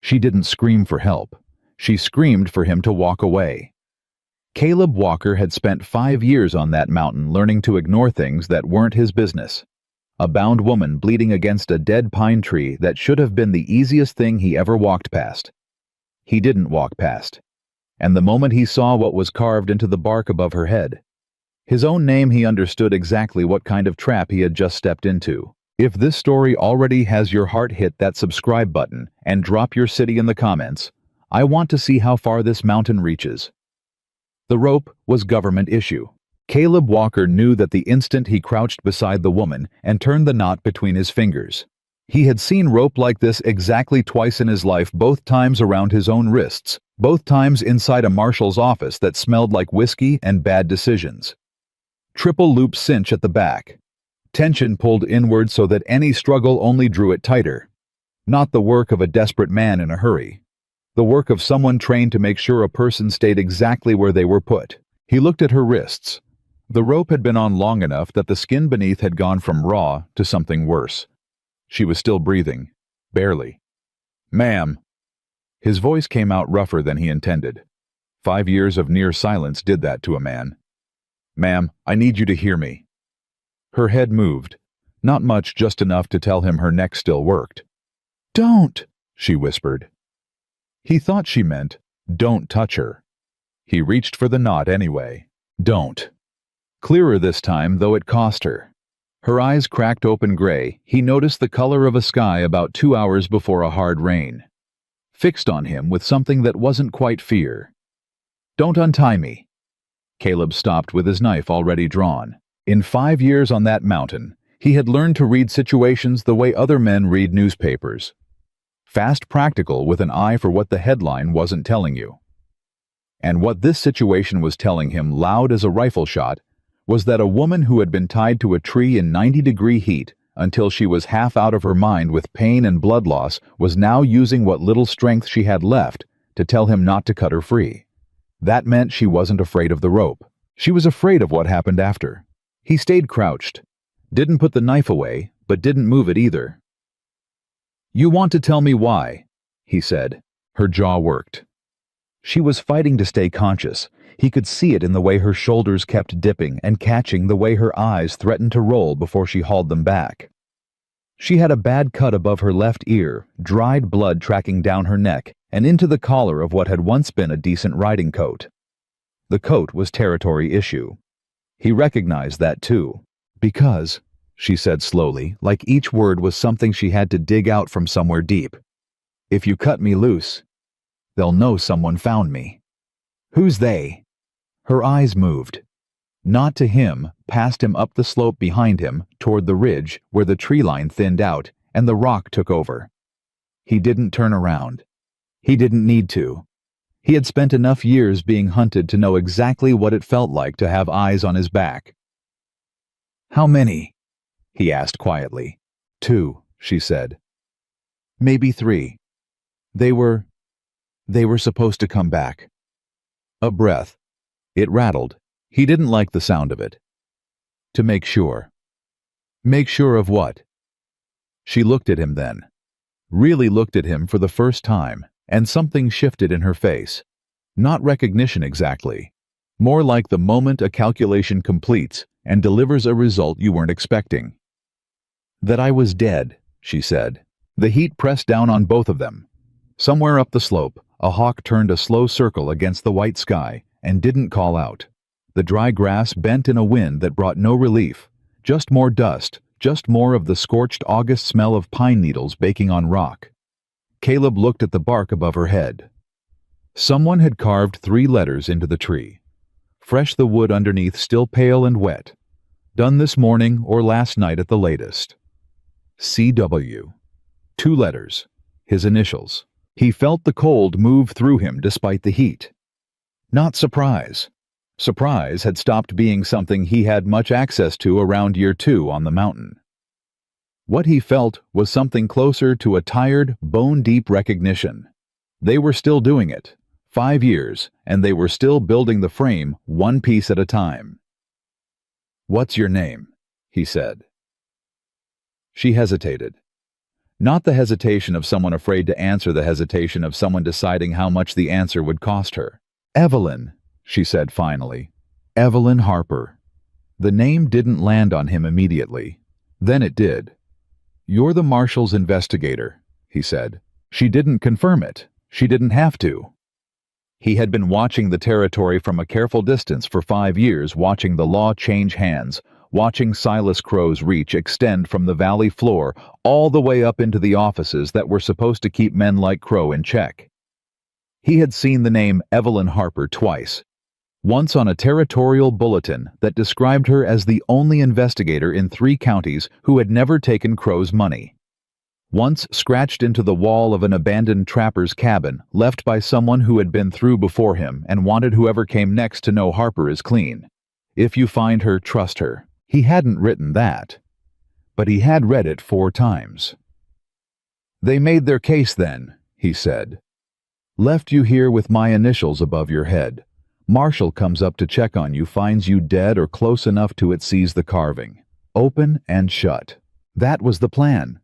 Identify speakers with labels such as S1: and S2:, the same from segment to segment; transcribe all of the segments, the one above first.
S1: She didn't scream for help. She screamed for him to walk away. Caleb Walker had spent 5 years on that mountain learning to ignore things that weren't his business. A bound woman bleeding against a dead pine tree that should have been the easiest thing he ever walked past. He didn't walk past. And the moment he saw what was carved into the bark above her head, his own name, he understood exactly what kind of trap he had just stepped into. If this story already has your heart, hit that subscribe button and drop your city in the comments. I want to see how far this mountain reaches. The rope was government issue. Caleb Walker knew that the instant he crouched beside the woman and turned the knot between his fingers. He had seen rope like this exactly twice in his life, both times around his own wrists, both times inside a marshal's office that smelled like whiskey and bad decisions. Triple loop cinch at the back. Tension pulled inward so that any struggle only drew it tighter. Not the work of a desperate man in a hurry. The work of someone trained to make sure a person stayed exactly where they were put. He looked at her wrists. The rope had been on long enough that the skin beneath had gone from raw to something worse. She was still breathing. Barely. "Ma'am." His voice came out rougher than he intended. 5 years of near silence did that to a man. "Ma'am, I need you to hear me." Her head moved. Not much, just enough to tell him her neck still worked. "Don't," she whispered. He thought she meant, "Don't touch her." He reached for the knot anyway. "Don't." Clearer this time, though it cost her. Her eyes cracked open gray. He noticed the color of a sky about 2 hours before a hard rain. Fixed on him with something that wasn't quite fear. "Don't untie me." Caleb stopped with his knife already drawn. In 5 years on that mountain, he had learned to read situations the way other men read newspapers. Fast, practical, with an eye for what the headline wasn't telling you. And what this situation was telling him, loud as a rifle shot, was that a woman who had been tied to a tree in 90-degree heat until she was half out of her mind with pain and blood loss was now using what little strength she had left to tell him not to cut her free. That meant she wasn't afraid of the rope. She was afraid of what happened after. He stayed crouched. Didn't put the knife away, but didn't move it either. "You want to tell me why?" he said. Her jaw worked. She was fighting to stay conscious. He could see it in the way her shoulders kept dipping and catching, the way her eyes threatened to roll before she hauled them back. She had a bad cut above her left ear, dried blood tracking down her neck and into the collar of what had once been a decent riding coat. The coat was territory issue. He recognized that too. "Because," she said slowly, like each word was something she had to dig out from somewhere deep, "if you cut me loose, they'll know someone found me." "Who's they?" Her eyes moved. Not to him, past him, up the slope behind him, toward the ridge where the tree line thinned out and the rock took over. He didn't turn around. He didn't need to. He had spent enough years being hunted to know exactly what it felt like to have eyes on his back. "How many?" he asked quietly. "2," she said. "Maybe 3. They were supposed to come back." A breath. It rattled. He didn't like the sound of it. "To make sure." "Make sure of what?" She looked at him then. Really looked at him for the first time, and something shifted in her face. Not recognition exactly. More like the moment a calculation completes and delivers a result you weren't expecting. "That I was dead," she said. The heat pressed down on both of them. Somewhere up the slope, a hawk turned a slow circle against the white sky and didn't call out. The dry grass bent in a wind that brought no relief, just more dust, just more of the scorched August smell of pine needles baking on rock. Caleb looked at the bark above her head. Someone had carved 3 letters into the tree. Fresh, the wood underneath still pale and wet. Done this morning or last night at the latest. CW. 2 letters. His initials. He felt the cold move through him despite the heat. Not surprise. Surprise had stopped being something he had much access to around year 2 on the mountain. What he felt was something closer to a tired, bone-deep recognition. They were still doing it. 5 years, and they were still building the frame, one piece at a time. "What's your name?" he said. She hesitated. Not the hesitation of someone afraid to answer, the hesitation of someone deciding how much the answer would cost her. "Evelyn," she said finally. "Evelyn Harper." The name didn't land on him immediately. Then it did. "You're the marshal's investigator," he said. She didn't confirm it. She didn't have to. He had been watching the territory from a careful distance for 5 years, watching the law change hands, watching Silas Crow's reach extend from the valley floor all the way up into the offices that were supposed to keep men like Crow in check. He had seen the name Evelyn Harper twice. Once on a territorial bulletin that described her as the only investigator in 3 counties who had never taken Crow's money. Once scratched into the wall of an abandoned trapper's cabin left by someone who had been through before him and wanted whoever came next to know Harper is clean. If you find her, trust her. He hadn't written that. But he had read it 4 times. "They made their case then," he said. "Left you here with my initials above your head. Marshal comes up to check on you, finds you dead or close enough to it, sees the carving. Open and shut. That was the plan,"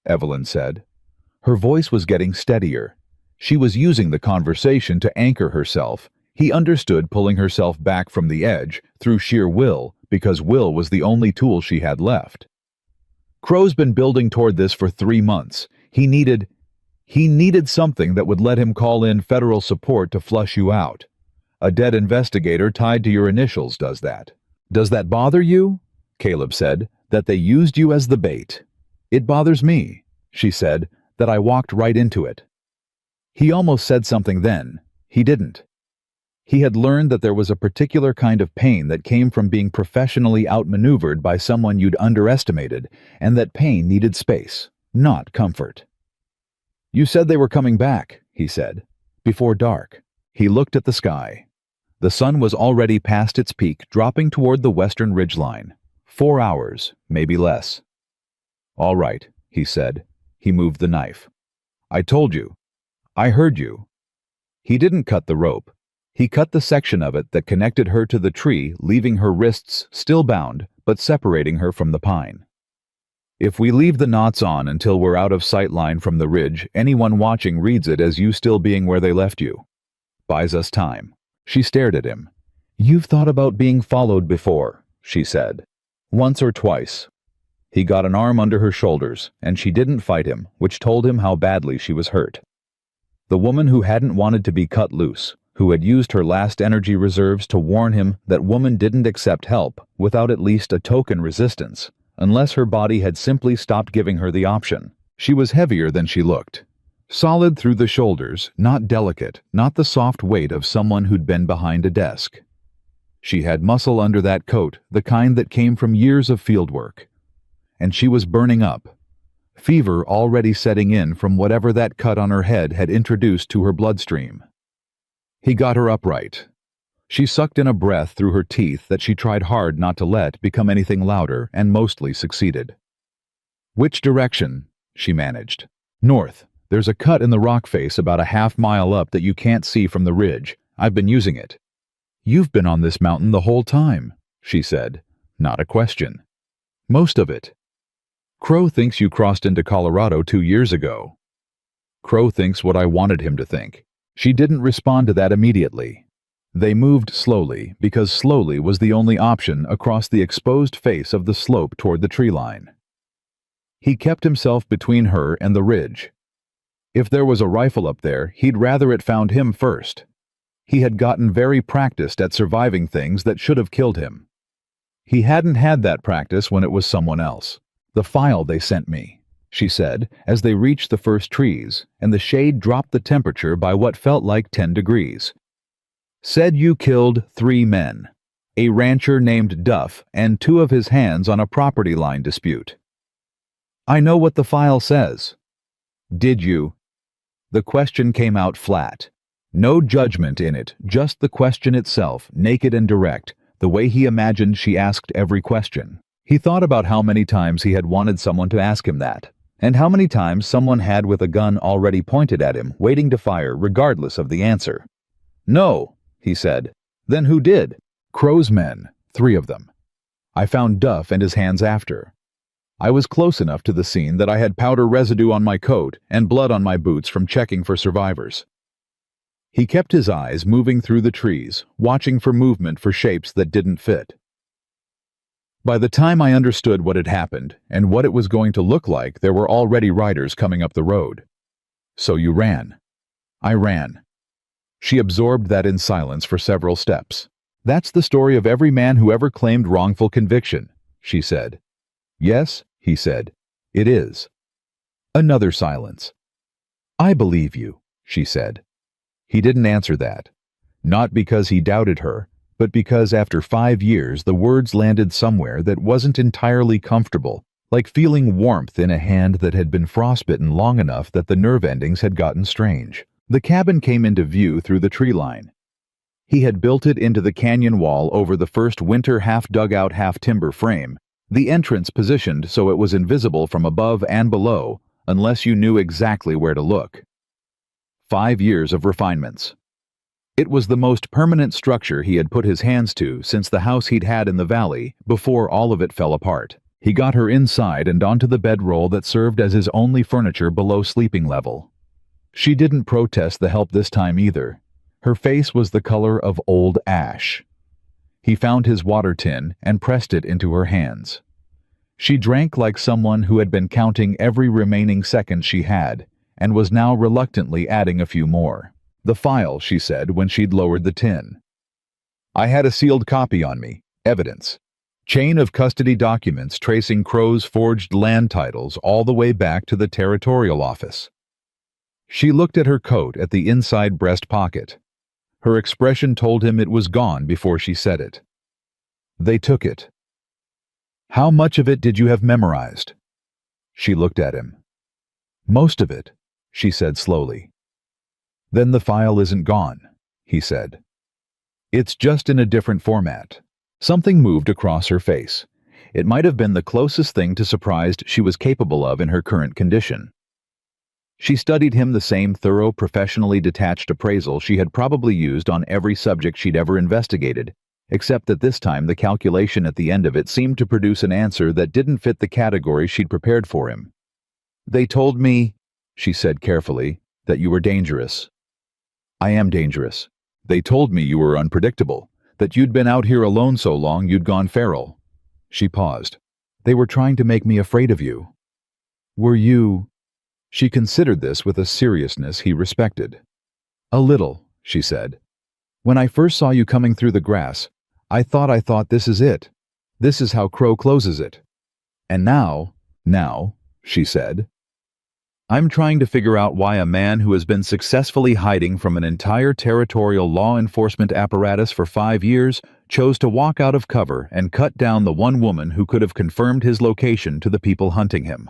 S1: Evelyn said. Her voice was getting steadier. She was using the conversation to anchor herself. He understood, pulling herself back from the edge through sheer will, because will was the only tool she had left. "Crow's been building toward this for 3 months. He needed something that would let him call in federal support to flush you out. A dead investigator tied to your initials does that." "Does that bother you?" Caleb said. "That they used you as the bait?" "It bothers me," she said, "that I walked right into it." He almost said something then. He didn't. He had learned that there was a particular kind of pain that came from being professionally outmaneuvered by someone you'd underestimated, and that pain needed space, not comfort. "You said they were coming back," he said. "Before dark." He looked at the sky. The sun was already past its peak, dropping toward the western ridgeline. 4 hours, maybe less. "All right," he said. He moved the knife. "I told you. I heard you." He didn't cut the rope. He cut the section of it that connected her to the tree, leaving her wrists still bound, but separating her from the pine. "If we leave the knots on until we're out of sight line from the ridge, anyone watching reads it as you still being where they left you. Buys us time." She stared at him. "You've thought about being followed before," she said. "Once or twice." He got an arm under her shoulders, and she didn't fight him, which told him how badly she was hurt. The woman who hadn't wanted to be cut loose, who had used her last energy reserves to warn him that woman didn't accept help without at least a token resistance, unless her body had simply stopped giving her the option. She was heavier than she looked. Solid through the shoulders, not delicate, not the soft weight of someone who'd been behind a desk. She had muscle under that coat, the kind that came from years of field work. And she was burning up. Fever already setting in from whatever that cut on her head had introduced to her bloodstream. He got her upright. She sucked in a breath through her teeth that she tried hard not to let become anything louder, and mostly succeeded. "Which direction?" she managed. "North. There's a cut in the rock face about a half-mile up that you can't see from the ridge. I've been using it." "You've been on this mountain the whole time," she said. Not a question. "Most of it." "Crow thinks you crossed into Colorado 2 years ago." "Crow thinks what I wanted him to think." She didn't respond to that immediately. They moved slowly, because slowly was the only option across the exposed face of the slope toward the tree line. He kept himself between her and the ridge. If there was a rifle up there, he'd rather it found him first. He had gotten very practiced at surviving things that should have killed him. He hadn't had that practice when it was someone else. "The file they sent me," she said, as they reached the first trees, and the shade dropped the temperature by what felt like 10 degrees. "Said you killed 3 men. A rancher named Duff and 2 of his hands on a property line dispute." "I know what the file says." "Did you?" The question came out flat. No judgment in it, just the question itself, naked and direct, the way he imagined she asked every question. He thought about how many times he had wanted someone to ask him that, and how many times someone had with a gun already pointed at him, waiting to fire regardless of the answer. "No," he said. "Then who did?" "Crow's men, 3 of them. I found Duff and his hands after." I was close enough to the scene that I had powder residue on my coat and blood on my boots from checking for survivors. He kept his eyes moving through the trees, watching for movement for shapes that didn't fit. By the time I understood what had happened and what it was going to look like, there were already riders coming up the road. So you ran. I ran. She absorbed that in silence for several steps. That's the story of every man who ever claimed wrongful conviction, she said. Yes, he said. It is. Another silence. I believe you, she said. He didn't answer that. Not because he doubted her, but because after 5 years the words landed somewhere that wasn't entirely comfortable, like feeling warmth in a hand that had been frostbitten long enough that the nerve endings had gotten strange. The cabin came into view through the tree line. He had built it into the canyon wall over the first winter half-dugout half-timber frame, the entrance positioned so it was invisible from above and below, unless you knew exactly where to look. 5 years of refinements. It was the most permanent structure he had put his hands to since the house he'd had in the valley, before all of it fell apart. He got her inside and onto the bedroll that served as his only furniture below sleeping level. She didn't protest the help this time either. Her face was the color of old ash. He found his water tin and pressed it into her hands. She drank like someone who had been counting every remaining second she had, and was now reluctantly adding a few more. The file, she said when she'd lowered the tin. I had a sealed copy on me, evidence. Chain of custody documents tracing Crow's forged land titles all the way back to the territorial office. She looked at her coat at the inside breast pocket. Her expression told him it was gone before she said it. They took it. How much of it did you have memorized? She looked at him. Most of it, she said slowly. Then the file isn't gone, he said. It's just in a different format. Something moved across her face. It might have been the closest thing to surprised she was capable of in her current condition. She studied him the same thorough, professionally detached appraisal she had probably used on every subject she'd ever investigated, except that this time the calculation at the end of it seemed to produce an answer that didn't fit the category she'd prepared for him. They told me, she said carefully, that you were dangerous. I am dangerous. They told me you were unpredictable, that you'd been out here alone so long you'd gone feral. She paused. They were trying to make me afraid of you. Were you... She considered this with a seriousness he respected. A little, she said. When I first saw you coming through the grass, I thought this is it. This is how Crow closes it. And now, she said, I'm trying to figure out why a man who has been successfully hiding from an entire territorial law enforcement apparatus for 5 years chose to walk out of cover and cut down the one woman who could have confirmed his location to the people hunting him.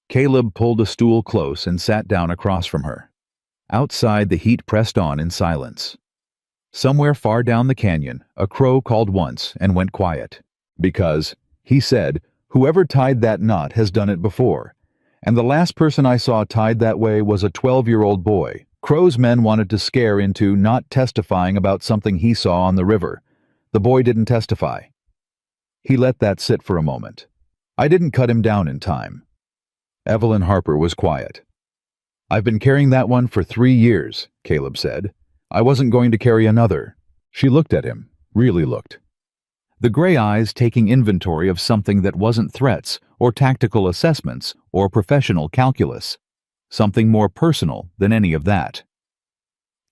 S1: Caleb pulled a stool close and sat down across from her. Outside, the heat pressed on in silence. Somewhere far down the canyon, a crow called once and went quiet. Because, he said, whoever tied that knot has done it before. And the last person I saw tied that way was a 12-year-old boy. Crow's men wanted to scare into not testifying about something he saw on the river. The boy didn't testify. He let that sit for a moment. I didn't cut him down in time. Evelyn Harper was quiet. I've been carrying that one for 3 years, Caleb said. I wasn't going to carry another. She looked at him, really looked. The gray eyes taking inventory of something that wasn't threats or tactical assessments or professional calculus. Something more personal than any of that.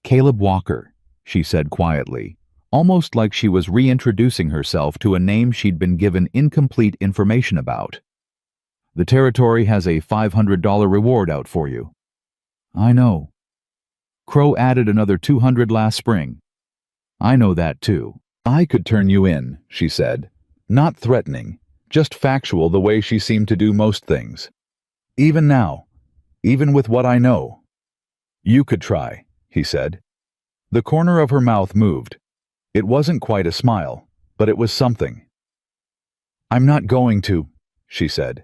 S1: Caleb Walker, she said quietly, almost like she was reintroducing herself to a name she'd been given incomplete information about. The territory has a $500 reward out for you. I know. Crow added another $200 last spring. I know that too. I could turn you in, she said. Not threatening, just factual the way she seemed to do most things. Even now, even with what I know. You could try, he said. The corner of her mouth moved. It wasn't quite a smile, but it was something. I'm not going to, she said.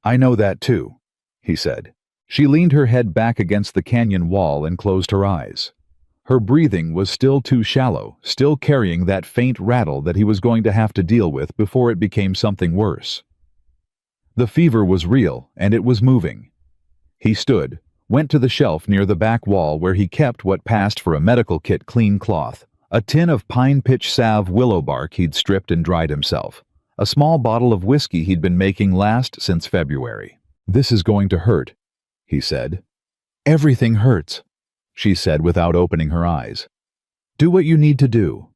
S1: I know that too, he said. She leaned her head back against the canyon wall and closed her eyes. Her breathing was still too shallow, still carrying that faint rattle that he was going to have to deal with before it became something worse. The fever was real, and it was moving. He stood, went to the shelf near the back wall where he kept what passed for a medical kit clean cloth, a tin of pine pitch salve willow bark he'd stripped and dried himself, a small bottle of whiskey he'd been making last since February. "This is going to hurt," he said. "Everything hurts," she said without opening her eyes. "Do what you need to do."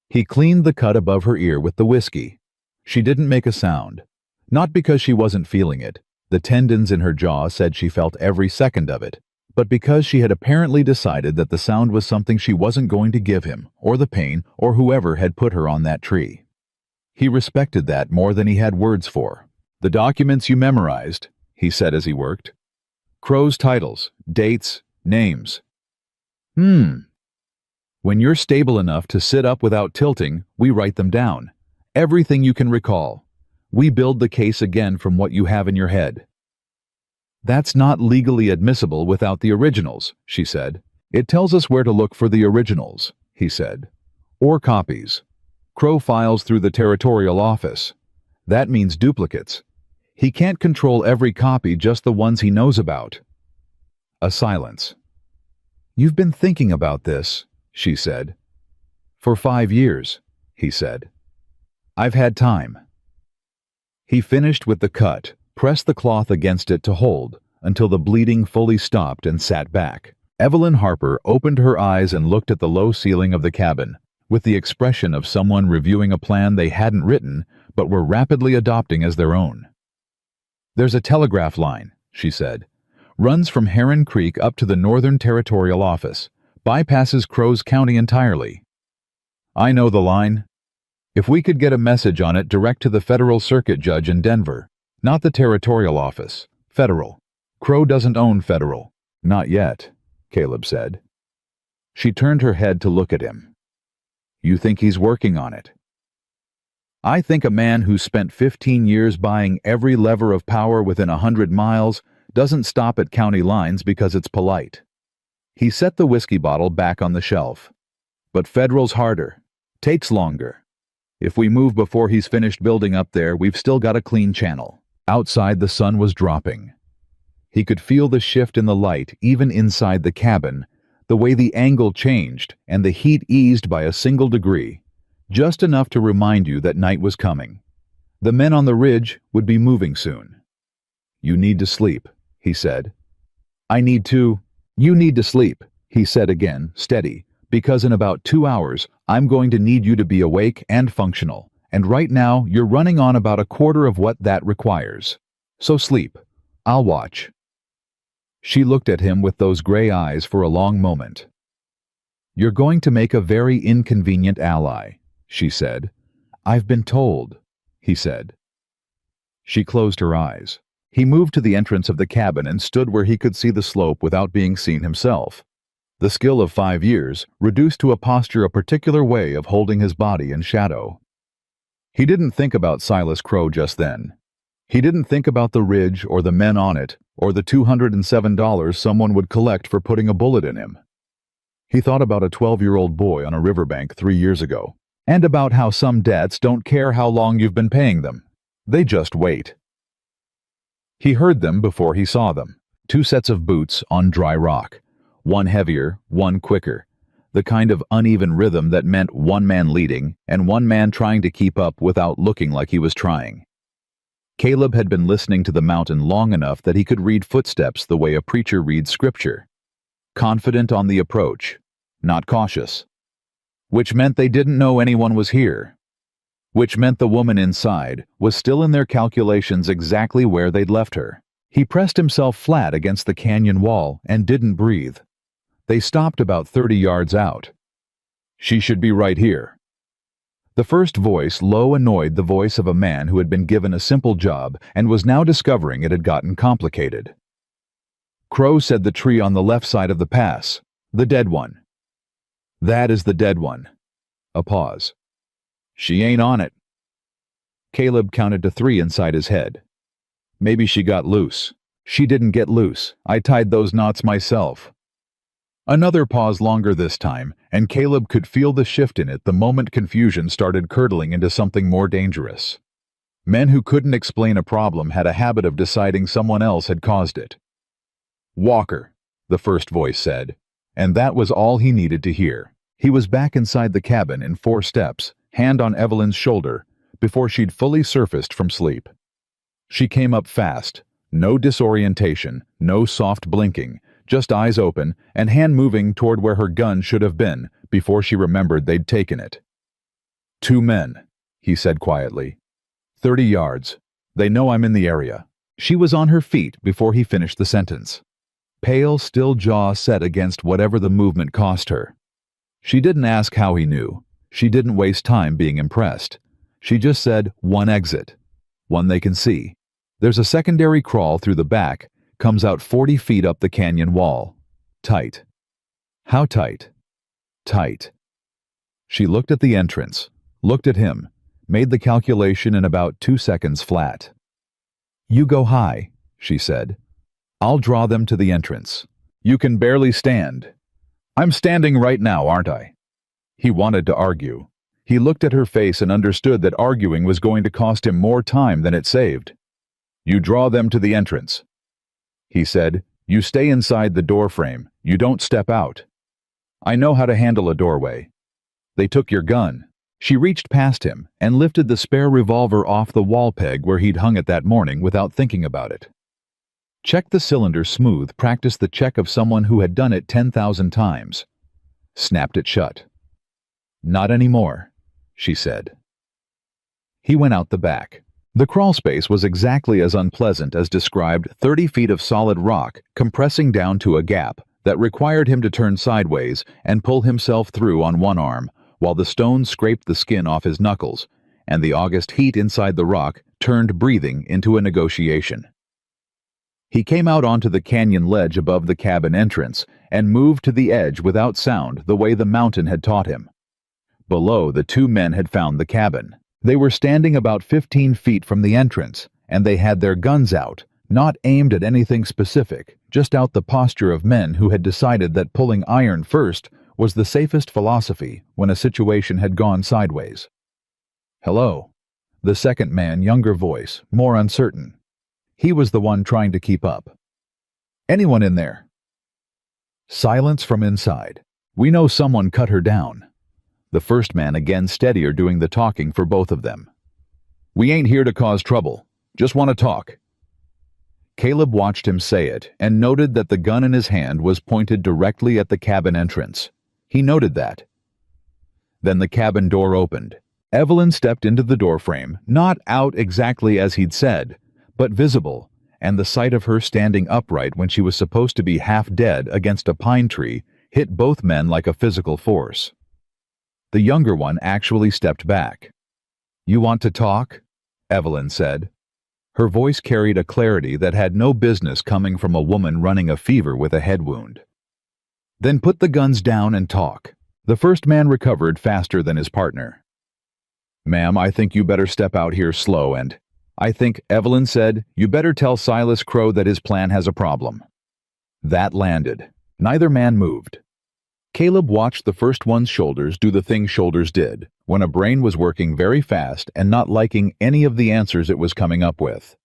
S1: He cleaned the cut above her ear with the whiskey. She didn't make a sound. Not because she wasn't feeling it. The tendons in her jaw said she felt every second of it, but because she had apparently decided that the sound was something she wasn't going to give him, or the pain, or whoever had put her on that tree. He respected that more than he had words for. "The documents you memorized," he said as he worked. "Crow's titles, dates, names." When you're stable enough to sit up without tilting, we write them down. Everything you can recall. We build the case again from what you have in your head." "That's not legally admissible without the originals," she said. "It tells us where to look for the originals," he said. "Or copies. Crow files through the territorial office. That means duplicates. He can't control every copy, just the ones he knows about." A silence. "You've been thinking about this," she said. "For 5 years," he said. "I've had time." He finished with the cut, pressed the cloth against it to hold, until the bleeding fully stopped and sat back. Evelyn Harper opened her eyes and looked at the low ceiling of the cabin, with the expression of someone reviewing a plan they hadn't written, but were rapidly adopting as their own. "There's a telegraph line," she said. "Runs from Heron Creek up to the Northern Territorial Office. Bypasses Crow's County entirely." "I know the line. If we could get a message on it direct to the federal circuit judge in Denver, not the territorial office, federal. Crow doesn't own federal." "Not yet," Caleb said. She turned her head to look at him. "You think he's working on it?" "I think a man who's spent 15 years buying every lever of power within 100 miles doesn't stop at county lines because it's polite." He set the whiskey bottle back on the shelf. "But federal's harder. Takes longer. If we move before he's finished building up there, we've still got a clean channel." Outside, the sun was dropping. He could feel the shift in the light even inside the cabin, the way the angle changed and the heat eased by a single degree, just enough to remind you that night was coming. The men on the ridge would be moving soon. "You need to sleep," he said. "I need to—" "You need to sleep," he said again, steady, "because in about 2 hours, I'm going to need you to be awake and functional, and right now you're running on about a quarter of what that requires. So sleep. I'll watch." She looked at him with those gray eyes for a long moment. "You're going to make a very inconvenient ally," she said. "I've been told," he said. She closed her eyes. He moved to the entrance of the cabin and stood where he could see the slope without being seen himself. The skill of 5 years, reduced to a posture a particular way of holding his body in shadow. He didn't think about Silas Crow just then. He didn't think about the ridge or the men on it, or the $207 someone would collect for putting a bullet in him. He thought about a 12-year-old boy on a riverbank 3 years ago, and about how some debts don't care how long you've been paying them. They just wait. He heard them before he saw them. 2 sets of boots on dry rock. One heavier, one quicker. The kind of uneven rhythm that meant one man leading and one man trying to keep up without looking like he was trying. Caleb had been listening to the mountain long enough that he could read footsteps the way a preacher reads scripture. Confident on the approach, not cautious. Which meant they didn't know anyone was here. Which meant the woman inside was still in their calculations exactly where they'd left her. He pressed himself flat against the canyon wall and didn't breathe. They stopped about 30 yards out. "She should be right here." The first voice low annoyed the voice of a man who had been given a simple job and was now discovering it had gotten complicated. "Crow said the tree on the left side of the pass. The dead one." "That is the dead one." A pause. "She ain't on it." Caleb counted to 3 inside his head. "Maybe she got loose." "She didn't get loose. I tied those knots myself." Another pause longer this time, and Caleb could feel the shift in it the moment confusion started curdling into something more dangerous. Men who couldn't explain a problem had a habit of deciding someone else had caused it. "Walker," the first voice said, and that was all he needed to hear. He was back inside the cabin in 4 steps, hand on Evelyn's shoulder, before she'd fully surfaced from sleep. She came up fast, no disorientation, no soft blinking, just eyes open and hand moving toward where her gun should have been before she remembered they'd taken it. "2 men," he said quietly. 30 yards. They know I'm in the area." She was on her feet before he finished the sentence. Pale, still jaw set against whatever the movement cost her. She didn't ask how he knew. She didn't waste time being impressed. She just said, "One exit. One they can see. There's a secondary crawl through the back, comes out 40 feet up the canyon wall. Tight." "How tight?" "Tight." She looked at the entrance, looked at him, made the calculation in about 2 seconds flat. "You go high," she said. "I'll draw them to the entrance. You can barely stand." "I'm standing right now, aren't I?" He wanted to argue. He looked at her face and understood that arguing was going to cost him more time than it saved. "You draw them to the entrance." He said, "You stay inside the door frame. You don't step out." "I know how to handle a doorway." "They took your gun." She reached past him and lifted the spare revolver off the wall peg where he'd hung it that morning without thinking about it. Checked the cylinder smooth, practiced the check of someone who had done it 10,000 times. Snapped it shut. "Not anymore," she said. He went out the back. The crawl space was exactly as unpleasant as described, 30 feet of solid rock compressing down to a gap that required him to turn sideways and pull himself through on one arm, while the stones scraped the skin off his knuckles, and the August heat inside the rock turned breathing into a negotiation. He came out onto the canyon ledge above the cabin entrance and moved to the edge without sound the way the mountain had taught him. Below, the 2 men had found the cabin. They were standing about 15 feet from the entrance, and they had their guns out, not aimed at anything specific, just out the posture of men who had decided that pulling iron first was the safest philosophy when a situation had gone sideways. "Hello." The second man, younger voice, more uncertain. He was the one trying to keep up. "Anyone in there?" Silence from inside. "We know someone cut her down." The first man again steadier, doing the talking for both of them. "We ain't here to cause trouble. Just want to talk." Caleb watched him say it and noted that the gun in his hand was pointed directly at the cabin entrance. He noted that. Then the cabin door opened. Evelyn stepped into the doorframe, not out exactly as he'd said, but visible, and the sight of her standing upright when she was supposed to be half dead against a pine tree hit both men like a physical force. The younger one actually stepped back. "You want to talk?" Evelyn said. Her voice carried a clarity that had no business coming from a woman running a fever with a head wound. "Then put the guns down and talk." The first man recovered faster than his partner. "Ma'am, I think you better step out here slow and—" "I think," Evelyn said, "you better tell Silas Crow that his plan has a problem." That landed. Neither man moved. Caleb watched the first one's shoulders do the thing shoulders did, when a brain was working very fast and not liking any of the answers it was coming up with.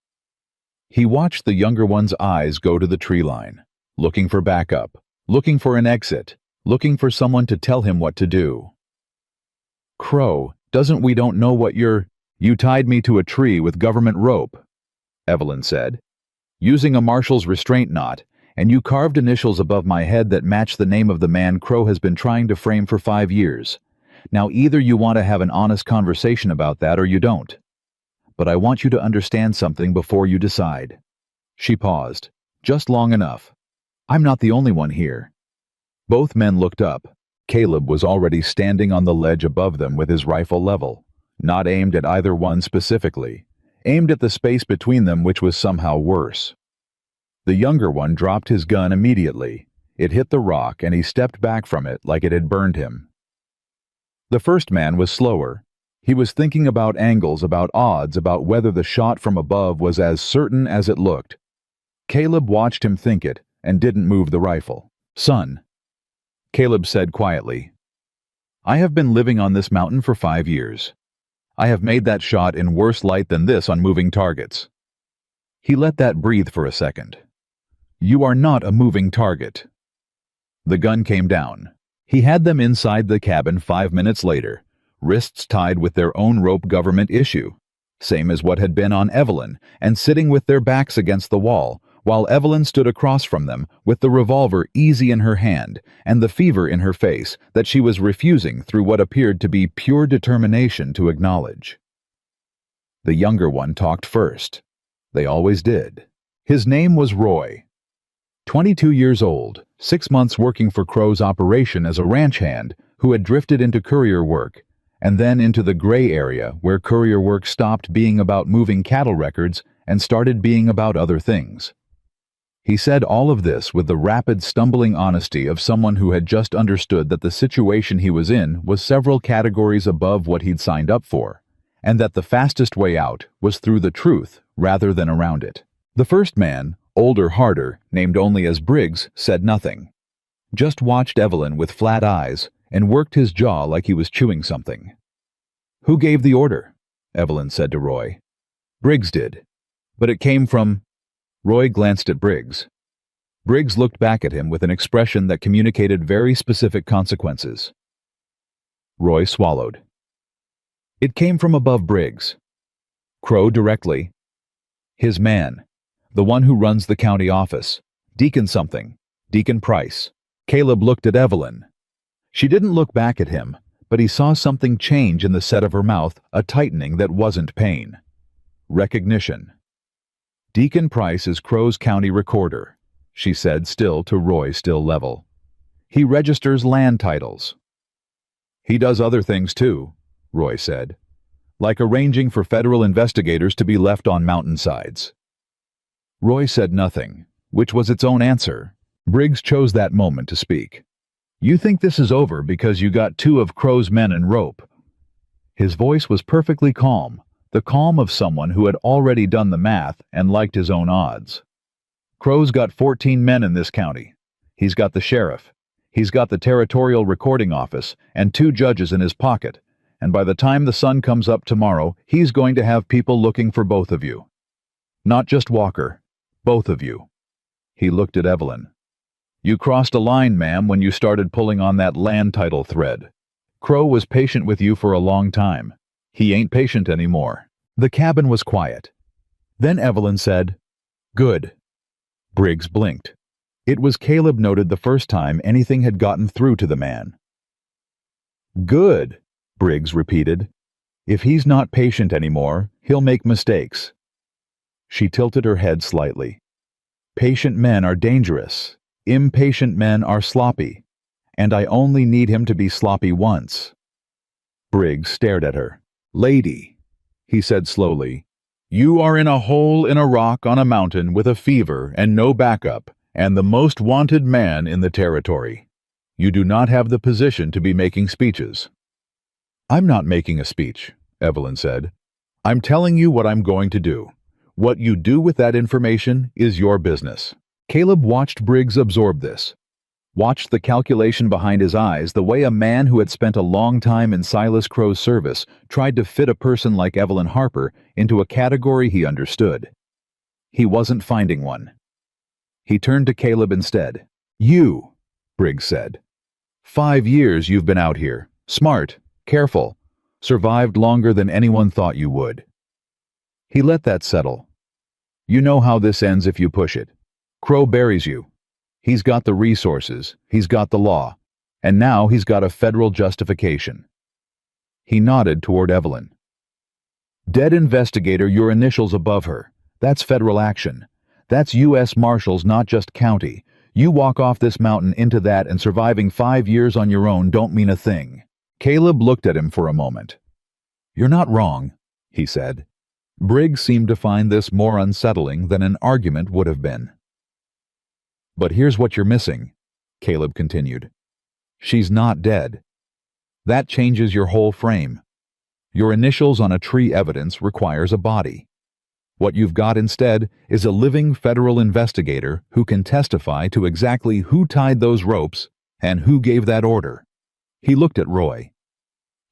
S1: He watched the younger one's eyes go to the tree line, looking for backup, looking for an exit, looking for someone to tell him what to do. "Crow, we don't know what you tied me to a tree with government rope," Evelyn said, "using a marshal's restraint knot, and you carved initials above my head that match the name of the man Crow has been trying to frame for 5 years. Now either you want to have an honest conversation about that or you don't. But I want you to understand something before you decide." She paused, just long enough. "I'm not the only one here." Both men looked up. Caleb was already standing on the ledge above them with his rifle level, not aimed at either one specifically, aimed at the space between them, which was somehow worse. The younger one dropped his gun immediately. It hit the rock and he stepped back from it like it had burned him. The first man was slower. He was thinking about angles, about odds, about whether the shot from above was as certain as it looked. Caleb watched him think it and didn't move the rifle. "Son," Caleb said quietly, "I have been living on this mountain for 5 years. I have made that shot in worse light than this on moving targets." He let that breathe for a second. "You are not a moving target." The gun came down. He had them inside the cabin 5 minutes later, wrists tied with their own rope government issue, same as what had been on Evelyn, and sitting with their backs against the wall, while Evelyn stood across from them with the revolver easy in her hand and the fever in her face that she was refusing through what appeared to be pure determination to acknowledge. The younger one talked first. They always did. His name was Roy. 22 years old, 6 months working for Crow's operation as a ranch hand who had drifted into courier work, and then into the gray area where courier work stopped being about moving cattle records and started being about other things. He said all of this with the rapid, stumbling honesty of someone who had just understood that the situation he was in was several categories above what he'd signed up for, and that the fastest way out was through the truth rather than around it. The first man, older, harder, named only as Briggs, said nothing. Just watched Evelyn with flat eyes and worked his jaw like he was chewing something. "Who gave the order?" Evelyn said to Roy. "Briggs did. But it came from—" Roy glanced at Briggs. Briggs looked back at him with an expression that communicated very specific consequences. Roy swallowed. "It came from above Briggs. Crow directly. His man. The one who runs the county office. Deacon something. Deacon Price." Caleb looked at Evelyn. She didn't look back at him, but he saw something change in the set of her mouth, a tightening that wasn't pain. Recognition. "Deacon Price is Crow's county recorder," she said, still to Roy, still level. "He registers land titles." "He does other things too," Roy said, "like arranging for federal investigators to be left on mountainsides." Roy said nothing, which was its own answer. Briggs chose that moment to speak. "You think this is over because you got 2 of Crow's men in rope." His voice was perfectly calm, the calm of someone who had already done the math and liked his own odds. "Crow's got 14 men in this county. He's got the sheriff. He's got the territorial recording office and 2 judges in his pocket, and by the time the sun comes up tomorrow, he's going to have people looking for both of you. Not just Walker, both of you." He looked at Evelyn. "You crossed a line, ma'am, when you started pulling on that land title thread. Crow was patient with you for a long time. He ain't patient anymore." The cabin was quiet. Then Evelyn said, "Good." Briggs blinked. It was Caleb noted the first time anything had gotten through to the man. "Good," Briggs repeated. "If he's not patient anymore, he'll make mistakes." She tilted her head slightly. "Patient men are dangerous. Impatient men are sloppy. And I only need him to be sloppy once." Briggs stared at her. "Lady," he said slowly, "you are in a hole in a rock on a mountain with a fever and no backup, and the most wanted man in the territory. You do not have the position to be making speeches." "I'm not making a speech," Evelyn said. "I'm telling you what I'm going to do. What you do with that information is your business." Caleb watched Briggs absorb this. Watched the calculation behind his eyes, the way a man who had spent a long time in Silas Crow's service tried to fit a person like Evelyn Harper into a category he understood. He wasn't finding one. He turned to Caleb instead. "You," Briggs said. 5 years you've been out here. Smart, careful, survived longer than anyone thought you would." He let that settle. "You know how this ends if you push it. Crow buries you. He's got the resources, he's got the law, and now he's got a federal justification." He nodded toward Evelyn. "Dead investigator, your initials above her. That's federal action. That's U.S. Marshals, not just county. You walk off this mountain into that, and surviving 5 years on your own don't mean a thing." Caleb looked at him for a moment. "You're not wrong," he said. Briggs seemed to find this more unsettling than an argument would have been. "But here's what you're missing," Caleb continued. "She's not dead. That changes your whole frame. Your initials on a tree evidence requires a body. What you've got instead is a living federal investigator who can testify to exactly who tied those ropes and who gave that order." He looked at Roy.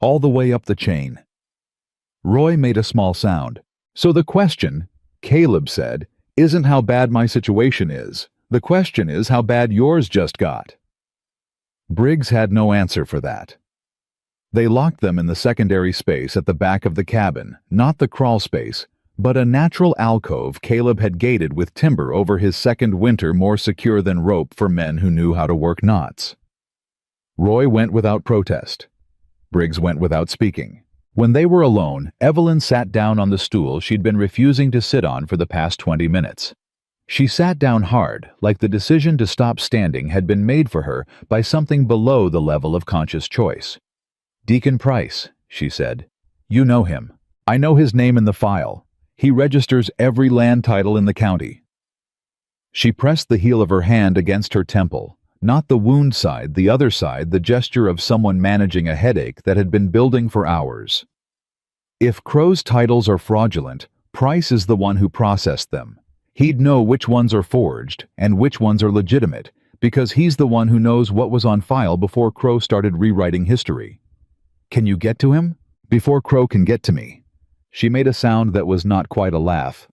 S1: "All the way up the chain." Roy made a small sound. So the question, Caleb said, isn't how bad my situation is. The question is how bad yours just got. Briggs had no answer for that. They locked them in the secondary space at the back of the cabin, not the crawl space, but a natural alcove Caleb had gated with timber over his second winter, more secure than rope for men who knew how to work knots. Roy went without protest. Briggs went without speaking. When they were alone, Evelyn sat down on the stool she'd been refusing to sit on for the past 20 minutes. She sat down hard, like the decision to stop standing had been made for her by something below the level of conscious choice. "Deacon Price," she said. "You know him. I know his name in the file. He registers every land title in the county." She pressed the heel of her hand against her temple, not the wound side, the other side, the gesture of someone managing a headache that had been building for hours. If Crow's titles are fraudulent, Price is the one who processed them. He'd know which ones are forged and which ones are legitimate, because he's the one who knows what was on file before Crow started rewriting history. "Can you get to him?" "Before Crow can get to me." She made a sound that was not quite a laugh.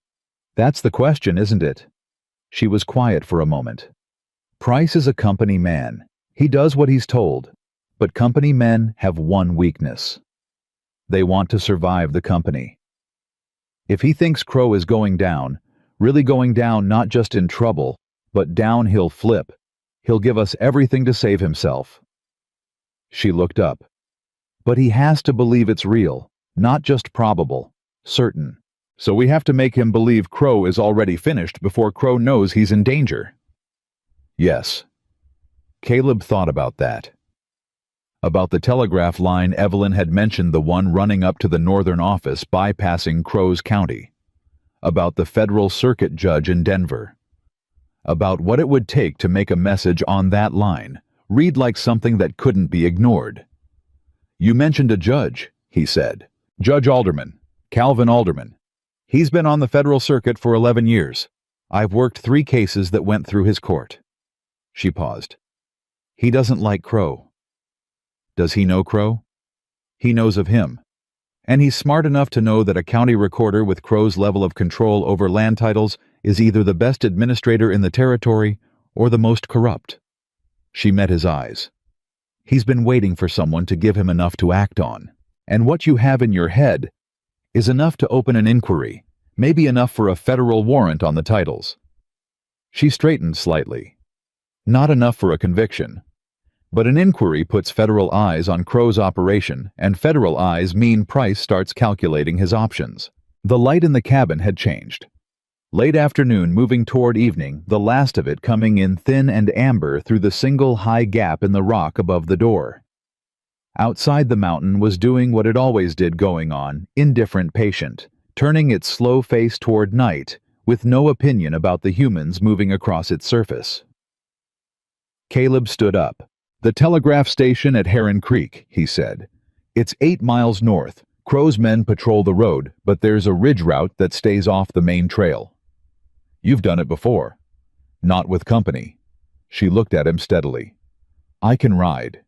S1: "That's the question, isn't it?" She was quiet for a moment. Price is a company man. He does what he's told. But company men have one weakness. They want to survive the company. If he thinks Crow is going down, really going down not just in trouble, but down he'll flip, he'll give us everything to save himself. She looked up. But he has to believe it's real, not just probable, certain. So we have to make him believe Crow is already finished before Crow knows he's in danger. Yes. Caleb thought about that. About the telegraph line Evelyn had mentioned, the one running up to the northern office bypassing Crow's county. About the federal circuit judge in Denver. About what it would take to make a message on that line read like something that couldn't be ignored. "You mentioned a judge," he said. "Judge Alderman, Calvin Alderman. He's been on the federal circuit for 11 years. I've worked 3 cases that went through his court." She paused. "He doesn't like Crow." "Does he know Crow?" "He knows of him. And he's smart enough to know that a county recorder with Crow's level of control over land titles is either the best administrator in the territory or the most corrupt." She met his eyes. "He's been waiting for someone to give him enough to act on. And what you have in your head is enough to open an inquiry, maybe enough for a federal warrant on the titles." She straightened slightly. "Not enough for a conviction. But an inquiry puts federal eyes on Crow's operation, and federal eyes mean Price starts calculating his options." The light in the cabin had changed. Late afternoon moving toward evening, the last of it coming in thin and amber through the single high gap in the rock above the door. Outside the mountain was doing what it always did, going on, indifferent, patient, turning its slow face toward night, with no opinion about the humans moving across its surface. Caleb stood up. "The telegraph station at Heron Creek," he said. "It's 8 miles north. Crow's men patrol the road, but there's a ridge route that stays off the main trail." "You've done it before." "Not with company." She looked at him steadily. "I can ride."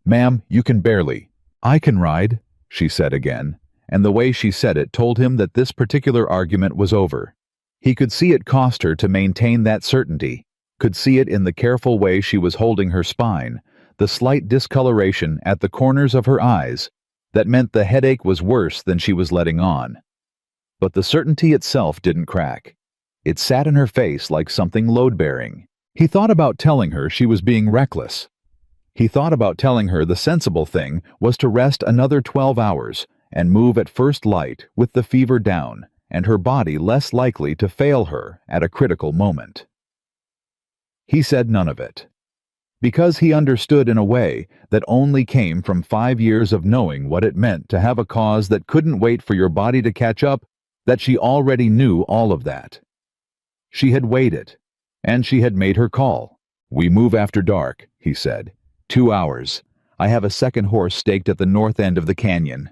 S1: "Ma'am, you can barely." "I can ride," she said again, and the way she said it told him that this particular argument was over. He could see it cost her to maintain that certainty, could see it in the careful way she was holding her spine, the slight discoloration at the corners of her eyes that meant the headache was worse than she was letting on. But the certainty itself didn't crack. It sat in her face like something load-bearing. He thought about telling her she was being reckless. He thought about telling her the sensible thing was to rest another 12 hours and move at first light with the fever down and her body less likely to fail her at a critical moment. He said none of it. Because he understood in a way that only came from 5 years of knowing what it meant to have a cause that couldn't wait for your body to catch up, that she already knew all of that. She had waited, and she had made her call. "We move after dark," he said. 2 hours. I have a second horse staked at the north end of the canyon."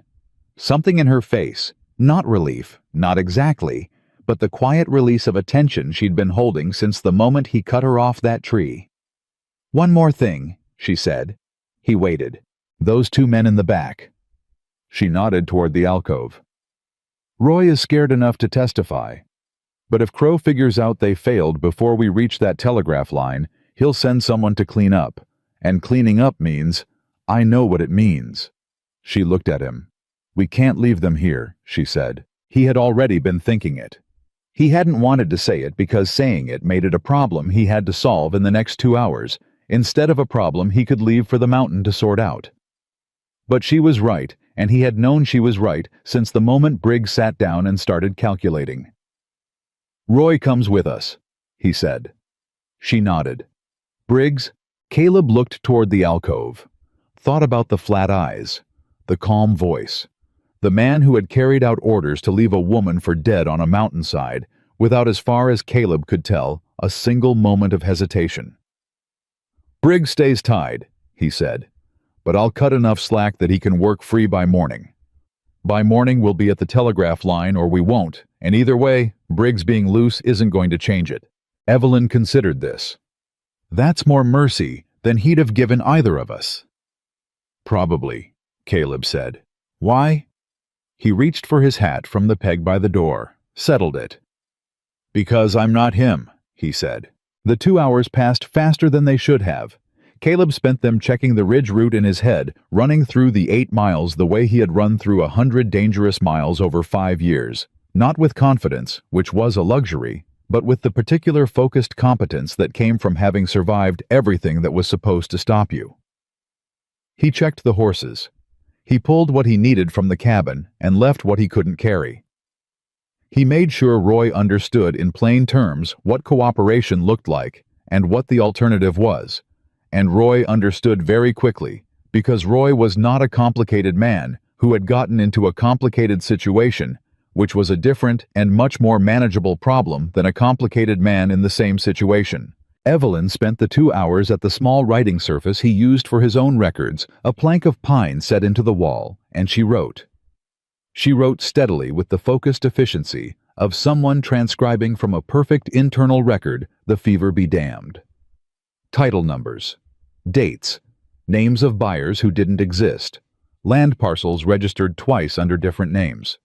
S1: Something in her face, not relief, not exactly, but the quiet release of a tension she'd been holding since the moment he cut her off that tree. "One more thing," she said. He waited. "Those 2 men in the back." She nodded toward the alcove. Roy is scared enough to testify. But if Crow figures out they failed before we reach that telegraph line, he'll send someone to clean up. And cleaning up means, I know what it means. She looked at him. We can't leave them here, she said. He had already been thinking it. He hadn't wanted to say it because saying it made it a problem he had to solve in the next 2 hours, instead of a problem he could leave for the mountain to sort out. But she was right, and he had known she was right since the moment Briggs sat down and started calculating. Roy comes with us, he said. She nodded. Briggs, Caleb looked toward the alcove, thought about the flat eyes, the calm voice, the man who had carried out orders to leave a woman for dead on a mountainside without, as far as Caleb could tell, a single moment of hesitation. Briggs stays tied, he said, but I'll cut enough slack that he can work free by morning. By morning we'll be at the telegraph line or we won't, and either way, Briggs being loose isn't going to change it. Evelyn considered this. That's more mercy than he'd have given either of us. Probably, Caleb said. Why? He reached for his hat from the peg by the door, settled it. Because I'm not him, he said. The 2 hours passed faster than they should have. Caleb spent them checking the ridge route in his head, running through the 8 miles the way he had run through 100 dangerous miles over 5 years, not with confidence, which was a luxury, but with the particular focused competence that came from having survived everything that was supposed to stop you. He checked the horses. He pulled what he needed from the cabin and left what he couldn't carry. He made sure Roy understood in plain terms what cooperation looked like and what the alternative was, and Roy understood very quickly, because Roy was not a complicated man who had gotten into a complicated situation, which was a different and much more manageable problem than a complicated man in the same situation. Evelyn spent the 2 hours at the small writing surface he used for his own records, a plank of pine set into the wall, and she wrote. She wrote steadily with the focused efficiency of someone transcribing from a perfect internal record, the fever be damned. Title numbers, dates, names of buyers who didn't exist, land parcels registered twice under different names.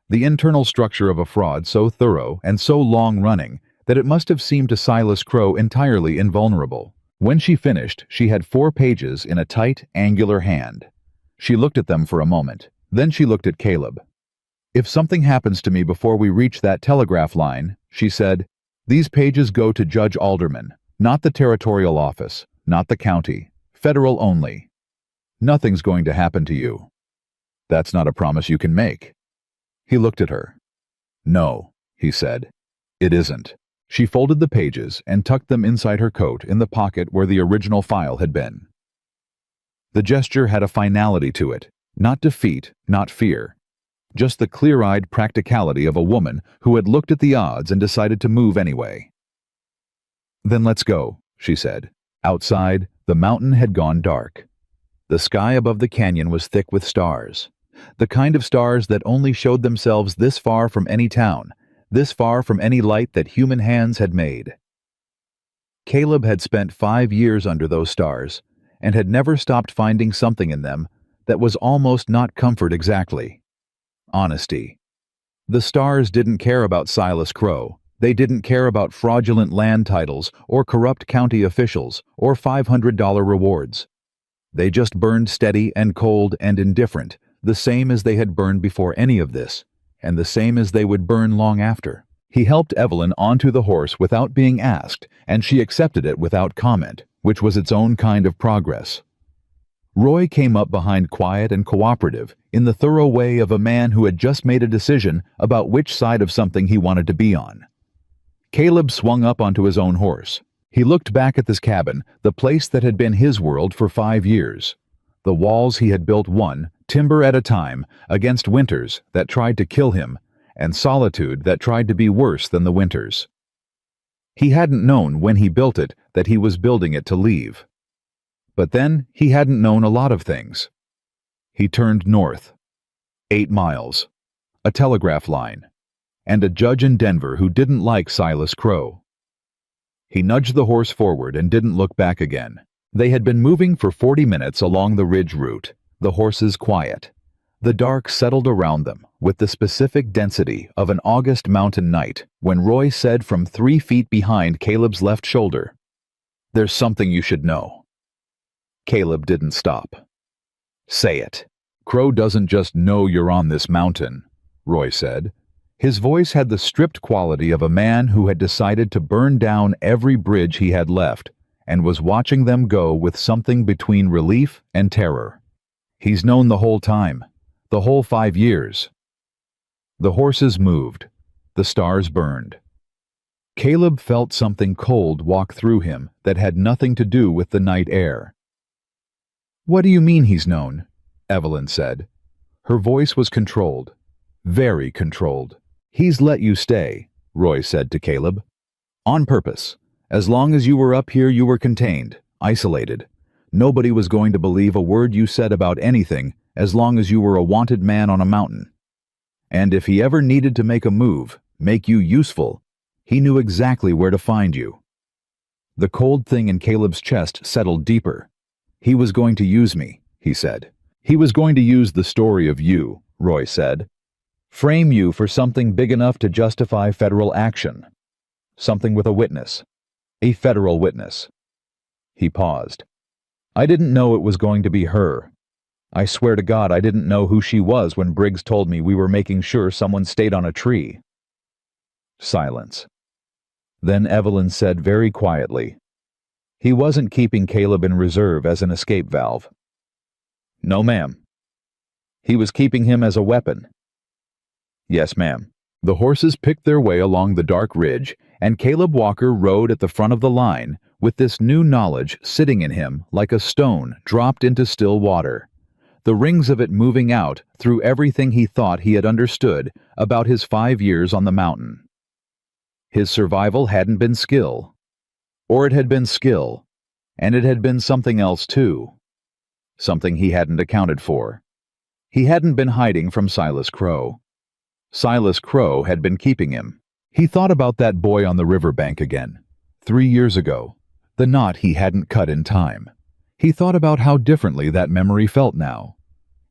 S1: The internal structure of a fraud so thorough and so long-running that it must have seemed to Silas Crow entirely invulnerable. When she finished, she had 4 pages in a tight, angular hand. She looked at them for a moment. Then she looked at Caleb. If something happens to me before we reach that telegraph line, she said, these pages go to Judge Alderman, not the territorial office, not the county, federal only. Nothing's going to happen to you. That's not a promise you can make. He looked at her. No, he said. It isn't. She folded the pages and tucked them inside her coat in the pocket where the original file had been. The gesture had a finality to it, not defeat, not fear. Just the clear-eyed practicality of a woman who had looked at the odds and decided to move anyway. Then let's go, she said. Outside, the mountain had gone dark. The sky above the canyon was thick with stars. The kind of stars that only showed themselves this far from any town, this far from any light that human hands had made. Caleb had spent 5 years under those stars, and had never stopped finding something in them that was almost not comfort exactly. Honesty. The stars didn't care about Silas Crow. They didn't care about fraudulent land titles or corrupt county officials or $500 rewards. They just burned steady and cold and indifferent, the same as they had burned before any of this, and the same as they would burn long after. He helped Evelyn onto the horse without being asked, and she accepted it without comment, which was its own kind of progress. Roy came up behind quiet and cooperative in the thorough way of a man who had just made a decision about which side of something he wanted to be on. Caleb swung up onto his own horse. He looked back at this cabin, the place that had been his world for 5 years. The walls he had built one, timber at a time, against winters that tried to kill him, and solitude that tried to be worse than the winters. He hadn't known when he built it that he was building it to leave. But then he hadn't known a lot of things. He turned north. 8 miles. A telegraph line. And a judge in Denver who didn't like Silas Crow. He nudged the horse forward and didn't look back again. They had been moving for 40 minutes along the ridge route, the horses quiet. The dark settled around them with the specific density of an August mountain night when Roy said from 3 feet behind Caleb's left shoulder, "There's something you should know." Caleb didn't stop. "Say it." "Crow doesn't just know you're on this mountain," Roy said. His voice had the stripped quality of a man who had decided to burn down every bridge he had left and was watching them go with something between relief and terror. "He's known the whole time. The whole 5 years." The horses moved. The stars burned. Caleb felt something cold walk through him that had nothing to do with the night air. "What do you mean he's known?" Evelyn said. Her voice was controlled. Very controlled. "He's let you stay," Roy said to Caleb. "On purpose. As long as you were up here, you were contained, isolated. Nobody was going to believe a word you said about anything as long as you were a wanted man on a mountain. And if he ever needed to make a move, make you useful, he knew exactly where to find you." The cold thing in Caleb's chest settled deeper. "He was going to use me," he said. "He was going to use the story of you," Roy said. "Frame you for something big enough to justify federal action. Something with a witness. A federal witness." He paused. "I didn't know it was going to be her. I swear to God I didn't know who she was when Briggs told me we were making sure someone stayed on a tree." Silence. Then Evelyn said very quietly, "He wasn't keeping Caleb in reserve as an escape valve." "No, ma'am." "He was keeping him as a weapon." "Yes, ma'am." The horses picked their way along the dark ridge, and Caleb Walker rode at the front of the line with this new knowledge sitting in him like a stone dropped into still water, the rings of it moving out through everything he thought he had understood about his 5 years on the mountain. His survival hadn't been skill. Or it had been skill, and it had been something else too. Something he hadn't accounted for. He hadn't been hiding from Silas Crow. Silas Crow had been keeping him. He thought about that boy on the riverbank again, 3 years ago, the knot he hadn't cut in time. He thought about how differently that memory felt now.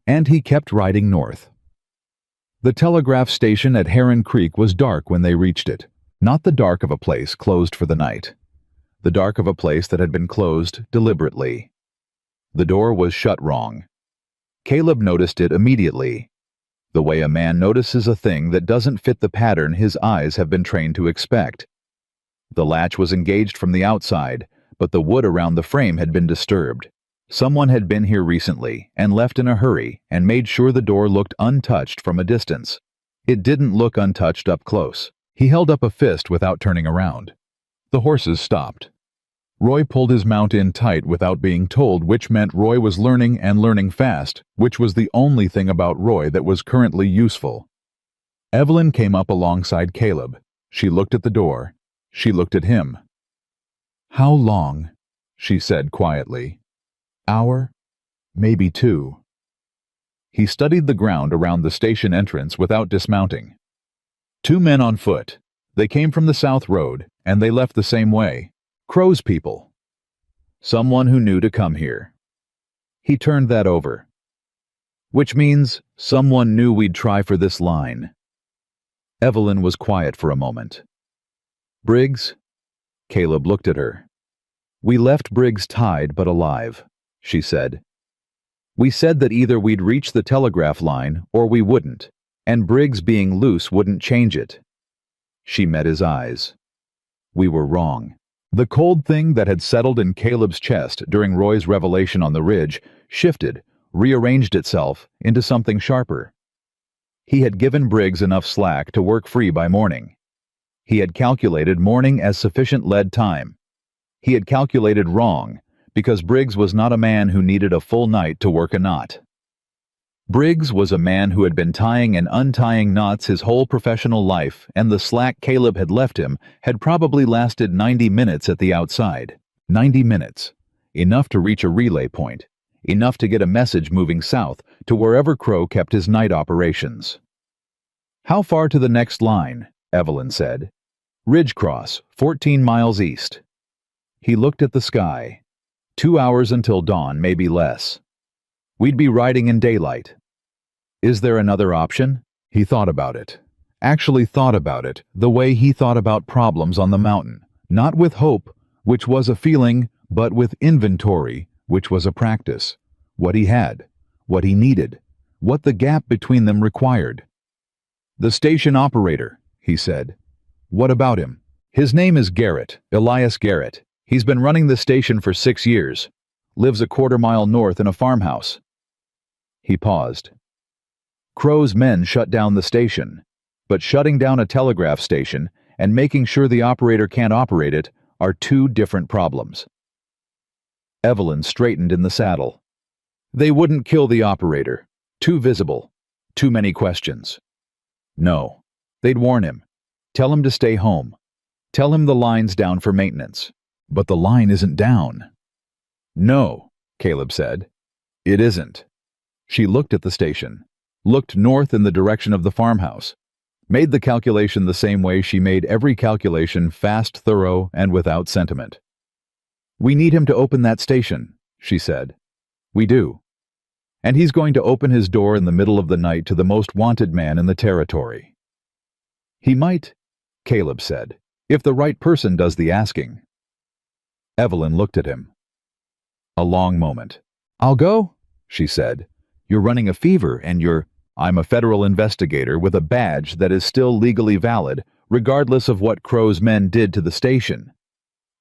S1: And he kept riding north. The telegraph station at Heron Creek was dark when they reached it. Not the dark of a place closed for the night. The dark of a place that had been closed deliberately. The door was shut wrong. Caleb noticed it immediately. The way a man notices a thing that doesn't fit the pattern his eyes have been trained to expect. The latch was engaged from the outside, but the wood around the frame had been disturbed. Someone had been here recently and left in a hurry and made sure the door looked untouched from a distance. It didn't look untouched up close. He held up a fist without turning around. The horses stopped. Roy pulled his mount in tight without being told, which meant Roy was learning and learning fast, which was the only thing about Roy that was currently useful. Evelyn came up alongside Caleb. She looked at the door. She looked at him. "How long?" she said quietly. "Hour? Maybe 2. He studied the ground around the station entrance without dismounting. 2 men on foot. They came from the south road, and they left the same way. Crow's people. Someone who knew to come here. He turned that over. Which means someone knew we'd try for this line. Evelyn was quiet for a moment. "Briggs?" Caleb looked at her. "We left Briggs tied but alive," she said. "We said that either we'd reach the telegraph line or we wouldn't, and Briggs being loose wouldn't change it." She met his eyes. "We were wrong." The cold thing that had settled in Caleb's chest during Roy's revelation on the ridge shifted, rearranged itself into something sharper. He had given Briggs enough slack to work free by morning. He had calculated morning as sufficient lead time. He had calculated wrong, because Briggs was not a man who needed a full night to work a knot. Briggs was a man who had been tying and untying knots his whole professional life, and the slack Caleb had left him had probably lasted 90 minutes at the outside. 90 minutes. Enough to reach a relay point. Enough to get a message moving south to wherever Crow kept his night operations. "How far to the next line?" Evelyn said. "Ridge cross, 14 miles east." He looked at the sky. 2 hours until dawn, maybe less. "We'd be riding in daylight." Is there another option? He thought about it. Actually thought about it the way he thought about problems on the mountain. Not with hope, which was a feeling, but with inventory, which was a practice. What he had, what he needed, what the gap between them required. "The station operator," he said. "What about him?" "His name is Garrett, Elias Garrett. He's been running the station for 6 years. Lives a quarter-mile north in a farmhouse." He paused. Crow's men shut down the station, but shutting down a telegraph station and making sure the operator can't operate it are two different problems. Evelyn straightened in the saddle. They wouldn't kill the operator. Too visible. Too many questions. No. They'd warn him. Tell him to stay home. Tell him the line's down for maintenance. But the line isn't down. "No," Caleb said. "It isn't." She looked at the station, looked north in the direction of the farmhouse, made the calculation the same way she made every calculation, fast, thorough, and without sentiment. "We need him to open that station," she said. "We do. And he's going to open his door in the middle of the night to the most wanted man in the territory." "He might," Caleb said, "if the right person does the asking." Evelyn looked at him. A long moment. "I'll go," she said. "You're running a fever and you're—" "I'm a federal investigator with a badge that is still legally valid, regardless of what Crow's men did to the station."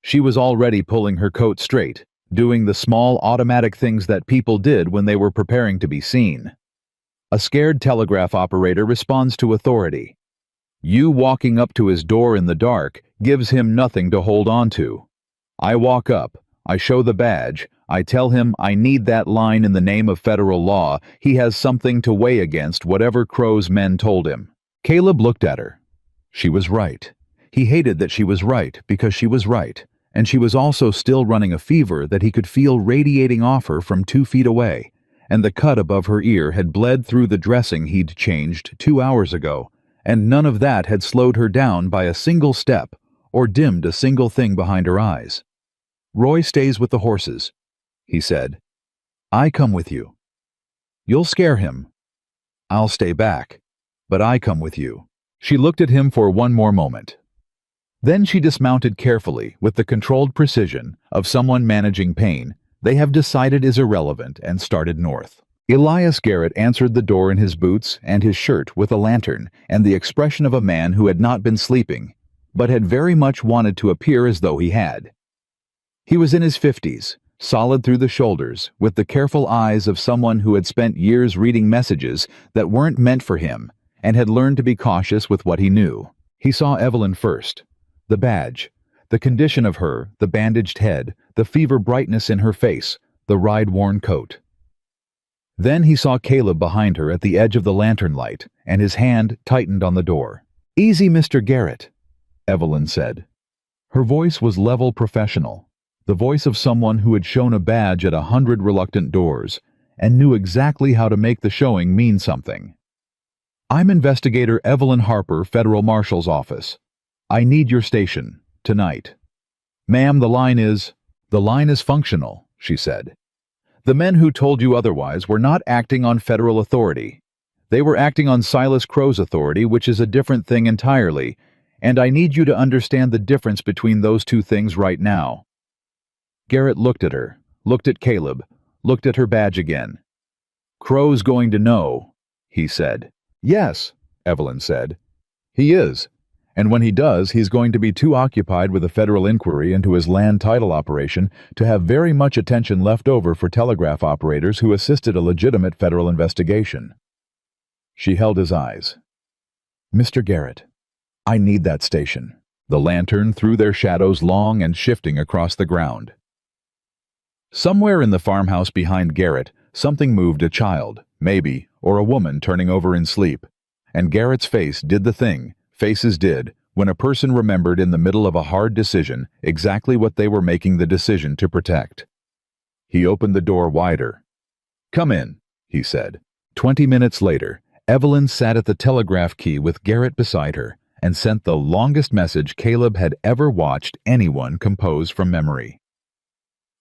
S1: She was already pulling her coat straight, doing the small automatic things that people did when they were preparing to be seen. A scared telegraph operator responds to authority. You walking up to his door in the dark gives him nothing to hold on to. I walk up, I show the badge, I tell him I need that line in the name of federal law. He has something to weigh against whatever Crow's men told him. Caleb looked at her. She was right. He hated that she was right because she was right, and she was also still running a fever that he could feel radiating off her from 2 feet away, and the cut above her ear had bled through the dressing he'd changed 2 hours ago, and none of that had slowed her down by a single step or dimmed a single thing behind her eyes. "Roy stays with the horses," he said. "I come with you. You'll scare him. I'll stay back, but I come with you." She looked at him for one more moment. Then she dismounted carefully with the controlled precision of someone managing pain they have decided is irrelevant and started north. Elias Garrett answered the door in his boots and his shirt with a lantern and the expression of a man who had not been sleeping, but had very much wanted to appear as though he had. He was in his 50s, solid through the shoulders, with the careful eyes of someone who had spent years reading messages that weren't meant for him and had learned to be cautious with what he knew. He saw Evelyn first. The badge, the condition of her, the bandaged head, the fever brightness in her face, the ride-worn coat. Then he saw Caleb behind her at the edge of the lantern light, and his hand tightened on the door. "Easy, Mr. Garrett," Evelyn said. Her voice was level professional, the voice of someone who had shown a badge at 100 reluctant doors and knew exactly how to make the showing mean something. "I'm Investigator Evelyn Harper, Federal Marshal's Office. I need your station, tonight." "Ma'am, the line is—" "The line is functional," she said. "The men who told you otherwise were not acting on federal authority. They were acting on Silas Crow's authority, which is a different thing entirely, and I need you to understand the difference between those two things right now." Garrett looked at her, looked at Caleb, looked at her badge again. "Crow's going to know," he said. "Yes," Evelyn said. "He is. And when he does, he's going to be too occupied with a federal inquiry into his land title operation to have very much attention left over for telegraph operators who assisted a legitimate federal investigation." She held his eyes. "Mr. Garrett, I need that station." The lantern threw their shadows long and shifting across the ground. Somewhere in the farmhouse behind Garrett, something moved, a child, maybe, or a woman turning over in sleep, and Garrett's face did the thing faces did when a person remembered in the middle of a hard decision exactly what they were making the decision to protect. He opened the door wider. "Come in," he said. 20 minutes later, Evelyn sat at the telegraph key with Garrett beside her and sent the longest message Caleb had ever watched anyone compose from memory.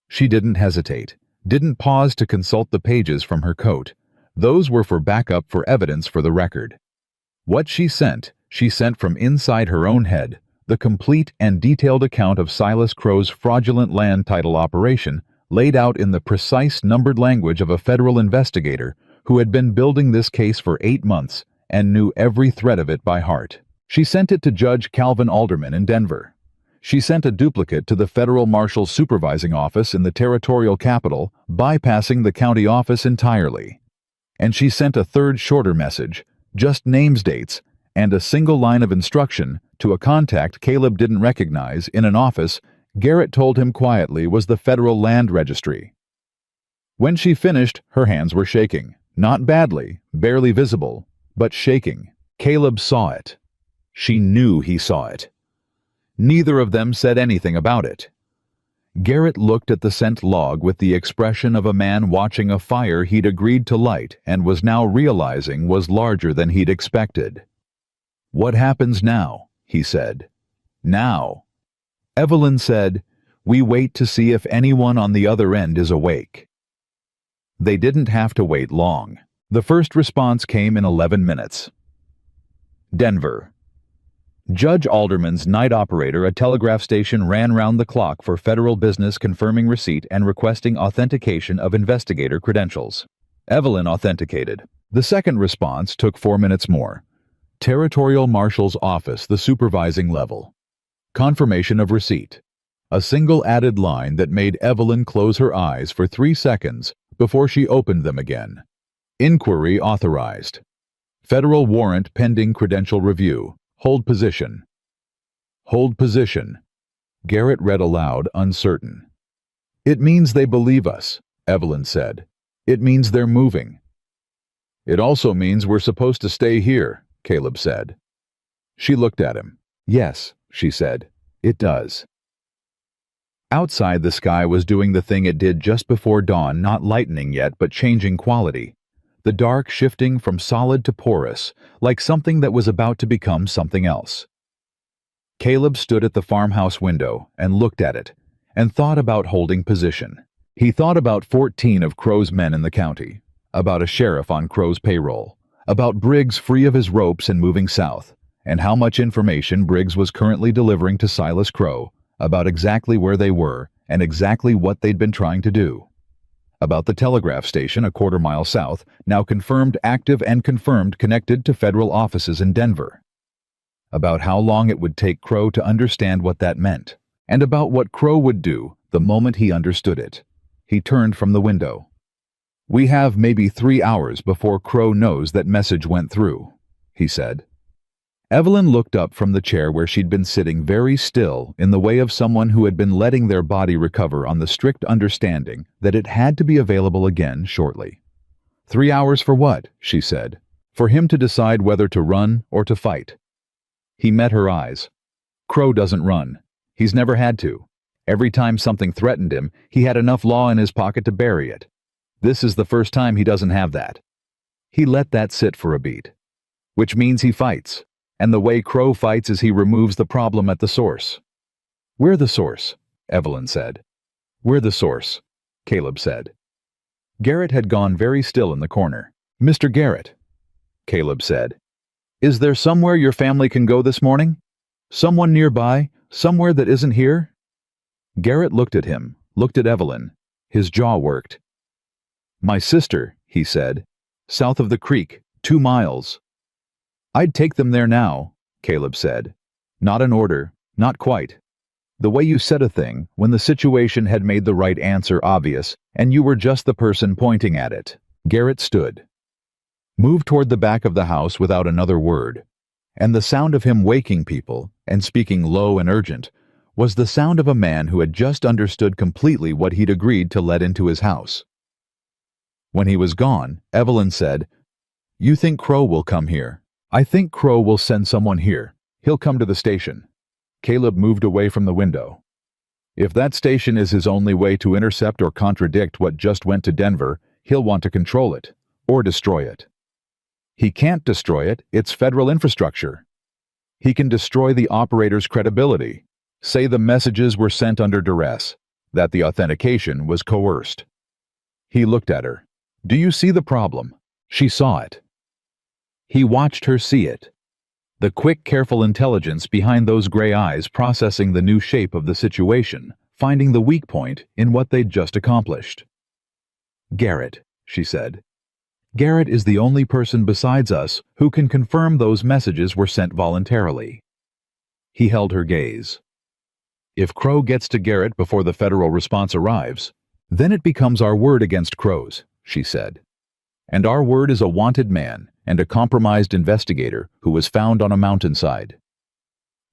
S1: She didn't hesitate, didn't pause to consult the pages from her coat, Those were for backup for evidence for the record. What she sent from inside her own head, the complete and detailed account of Silas Crow's fraudulent land title operation, laid out in the precise numbered language of a federal investigator who had been building this case for 8 months and knew every thread of it by heart. She sent it to Judge Calvin Alderman in Denver. She sent a duplicate to the Federal Marshal's Supervising Office in the territorial capital, bypassing the county office entirely. And she sent a third shorter message, just names, dates, and a single line of instruction to a contact Caleb didn't recognize in an office Garrett told him quietly was the Federal Land Registry. When she finished, her hands were shaking. Not badly, barely visible, but shaking. Caleb saw it. She knew he saw it. Neither of them said anything about it. Garrett looked at the sent log with the expression of a man watching a fire he'd agreed to light and was now realizing was larger than he'd expected. "What happens now?" he said. "Now." Evelyn said, "We wait to see if anyone on the other end is awake." They didn't have to wait long. The first response came in 11 minutes. Denver. Judge Alderman's night operator, a telegraph station, ran round the clock for federal business, confirming receipt and requesting authentication of investigator credentials. Evelyn authenticated. The second response took 4 minutes more. Territorial Marshal's Office, the supervising level. Confirmation of receipt. A single added line that made Evelyn close her eyes for 3 seconds before she opened them again. Inquiry authorized. Federal warrant pending credential review. Hold position. Hold position. Garrett read aloud, uncertain. "It means they believe us," Evelyn said. "It means they're moving." "It also means we're supposed to stay here," Caleb said. She looked at him. "Yes," she said, "it does." Outside, the sky was doing the thing it did just before dawn, not lightening yet, but changing quality. The dark shifting from solid to porous, like something that was about to become something else. Caleb stood at the farmhouse window and looked at it, and thought about holding position. He thought about 14 of Crow's men in the county, about a sheriff on Crow's payroll, about Briggs free of his ropes and moving south, and how much information Briggs was currently delivering to Silas Crow about exactly where they were and exactly what they'd been trying to do. About the telegraph station a quarter-mile south, now confirmed active and confirmed connected to federal offices in Denver. About how long it would take Crow to understand what that meant, and about what Crow would do the moment he understood it. He turned from the window. "We have maybe 3 hours before Crow knows that message went through," he said. Evelyn looked up from the chair where she'd been sitting very still in the way of someone who had been letting their body recover on the strict understanding that it had to be available again shortly. 3 hours for what?" she said. "For him to decide whether to run or to fight." He met her eyes. "Crow doesn't run. He's never had to. Every time something threatened him, he had enough law in his pocket to bury it. This is the first time he doesn't have that. He let that sit for a beat. Which means he fights. And the way Crow fights is he removes the problem at the source." "We're the source," Evelyn said. "We're the source," Caleb said. Garrett had gone very still in the corner. "Mr. Garrett," Caleb said, "is there somewhere your family can go this morning? Someone nearby, somewhere that isn't here?" Garrett looked at him, looked at Evelyn. His jaw worked. "My sister," he said, "south of the creek, 2 miles. "I'd take them there now," Caleb said. "Not an order, not quite. The way you said a thing when the situation had made the right answer obvious and you were just the person pointing at it." Garrett stood. Moved toward the back of the house without another word, and the sound of him waking people and speaking low and urgent was the sound of a man who had just understood completely what he'd agreed to let into his house. When he was gone, Evelyn said, "You think Crow will come here?" "I think Crow will send someone here. He'll come to the station." Caleb moved away from the window. "If that station is his only way to intercept or contradict what just went to Denver, he'll want to control it, or destroy it. He can't destroy it, it's federal infrastructure. He can destroy the operator's credibility, say the messages were sent under duress, that the authentication was coerced." He looked at her. "Do you see the problem?" She saw it. He watched her see it. The quick, careful intelligence behind those gray eyes processing the new shape of the situation, finding the weak point in what they'd just accomplished. "Garrett," she said. "Garrett is the only person besides us who can confirm those messages were sent voluntarily." He held her gaze. "If Crow gets to Garrett before the federal response arrives, then it becomes our word against Crow's," she said. "And our word is a wanted man and a compromised investigator who was found on a mountainside."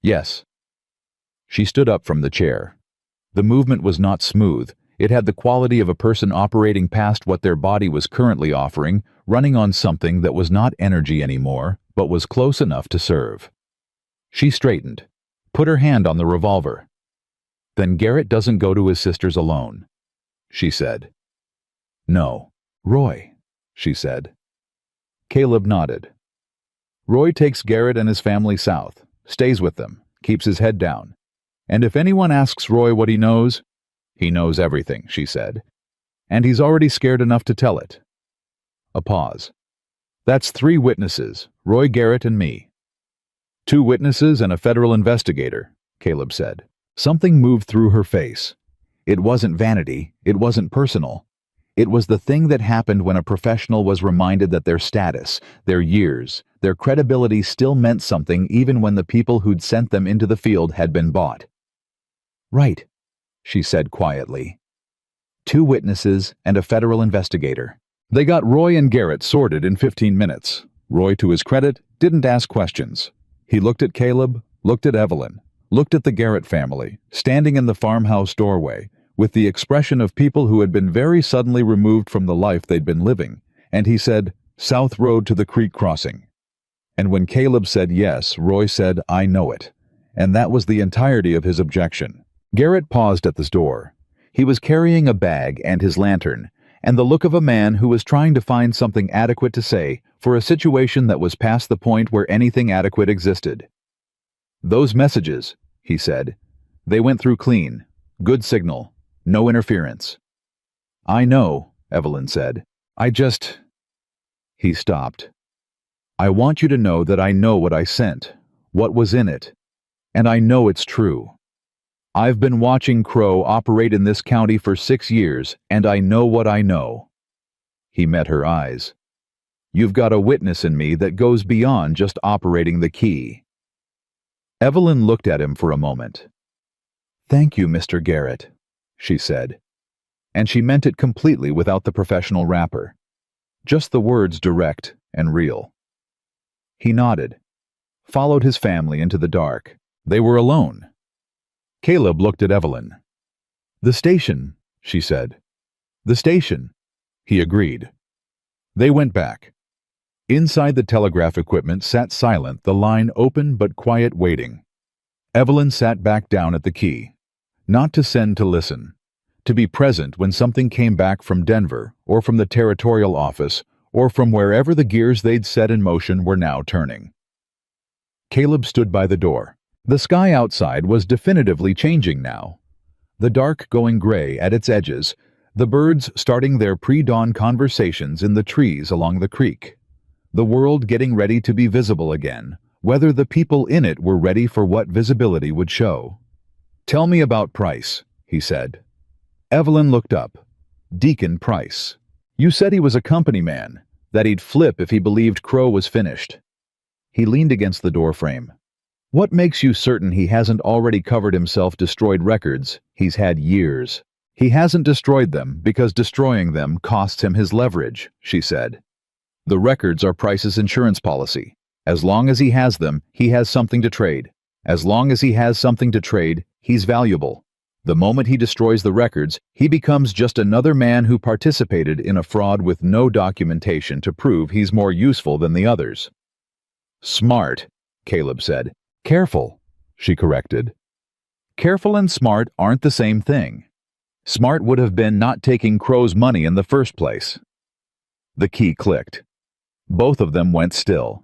S1: "Yes." She stood up from the chair. The movement was not smooth. It had the quality of a person operating past what their body was currently offering, running on something that was not energy anymore, but was close enough to serve. She straightened, put her hand on the revolver. "Then Garrett doesn't go to his sister's alone," she said. "No. Roy," she said. Caleb nodded. "Roy takes Garrett and his family south, stays with them, keeps his head down. And if anyone asks Roy what he knows everything," she said. "And he's already scared enough to tell it." A pause. "That's 3 witnesses, Roy, Garrett, and me." 2 witnesses and a federal investigator," Caleb said. Something moved through her face. It wasn't vanity, it wasn't personal. It was the thing that happened when a professional was reminded that their status, their years, their credibility still meant something even when the people who'd sent them into the field had been bought. "Right," she said quietly. 2 witnesses and a federal investigator. They got Roy and Garrett sorted in 15 minutes. Roy, to his credit, didn't ask questions. He looked at Caleb, looked at Evelyn, looked at the Garrett family, standing in the farmhouse doorway, with the expression of people who had been very suddenly removed from the life they'd been living, and he said, "South Road to the creek crossing." And when Caleb said yes, Roy said, "I know it." And that was the entirety of his objection. Garrett paused at the door. He was carrying a bag and his lantern, and the look of a man who was trying to find something adequate to say for a situation that was past the point where anything adequate existed. "Those messages," he said, "they went through clean. Good signal. No interference." "I know," Evelyn said. "I just—" He stopped. "I want you to know that I know what I sent, what was in it, and I know it's true. I've been watching Crow operate in this county for 6 years, and I know what I know." He met her eyes. "You've got a witness in me that goes beyond just operating the key." Evelyn looked at him for a moment. "Thank you, Mr. Garrett," she said. And she meant it completely without the professional wrapper. Just the words direct and real. He nodded, followed his family into the dark. They were alone. Caleb looked at Evelyn. "The station," she said. "The station," he agreed. They went back. Inside the telegraph equipment sat silent, the line open but quiet, waiting. Evelyn sat back down at the key. Not to send, to listen. To be present when something came back from Denver, or from the territorial office, or from wherever the gears they'd set in motion were now turning. Caleb stood by the door. The sky outside was definitively changing now. The dark going gray at its edges, the birds starting their pre-dawn conversations in the trees along the creek. The world getting ready to be visible again, whether the people in it were ready for what visibility would show. "Tell me about Price," he said. Evelyn looked up. "Deacon Price. You said he was a company man, that he'd flip if he believed Crow was finished." He leaned against the doorframe. "What makes you certain he hasn't already covered himself destroyed records? He's had years. He hasn't destroyed them because destroying them costs him his leverage," she said. "The records are Price's insurance policy. As long as he has them, he has something to trade. As long as he has something to trade, he's valuable. The moment he destroys the records, he becomes just another man who participated in a fraud with no documentation to prove he's more useful than the others." "Smart," Caleb said. "Careful," she corrected. "Careful and smart aren't the same thing. Smart would have been not taking Crow's money in the first place." The key clicked. Both of them went still.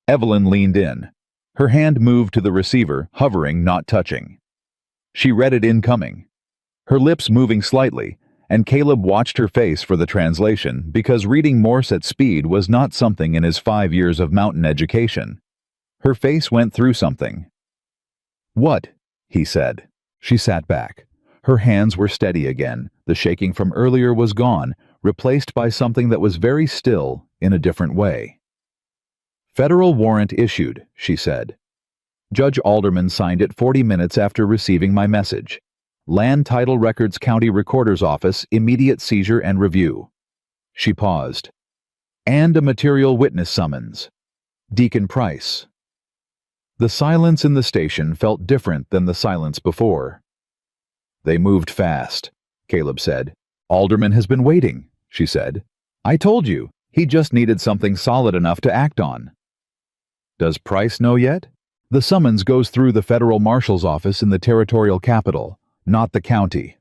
S1: Evelyn leaned in. Her hand moved to the receiver, hovering, not touching. She read it incoming. Her lips moving slightly, and Caleb watched her face for the translation because reading Morse at speed was not something in his 5 years of mountain education. Her face went through something. "What?" he said. She sat back. Her hands were steady again. The shaking from earlier was gone, replaced by something that was very still in a different way. "Federal warrant issued," she said. "Judge Alderman signed it 40 minutes after receiving my message. Land Title Records County Recorder's Office, immediate seizure and review." She paused. "And a material witness summons. Deacon Price." The silence in the station felt different than the silence before. "They moved fast," Caleb said. "Alderman has been waiting," she said. "I told you, he just needed something solid enough to act on." "Does Price know yet?" "The summons goes through the federal marshal's office in the territorial capital, not the county."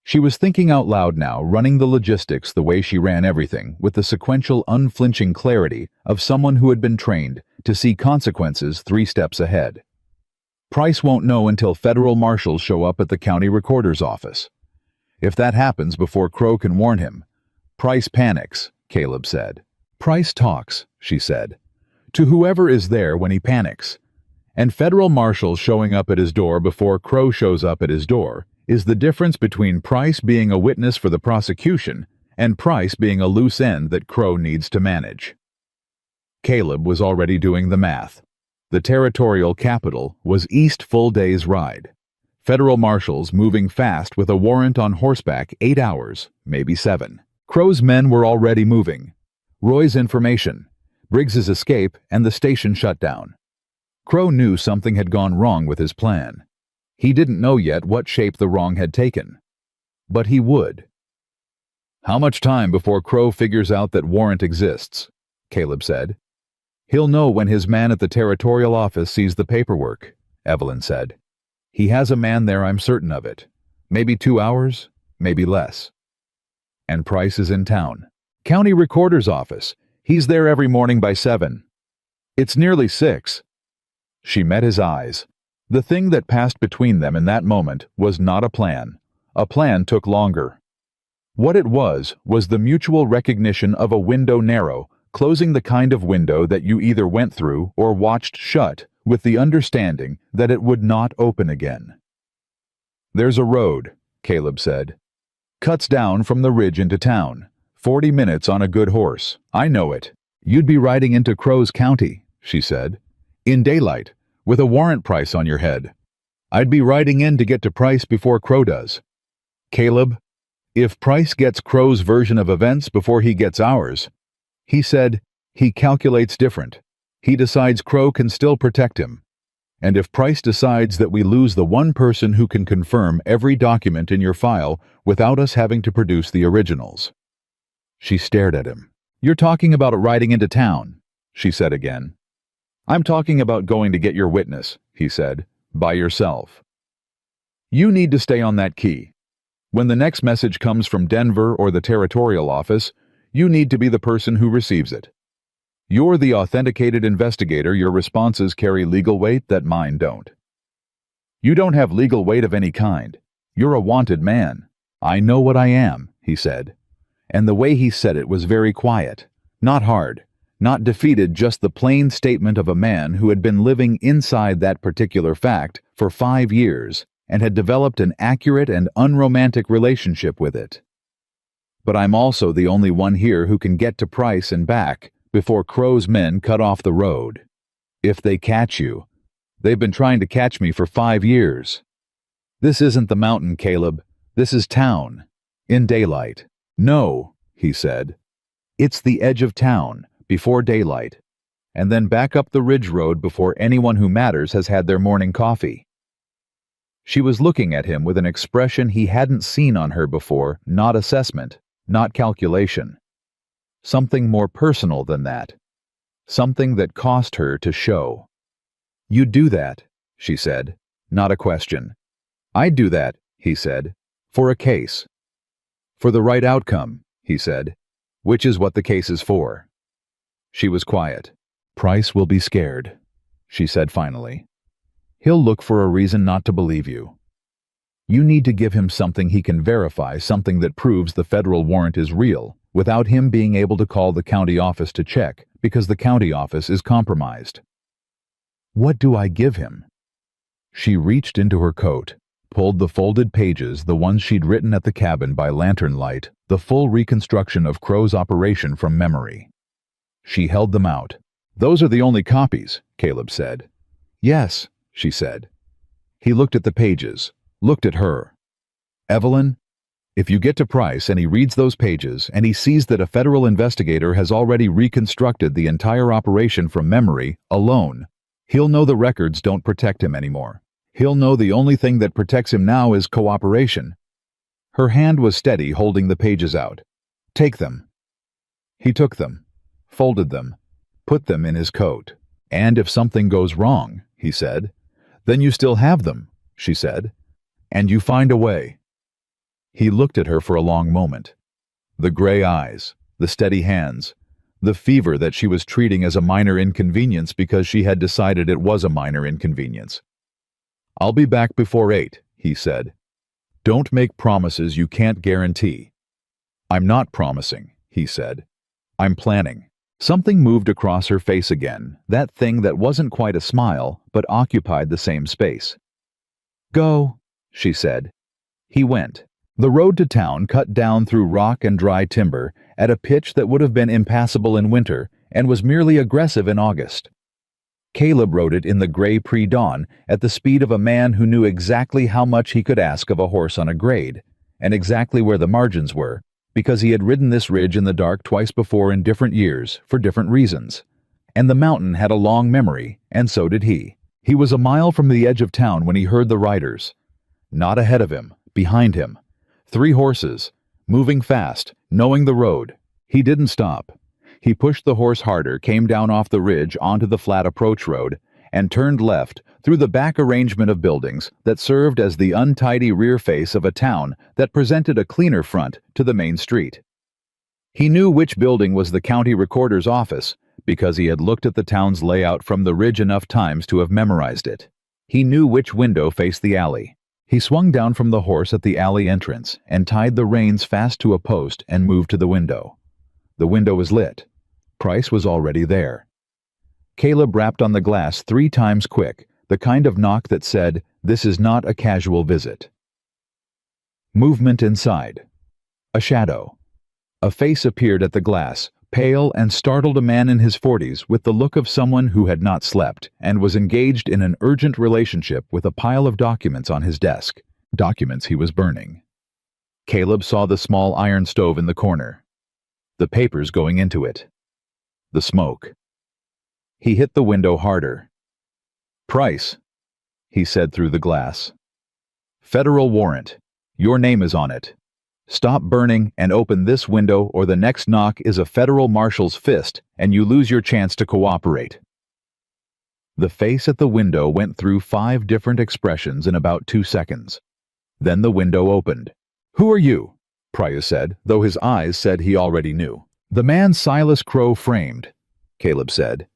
S1: She was thinking out loud now, running the logistics the way she ran everything, with the sequential, unflinching clarity of someone who had been trained to see consequences 3 steps ahead. Price won't know until federal marshals show up at the county recorder's office. If that happens before Crow can warn him, Price panics, Caleb said. Price talks, she said, to whoever is there when he panics. And federal marshals showing up at his door before Crow shows up at his door is the difference between Price being a witness for the prosecution and Price being a loose end that Crow needs to manage. Caleb was already doing the math. The territorial capital was east full day's ride. Federal marshals moving fast with a warrant on horseback 8 hours, maybe 7. Crow's men were already moving. Roy's information, Briggs's escape, and the station shut down. Crow knew something had gone wrong with his plan. He didn't know yet what shape the wrong had taken. But he would. "How much time before Crow figures out that warrant exists?" Caleb said. "He'll know when his man at the territorial office sees the paperwork," Evelyn said. "He has a man there, I'm certain of it. Maybe 2 hours, maybe less." "And Price is in town." "County recorder's office. He's there every morning by 7. It's nearly 6. She met his eyes. The thing that passed between them in that moment was not a plan. A plan took longer. What it was the mutual recognition of a window narrow, closing the kind of window that you either went through or watched shut, with the understanding that it would not open again. "There's a road," Caleb said. "Cuts down from the ridge into town. 40 minutes on a good horse. I know it. You'd be riding into Crow's County," she said. "In daylight, with a warrant Price on your head. I'd be riding in to get to Price before Crow does. Caleb, if Price gets Crow's version of events before he gets ours," he said, "he calculates different. He decides Crow can still protect him. And if Price decides that we lose the one person who can confirm every document in your file without us having to produce the originals." She stared at him. "You're talking about riding into town," she said again. "I'm talking about going to get your witness," he said, "by yourself. You need to stay on that key. When the next message comes from Denver or the territorial office, you need to be the person who receives it. You're the authenticated investigator. Your responses carry legal weight that mine don't. You don't have legal weight of any kind. You're a wanted man." "I know what I am," he said. And the way he said it was very quiet, not hard, not defeated, just the plain statement of a man who had been living inside that particular fact for 5 years and had developed an accurate and unromantic relationship with it. "But I'm also the only one here who can get to Price and back before Crow's men cut off the road. If they catch you, they've been trying to catch me for 5 years. This isn't the mountain, Caleb. This is town. In daylight." "No," he said. "It's the edge of town, before daylight, and then back up the ridge road before anyone who matters has had their morning coffee." She was looking at him with an expression he hadn't seen on her before, not assessment, not calculation. Something more personal than that. Something that cost her to show. "You'd do that," she said, not a question. "I'd do that," he said, "for a case." "For the right outcome," he said, "which is what the case is for." She was quiet. "Price will be scared," she said finally. "He'll look for a reason not to believe you." You need to give him something he can verify, something that proves the federal warrant is real, without him being able to call the county office to check, because the county office is compromised. What do I give him? She reached into her coat, pulled the folded pages, the ones she'd written at the cabin by lantern light, the full reconstruction of Crow's operation from memory. She held them out. Those are the only copies, Caleb said. Yes, she said. He looked at the pages, looked at her. Evelyn, if you get to Price and he reads those pages and he sees that a federal investigator has already reconstructed the entire operation from memory, alone, he'll know the records don't protect him anymore. He'll know the only thing that protects him now is cooperation. Her hand was steady, holding the pages out. Take them. He took them, folded them, put them in his coat. And if something goes wrong, he said, then you still have them, she said, and you find a way. He looked at her for a long moment. The gray eyes, the steady hands, the fever that she was treating as a minor inconvenience because she had decided it was a minor inconvenience. I'll be back before 8, he said. Don't make promises you can't guarantee. I'm not promising, he said. I'm planning. Something moved across her face again, that thing that wasn't quite a smile, but occupied the same space. Go, she said. He went. The road to town cut down through rock and dry timber at a pitch that would have been impassable in winter and was merely aggressive in August. Caleb rode it in the gray pre-dawn at the speed of a man who knew exactly how much he could ask of a horse on a grade, and exactly where the margins were, because he had ridden this ridge in the dark twice before in different years, for different reasons. And the mountain had a long memory, and so did he. He was a mile from the edge of town when he heard the riders. Not ahead of him, behind him. 3 horses, moving fast, knowing the road. He didn't stop. He pushed the horse harder, came down off the ridge onto the flat approach road, and turned left through the back arrangement of buildings that served as the untidy rear face of a town that presented a cleaner front to the main street. He knew which building was the county recorder's office because he had looked at the town's layout from the ridge enough times to have memorized it. He knew which window faced the alley. He swung down from the horse at the alley entrance and tied the reins fast to a post and moved to the window. The window was lit. Price was already there. Caleb rapped on the glass 3 times quick, the kind of knock that said, "This is not a casual visit." Movement inside. A shadow. A face appeared at the glass, pale and startled, a man in his 40s with the look of someone who had not slept and was engaged in an urgent relationship with a pile of documents on his desk, documents he was burning. Caleb saw the small iron stove in the corner. The papers going into it. The smoke. He hit the window harder. "Price," he said through the glass. "Federal warrant. Your name is on it. Stop burning and open this window, or the next knock is a federal marshal's fist and you lose your chance to cooperate." The face at the window went through 5 different expressions in about 2 seconds. Then the window opened. "Who are you?" Price said, though his eyes said he already knew. "The man Silas Crow framed," Caleb said.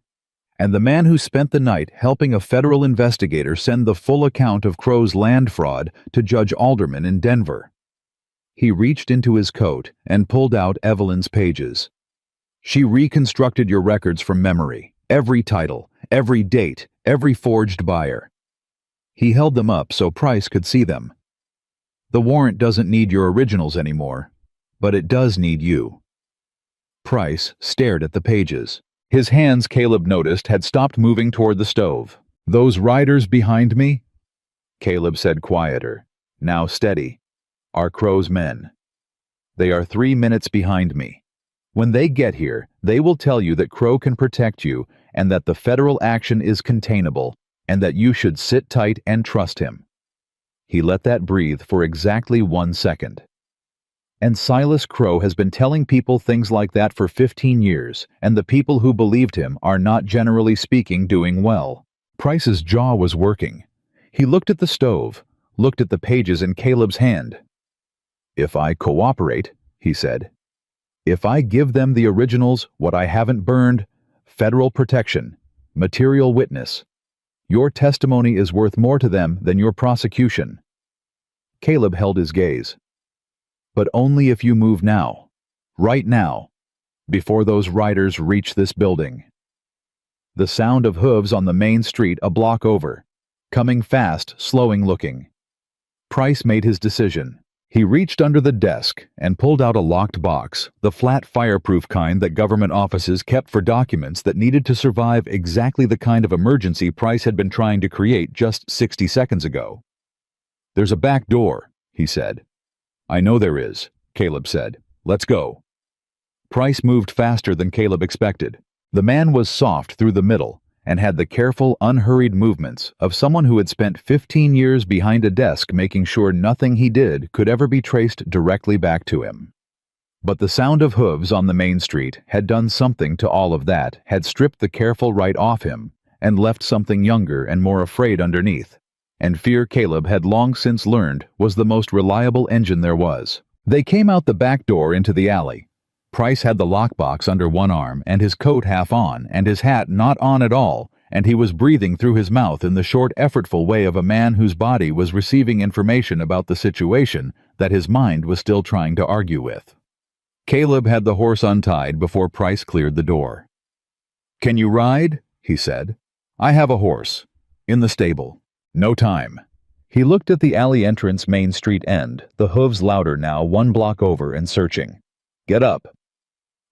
S1: "And the man who spent the night helping a federal investigator send the full account of Crow's land fraud to Judge Alderman in Denver." He reached into his coat and pulled out Evelyn's pages. "She reconstructed your records from memory, every title, every date, every forged buyer." He held them up so Price could see them. "The warrant doesn't need your originals anymore, but it does need you." Price stared at the pages. His hands, Caleb noticed, had stopped moving toward the stove. "Those riders behind me?" Caleb said, quieter, now steady, "are Crow's men. They are 3 minutes behind me. When they get here, they will tell you that Crow can protect you and that the federal action is containable and that you should sit tight and trust him." He let that breathe for exactly 1 second. "And Silas Crow has been telling people things like that for 15 years, and the people who believed him are not, generally speaking, doing well." Price's jaw was working. He looked at the stove, looked at the pages in Caleb's hand. "If I cooperate," he said, "if I give them the originals, what I haven't burned, federal protection, material witness, your testimony is worth more to them than your prosecution." Caleb held his gaze. But only if you move now. Right now. Before those riders reach this building. The sound of hooves on the main street a block over. Coming fast, slowing looking. Price made his decision. He reached under the desk and pulled out a locked box, the flat fireproof kind that government offices kept for documents that needed to survive exactly the kind of emergency Price had been trying to create just 60 seconds ago. "There's a back door," he said. "I know there is," Caleb said. "Let's go." Price moved faster than Caleb expected. The man was soft through the middle and had the careful, unhurried movements of someone who had spent 15 years behind a desk making sure nothing he did could ever be traced directly back to him. But the sound of hooves on the main street had done something to all of that, had stripped the careful right off him, and left something younger and more afraid underneath. And fear, Caleb had long since learned, was the most reliable engine there was. They came out the back door into the alley. Price had the lockbox under one arm and his coat half on and his hat not on at all, and he was breathing through his mouth in the short, effortful way of a man whose body was receiving information about the situation that his mind was still trying to argue with. Caleb had the horse untied before Price cleared the door. "Can you ride?" he said. "I have a horse. In the stable. No time." He looked at the alley entrance main street end, the hooves louder now 1 block over and searching. "Get up."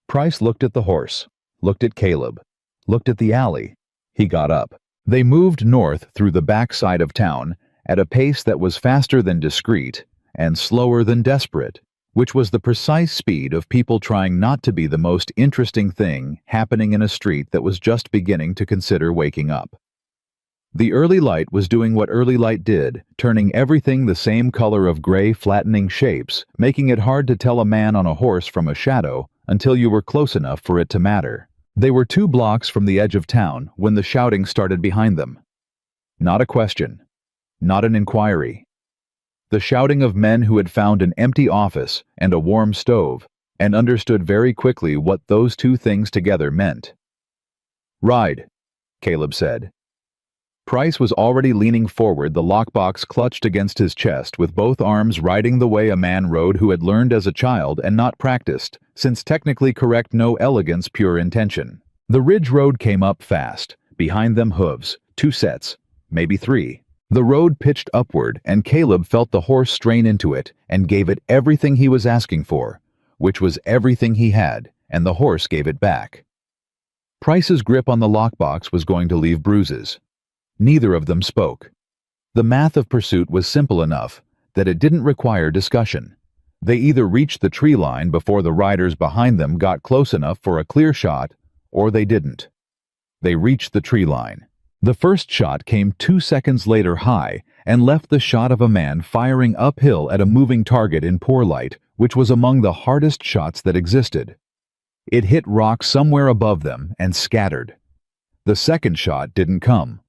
S1: Price looked at the horse, looked at Caleb, looked at the alley. He got up. They moved north through the back side of town at a pace that was faster than discreet and slower than desperate, which was the precise speed of people trying not to be the most interesting thing happening in a street that was just beginning to consider waking up. The early light was doing what early light did, turning everything the same color of gray, flattening shapes, making it hard to tell a man on a horse from a shadow until you were close enough for it to matter. They were 2 blocks from the edge of town when the shouting started behind them. Not a question. Not an inquiry. The shouting of men who had found an empty office and a warm stove and understood very quickly what those 2 things together meant. "Ride," Caleb said. Price was already leaning forward, the lockbox clutched against his chest, with both arms riding the way a man rode who had learned as a child and not practiced, since technically correct no elegance, pure intention. The ridge road came up fast, behind them hooves, 2 sets, maybe 3. The road pitched upward, and Caleb felt the horse strain into it and gave it everything he was asking for, which was everything he had, and the horse gave it back. Price's grip on the lockbox was going to leave bruises. Neither of them spoke. The math of pursuit was simple enough that it didn't require discussion. They either reached the tree line before the riders behind them got close enough for a clear shot, or they didn't. They reached the tree line. The first shot came 2 seconds later high and left the shot of a man firing uphill at a moving target in poor light, which was among the hardest shots that existed. It hit rock somewhere above them and scattered. The second shot didn't come.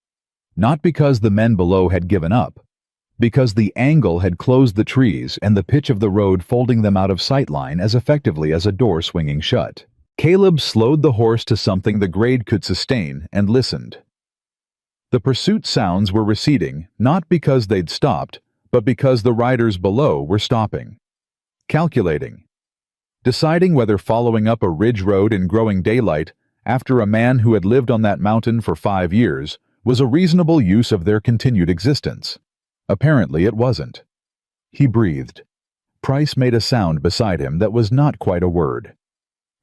S1: Not because the men below had given up, because the angle had closed the trees and the pitch of the road folding them out of sightline as effectively as a door swinging shut. Caleb slowed the horse to something the grade could sustain and listened. The pursuit sounds were receding, not because they'd stopped, but because the riders below were stopping. Calculating. Deciding whether following up a ridge road in growing daylight after a man who had lived on that mountain for 5 years was a reasonable use of their continued existence. Apparently it wasn't. He breathed. Price made a sound beside him that was not quite a word.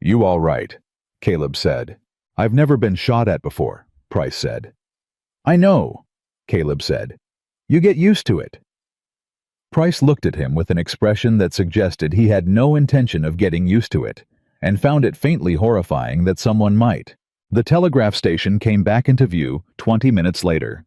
S1: "You all right?" Caleb said. "I've never been shot at before," Price said. "I know," Caleb said. "You get used to it." Price looked at him with an expression that suggested he had no intention of getting used to it, and found it faintly horrifying that someone might. The telegraph station came back into view 20 minutes later.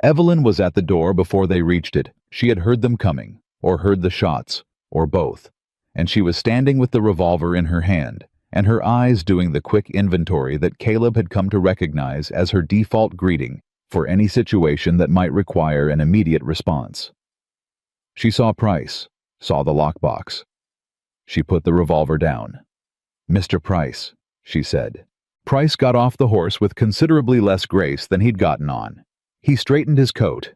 S1: Evelyn was at the door before they reached it. She had heard them coming, or heard the shots, or both, and she was standing with the revolver in her hand, and her eyes doing the quick inventory that Caleb had come to recognize as her default greeting for any situation that might require an immediate response. She saw Price, saw the lockbox. She put the revolver down. "Mr. Price," she said. Price got off the horse with considerably less grace than he'd gotten on. He straightened his coat.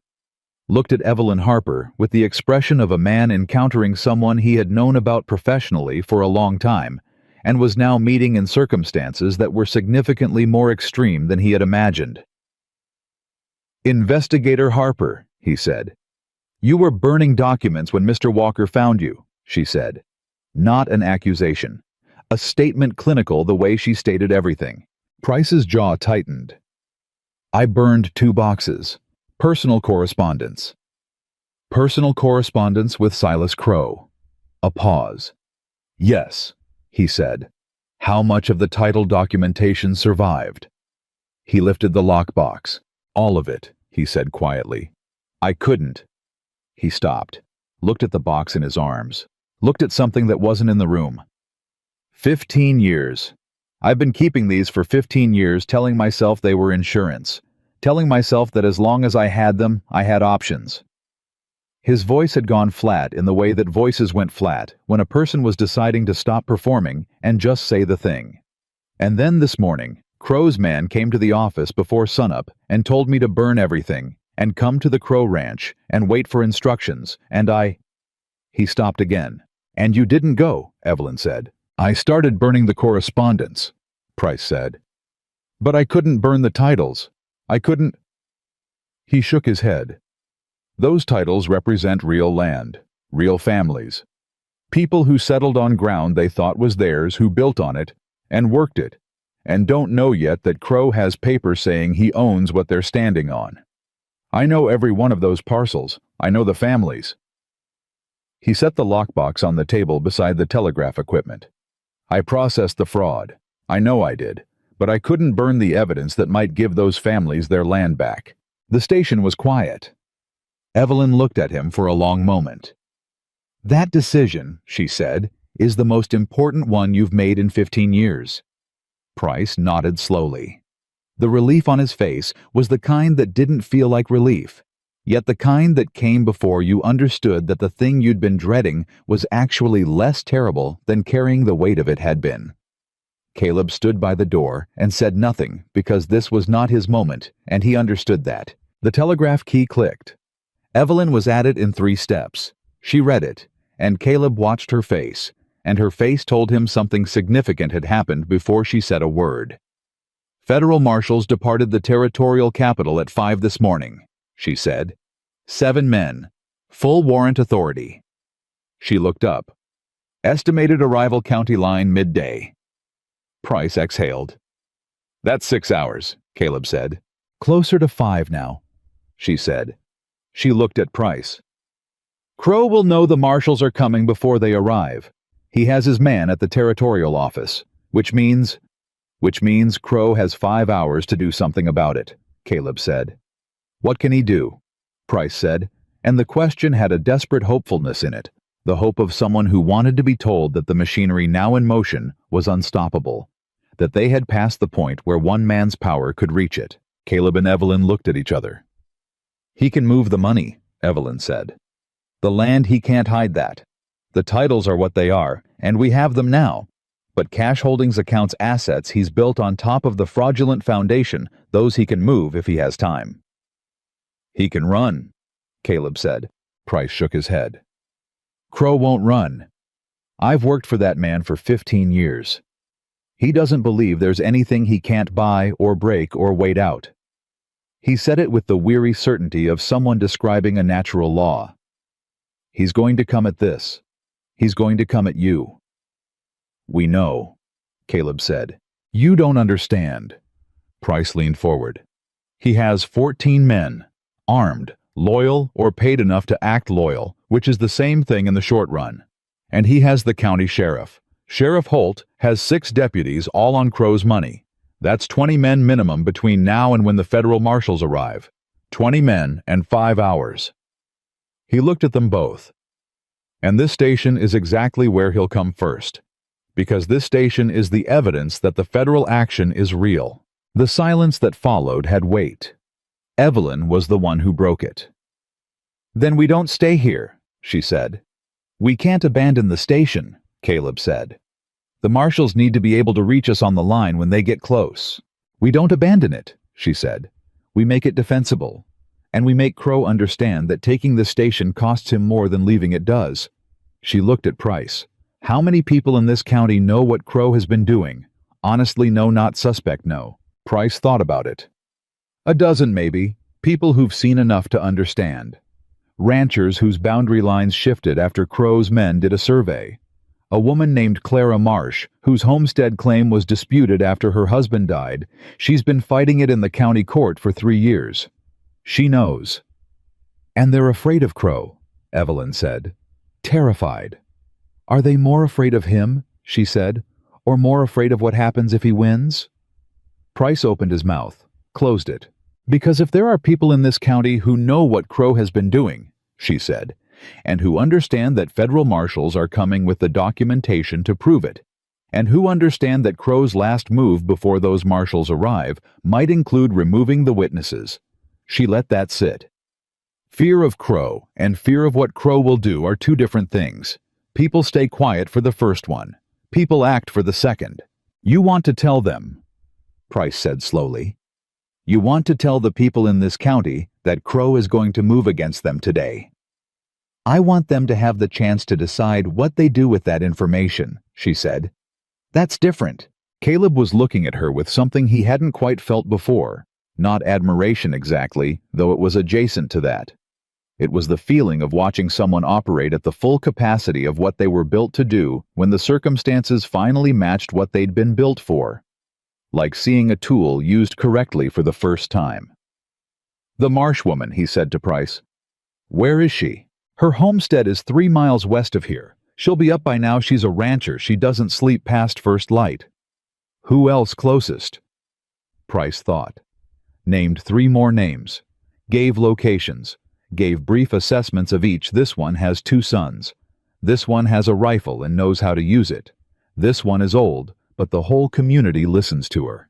S1: looked at Evelyn Harper with the expression of a man encountering someone he had known about professionally for a long time, and was now meeting in circumstances that were significantly more extreme than he had imagined. "Investigator Harper," he said. "You were burning documents when Mr. Walker found you," she said. Not an accusation. A statement clinical the way she stated everything. Price's jaw tightened. "I burned 2 boxes. Personal correspondence." Personal correspondence with Silas Crow. A pause. "Yes," he said. "How much of the title documentation survived?" He lifted the lockbox. "All of it," he said quietly. "I couldn't." He stopped, looked at the box in his arms, looked at something that wasn't in the room. 15 years. I've been keeping these for 15 years, telling myself they were insurance, telling myself that as long as I had them, I had options." His voice had gone flat in the way that voices went flat when a person was deciding to stop performing and just say the thing. "And then this morning, Crow's man came to the office before sunup and told me to burn everything and come to the Crow Ranch and wait for instructions, and I—" He stopped again. "And you didn't go," Evelyn said. "I started burning the correspondence," Price said. "But I couldn't burn the titles. I couldn't—" He shook his head. "Those titles represent real land, real families. People who settled on ground they thought was theirs, who built on it and worked it, and don't know yet that Crow has paper saying he owns what they're standing on. I know every one of those parcels. I know the families." He set the lockbox on the table beside the telegraph equipment. "I processed the fraud. I know I did. But I couldn't burn the evidence that might give those families their land back." The station was quiet. Evelyn looked at him for a long moment. "That decision," she said, "is the most important one you've made in 15 years. Price nodded slowly. The relief on his face was the kind that didn't feel like relief, yet the kind that came before you understood that the thing you'd been dreading was actually less terrible than carrying the weight of it had been. Caleb stood by the door and said nothing because this was not his moment, and he understood that. The telegraph key clicked. Evelyn was at it in 3 steps. She read it, and Caleb watched her face, and her face told him something significant had happened before she said a word. "Federal marshals departed the territorial capital at 5 this morning," she said. 7 men. Full warrant authority. She looked up. "Estimated arrival county line midday." Price exhaled. "That's 6 hours," Caleb said. "Closer to 5 now," she said. She looked at Price. "Crow will know the marshals are coming before they arrive. He has his man at the territorial office, which means Crow has 5 hours to do something about it," Caleb said. "What can he do?" Price said, and the question had a desperate hopefulness in it, the hope of someone who wanted to be told that the machinery now in motion was unstoppable, that they had passed the point where one man's power could reach it. Caleb and Evelyn looked at each other. "He can move the money," Evelyn said. "The land, he can't hide that. The titles are what they are, and we have them now. But Cash Holdings accounts assets he's built on top of the fraudulent foundation, those he can move if he has time." "He can run," Caleb said. Price shook his head. "Crow won't run. I've worked for that man for 15 years. He doesn't believe there's anything he can't buy or break or wait out." He said it with the weary certainty of someone describing a natural law. "He's going to come at this. He's going to come at you." "We know," Caleb said. "You don't understand." Price leaned forward. "He has 14 men, armed, loyal, or paid enough to act loyal, which is the same thing in the short run. And he has the county sheriff. Sheriff Holt has 6 deputies, all on Crow's money. That's 20 men minimum between now and when the federal marshals arrive. 20 men and 5 hours. He looked at them both. "And this station is exactly where he'll come first. Because this station is the evidence that the federal action is real." The silence that followed had weight. Evelyn was the one who broke it. "Then we don't stay here," she said. "We can't abandon the station," Caleb said. "The marshals need to be able to reach us on the line when they get close." "We don't abandon it," she said. "We make it defensible. and we make Crow understand that taking this station costs him more than leaving it does." She looked at Price. "How many people in this county know what Crow has been doing? Honestly, no, not suspect, no." Price thought about it. "A dozen, maybe. People who've seen enough to understand. Ranchers whose boundary lines shifted after Crow's men did a survey. A woman named Clara Marsh, whose homestead claim was disputed after her husband died. She's been fighting it in the county court for 3 years. She knows." "And they're afraid of Crow," Evelyn said. "Terrified." "Are they more afraid of him," she said, "or more afraid of what happens if he wins?" Price opened his mouth, closed it. "Because if there are people in this county who know what Crow has been doing," she said, "and who understand that federal marshals are coming with the documentation to prove it, and who understand that Crow's last move before those marshals arrive might include removing the witnesses." She let that sit. Fear of Crow and fear of what Crow will do are two different things. People stay quiet for the first one. People act for the second. "You want to tell them," Price said slowly. "You want to tell the people in this county that Crow is going to move against them today. I want them to have the chance to decide what they do with that information," she said. "That's different." Caleb was looking at her with something he hadn't quite felt before. Not admiration exactly, though it was adjacent to that. It was the feeling of watching someone operate at the full capacity of what they were built to do when the circumstances finally matched what they'd been built for. Like seeing a tool used correctly for the first time. "The Marsh woman," he said to Price. "Where is she?" "Her homestead is 3 miles west of here. She'll be up by now. She's a rancher. She doesn't sleep past first light." "Who else closest?" Price thought. Named 3 more names. Gave locations. Gave brief assessments of each. "This one has 2 sons. This one has a rifle and knows how to use it. This one is old, but the whole community listens to her."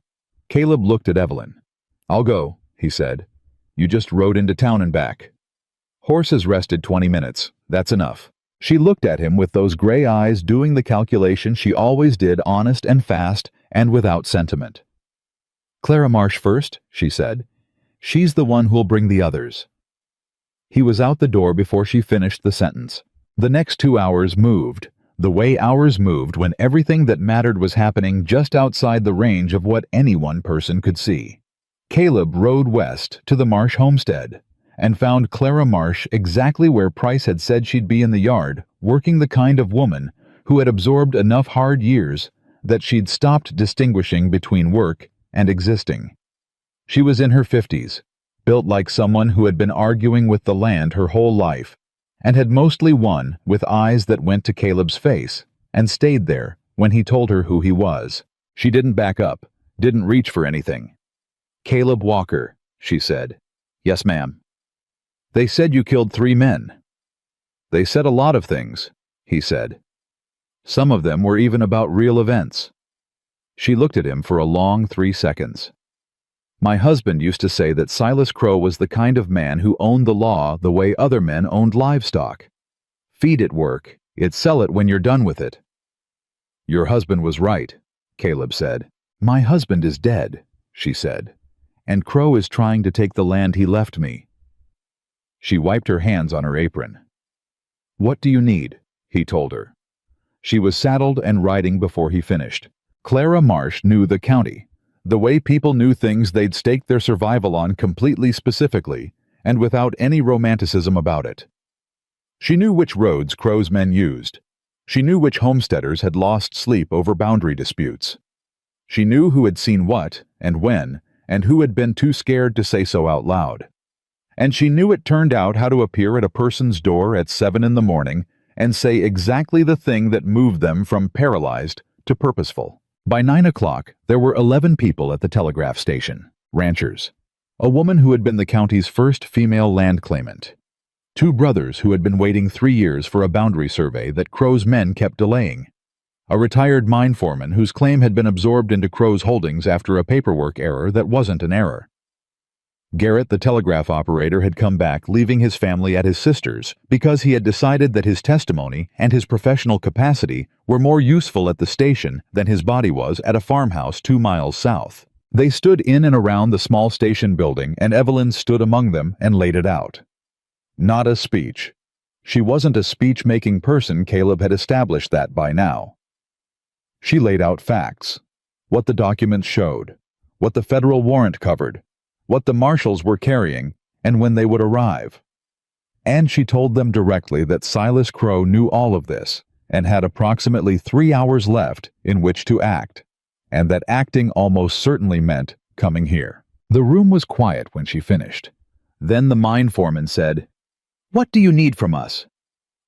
S1: Caleb looked at Evelyn. "I'll go," he said. "You just rode into town and back." "Horses rested 20 minutes. That's enough." She looked at him with those gray eyes doing the calculation she always did, honest and fast and without sentiment. "Clara Marsh first," she said. "She's the one who'll bring the others." He was out the door before she finished the sentence. The next 2 hours moved, the way hours moved when everything that mattered was happening just outside the range of what any one person could see. Caleb rode west to the Marsh homestead and found Clara Marsh exactly where Price had said she'd be in the yard, working the kind of woman who had absorbed enough hard years that she'd stopped distinguishing between work and existing. She was in her 50s, built like someone who had been arguing with the land her whole life, and had mostly won with eyes that went to Caleb's face and stayed there when he told her who he was. She didn't back up, didn't reach for anything. "Caleb Walker," she said. "Yes, ma'am." "They said you killed 3 men." "They said a lot of things," he said. "Some of them were even about real events." She looked at him for a long 3 seconds. "My husband used to say that Silas Crow was the kind of man who owned the law the way other men owned livestock. Feed it work, it sell it when you're done with it." "Your husband was right," Caleb said. "My husband is dead," she said, "and Crow is trying to take the land he left me." She wiped her hands on her apron. "What do you need?" he told her. She was saddled and riding before he finished. Clara Marsh knew the county, the way people knew things they'd staked their survival on completely specifically, and without any romanticism about it. She knew which roads Crow's men used. She knew which homesteaders had lost sleep over boundary disputes. She knew who had seen what, and when, and who had been too scared to say so out loud. And she knew it turned out how to appear at a person's door at 7 in the morning and say exactly the thing that moved them from paralyzed to purposeful. By 9 o'clock, there were 11 people at the telegraph station, ranchers. A woman who had been the county's first female land claimant. 2 brothers who had been waiting 3 years for a boundary survey that Crow's men kept delaying. A retired mine foreman whose claim had been absorbed into Crow's holdings after a paperwork error that wasn't an error. Garrett, the telegraph operator, had come back, leaving his family at his sister's because he had decided that his testimony and his professional capacity were more useful at the station than his body was at a farmhouse 2 miles south. They stood in and around the small station building, and Evelyn stood among them and laid it out. Not a speech. She wasn't a speech-making person. Caleb had established that by now. She laid out facts. What the documents showed. What the federal warrant covered. What the marshals were carrying, and when they would arrive. And she told them directly that Silas Crow knew all of this, and had approximately 3 hours left in which to act, and that acting almost certainly meant coming here. The room was quiet when she finished. Then the mine foreman said, "What do you need from us?"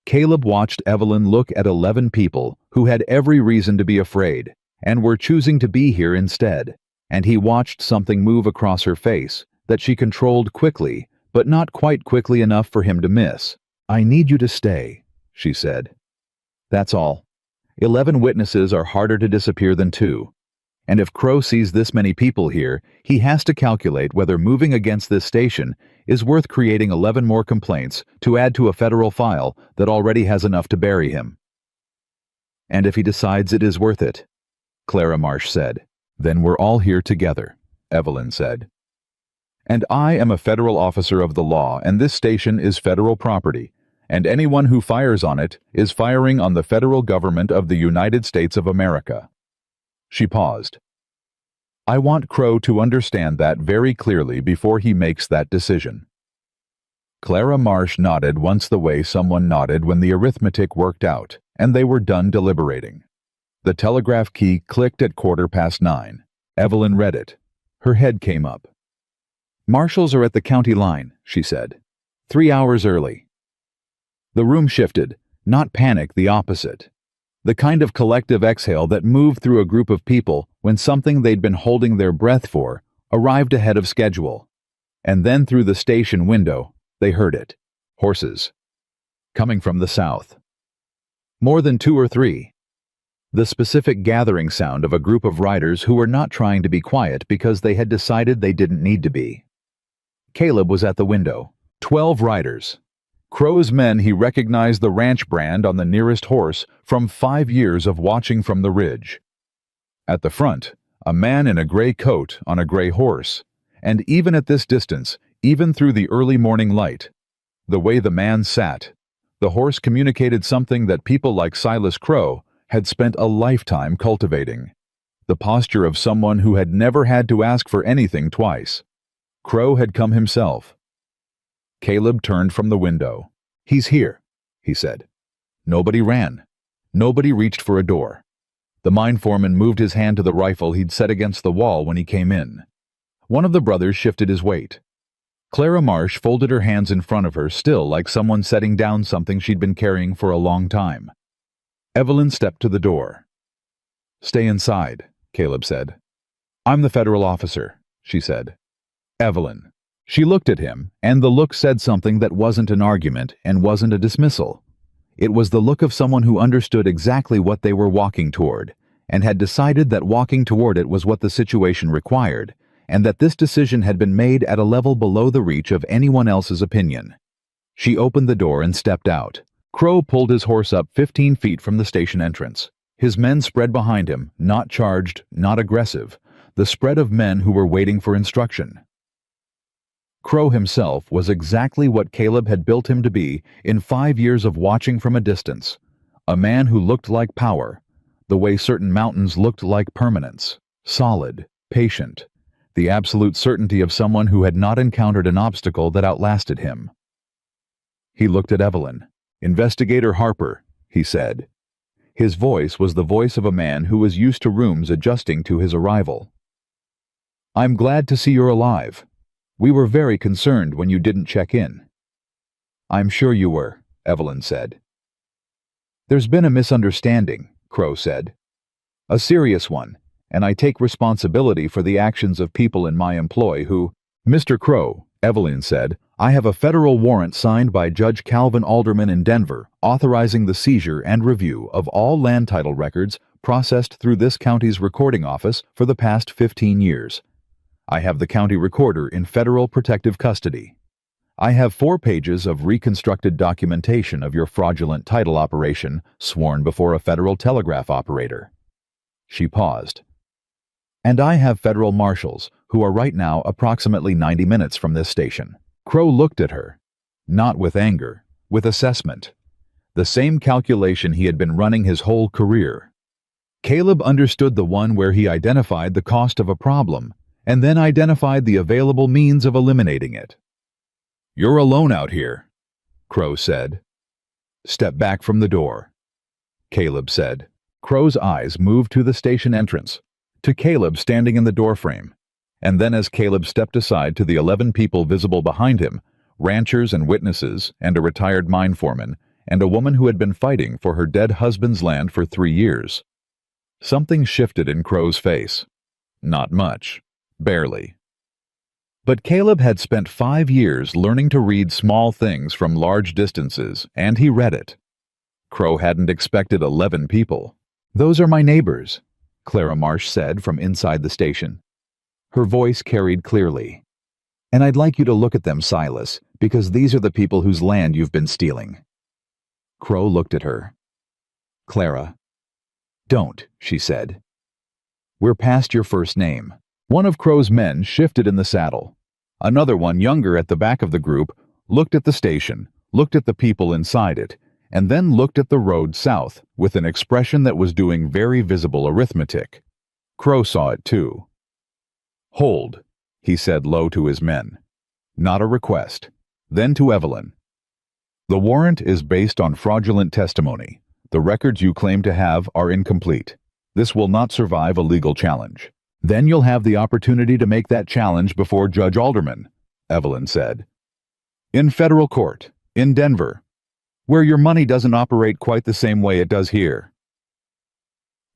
S1: Caleb watched Evelyn look at 11 people who had every reason to be afraid, and were choosing to be here instead, and he watched something move across her face that she controlled quickly, but not quite quickly enough for him to miss. "I need you to stay," she said. "That's all. 11 witnesses are harder to disappear than 2. And if Crow sees this many people here, he has to calculate whether moving against this station is worth creating 11 more complaints to add to a federal file that already has enough to bury him." "And if he decides it is worth it," Clara Marsh said. "Then we're all here together," Evelyn said. "And I am a federal officer of the law, and this station is federal property, and anyone who fires on it is firing on the federal government of the United States of America." She paused. "I want Crow to understand that very clearly before he makes that decision." Clara Marsh nodded once the way someone nodded when the arithmetic worked out, and they were done deliberating. The telegraph key clicked at 9:15. Evelyn read it. Her head came up. "Marshals are at the county line," she said. 3 hours early." The room shifted, not panic, the opposite. The kind of collective exhale that moved through a group of people when something they'd been holding their breath for arrived ahead of schedule. And then through the station window, they heard it. Horses. Coming from the south. More than 2 or 3. The specific gathering sound of a group of riders who were not trying to be quiet because they had decided they didn't need to be. Caleb was at the window. 12 riders. Crow's men. He recognized the ranch brand on the nearest horse from 5 years of watching from the ridge. At the front, a man in a gray coat on a gray horse, and even at this distance, even through the early morning light, the way the man sat, the horse communicated something that people like Silas Crow had spent a lifetime cultivating. The posture of someone who had never had to ask for anything twice. Crow had come himself. Caleb turned from the window. "He's here," he said. Nobody ran. Nobody reached for a door. The mine foreman moved his hand to the rifle he'd set against the wall when he came in. One of the brothers shifted his weight. Clara Marsh folded her hands in front of her, still like someone setting down something she'd been carrying for a long time. Evelyn stepped to the door. "Stay inside," Caleb said. "I'm the federal officer," she said. "Evelyn." She looked at him, and the look said something that wasn't an argument and wasn't a dismissal. It was the look of someone who understood exactly what they were walking toward, and had decided that walking toward it was what the situation required, and that this decision had been made at a level below the reach of anyone else's opinion. She opened the door and stepped out. Crow pulled his horse up 15 feet from the station entrance. His men spread behind him, not charged, not aggressive, the spread of men who were waiting for instruction. Crow himself was exactly what Caleb had built him to be in 5 years of watching from a distance. A man who looked like power, the way certain mountains looked like permanence, solid, patient, the absolute certainty of someone who had not encountered an obstacle that outlasted him. He looked at Evelyn. "Investigator Harper," he said. His voice was the voice of a man who was used to rooms adjusting to his arrival. "I'm glad to see you're alive. We were very concerned when you didn't check in." "I'm sure you were," Evelyn said. "There's been a misunderstanding," Crow said. "A serious one, and I take responsibility for the actions of people in my employ who—" "Mr. Crow," Evelyn said, "I have a federal warrant signed by Judge Calvin Alderman in Denver authorizing the seizure and review of all land title records processed through this county's recording office for the past 15 years. I have the county recorder in federal protective custody. I have 4 pages of reconstructed documentation of your fraudulent title operation sworn before a federal telegraph operator." She paused. And I have federal marshals, who are right now approximately 90 minutes from this station. Crow looked at her. Not with anger, with assessment. The same calculation he had been running his whole career. Caleb understood the one where he identified the cost of a problem, and then identified the available means of eliminating it. "You're alone out here," Crow said. "Step back from the door," Caleb said. Crow's eyes moved to the station entrance, to Caleb standing in the doorframe, and then as Caleb stepped aside to the 11 people visible behind him, ranchers and witnesses and a retired mine foreman, and a woman who had been fighting for her dead husband's land for 3 years. Something shifted in Crow's face. Not much. Barely. But Caleb had spent 5 years learning to read small things from large distances, and he read it. Crow hadn't expected 11 people. "Those are my neighbors," Clara Marsh said from inside the station. Her voice carried clearly. "And I'd like you to look at them, Silas, because these are the people whose land you've been stealing." Crow looked at her. "Clara." "Don't," she said. "We're past your first name." One of Crow's men shifted in the saddle. Another one, younger at the back of the group, looked at the station, looked at the people inside it, and then looked at the road south with an expression that was doing very visible arithmetic. Crow saw it too. "Hold," he said low to his men. "Not a request." Then to Evelyn. "The warrant is based on fraudulent testimony. The records you claim to have are incomplete. This will not survive a legal challenge. Then you'll have the opportunity to make that challenge before Judge Alderman," Evelyn said. "In federal court, in Denver, where your money doesn't operate quite the same way it does here."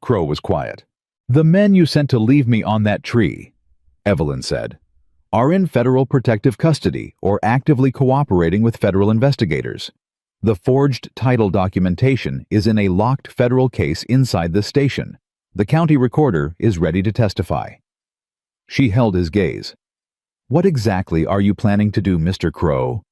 S1: Crow was quiet. "The men you sent to leave me on that tree," Evelyn said, "are in federal protective custody or actively cooperating with federal investigators. The forged title documentation is in a locked federal case inside the station. The county recorder is ready to testify." She held his gaze. "What exactly are you planning to do, Mr. Crow?"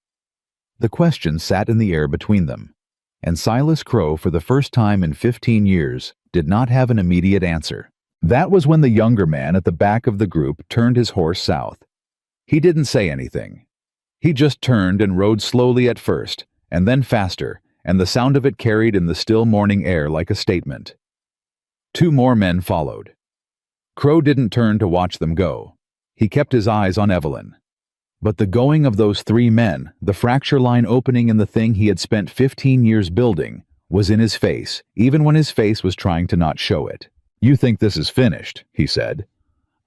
S1: The question sat in the air between them, and Silas Crow, for the first time in 15 years, did not have an immediate answer. That was when the younger man at the back of the group turned his horse south. He didn't say anything. He just turned and rode slowly at first, and then faster, and the sound of it carried in the still morning air like a statement. 2 more men followed. Crow didn't turn to watch them go. He kept his eyes on Evelyn. But the going of those 3 men, the fracture line opening in the thing he had spent 15 years building, was in his face, even when his face was trying to not show it. "You think this is finished," he said.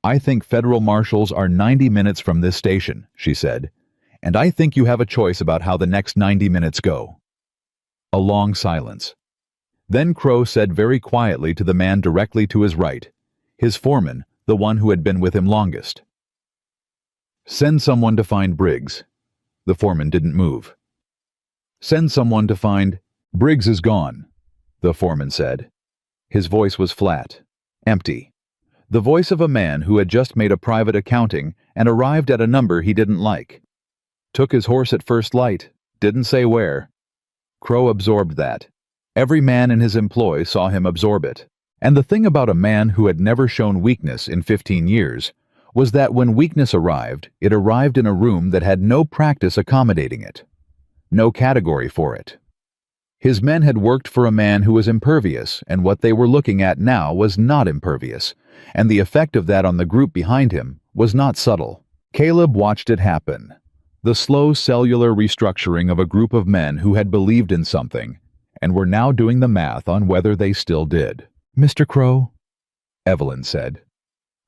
S1: "I think federal marshals are 90 minutes from this station," she said. "And I think you have a choice about how the next 90 minutes go." A long silence. Then Crow said very quietly to the man directly to his right, his foreman, the one who had been with him longest. "Send someone to find Briggs." The foreman didn't move. "Send someone to find—" "Briggs is gone," the foreman said. His voice was flat, empty. The voice of a man who had just made a private accounting and arrived at a number he didn't like. Took his horse at first light, didn't say where. Crow absorbed that. Every man in his employ saw him absorb it. And the thing about a man who had never shown weakness in 15 years was that when weakness arrived, it arrived in a room that had no practice accommodating it. No category for it. His men had worked for a man who was impervious, and what they were looking at now was not impervious, and the effect of that on the group behind him was not subtle. Caleb watched it happen. The slow cellular restructuring of a group of men who had believed in something, and were now doing the math on whether they still did. "Mr. Crow," Evelyn said.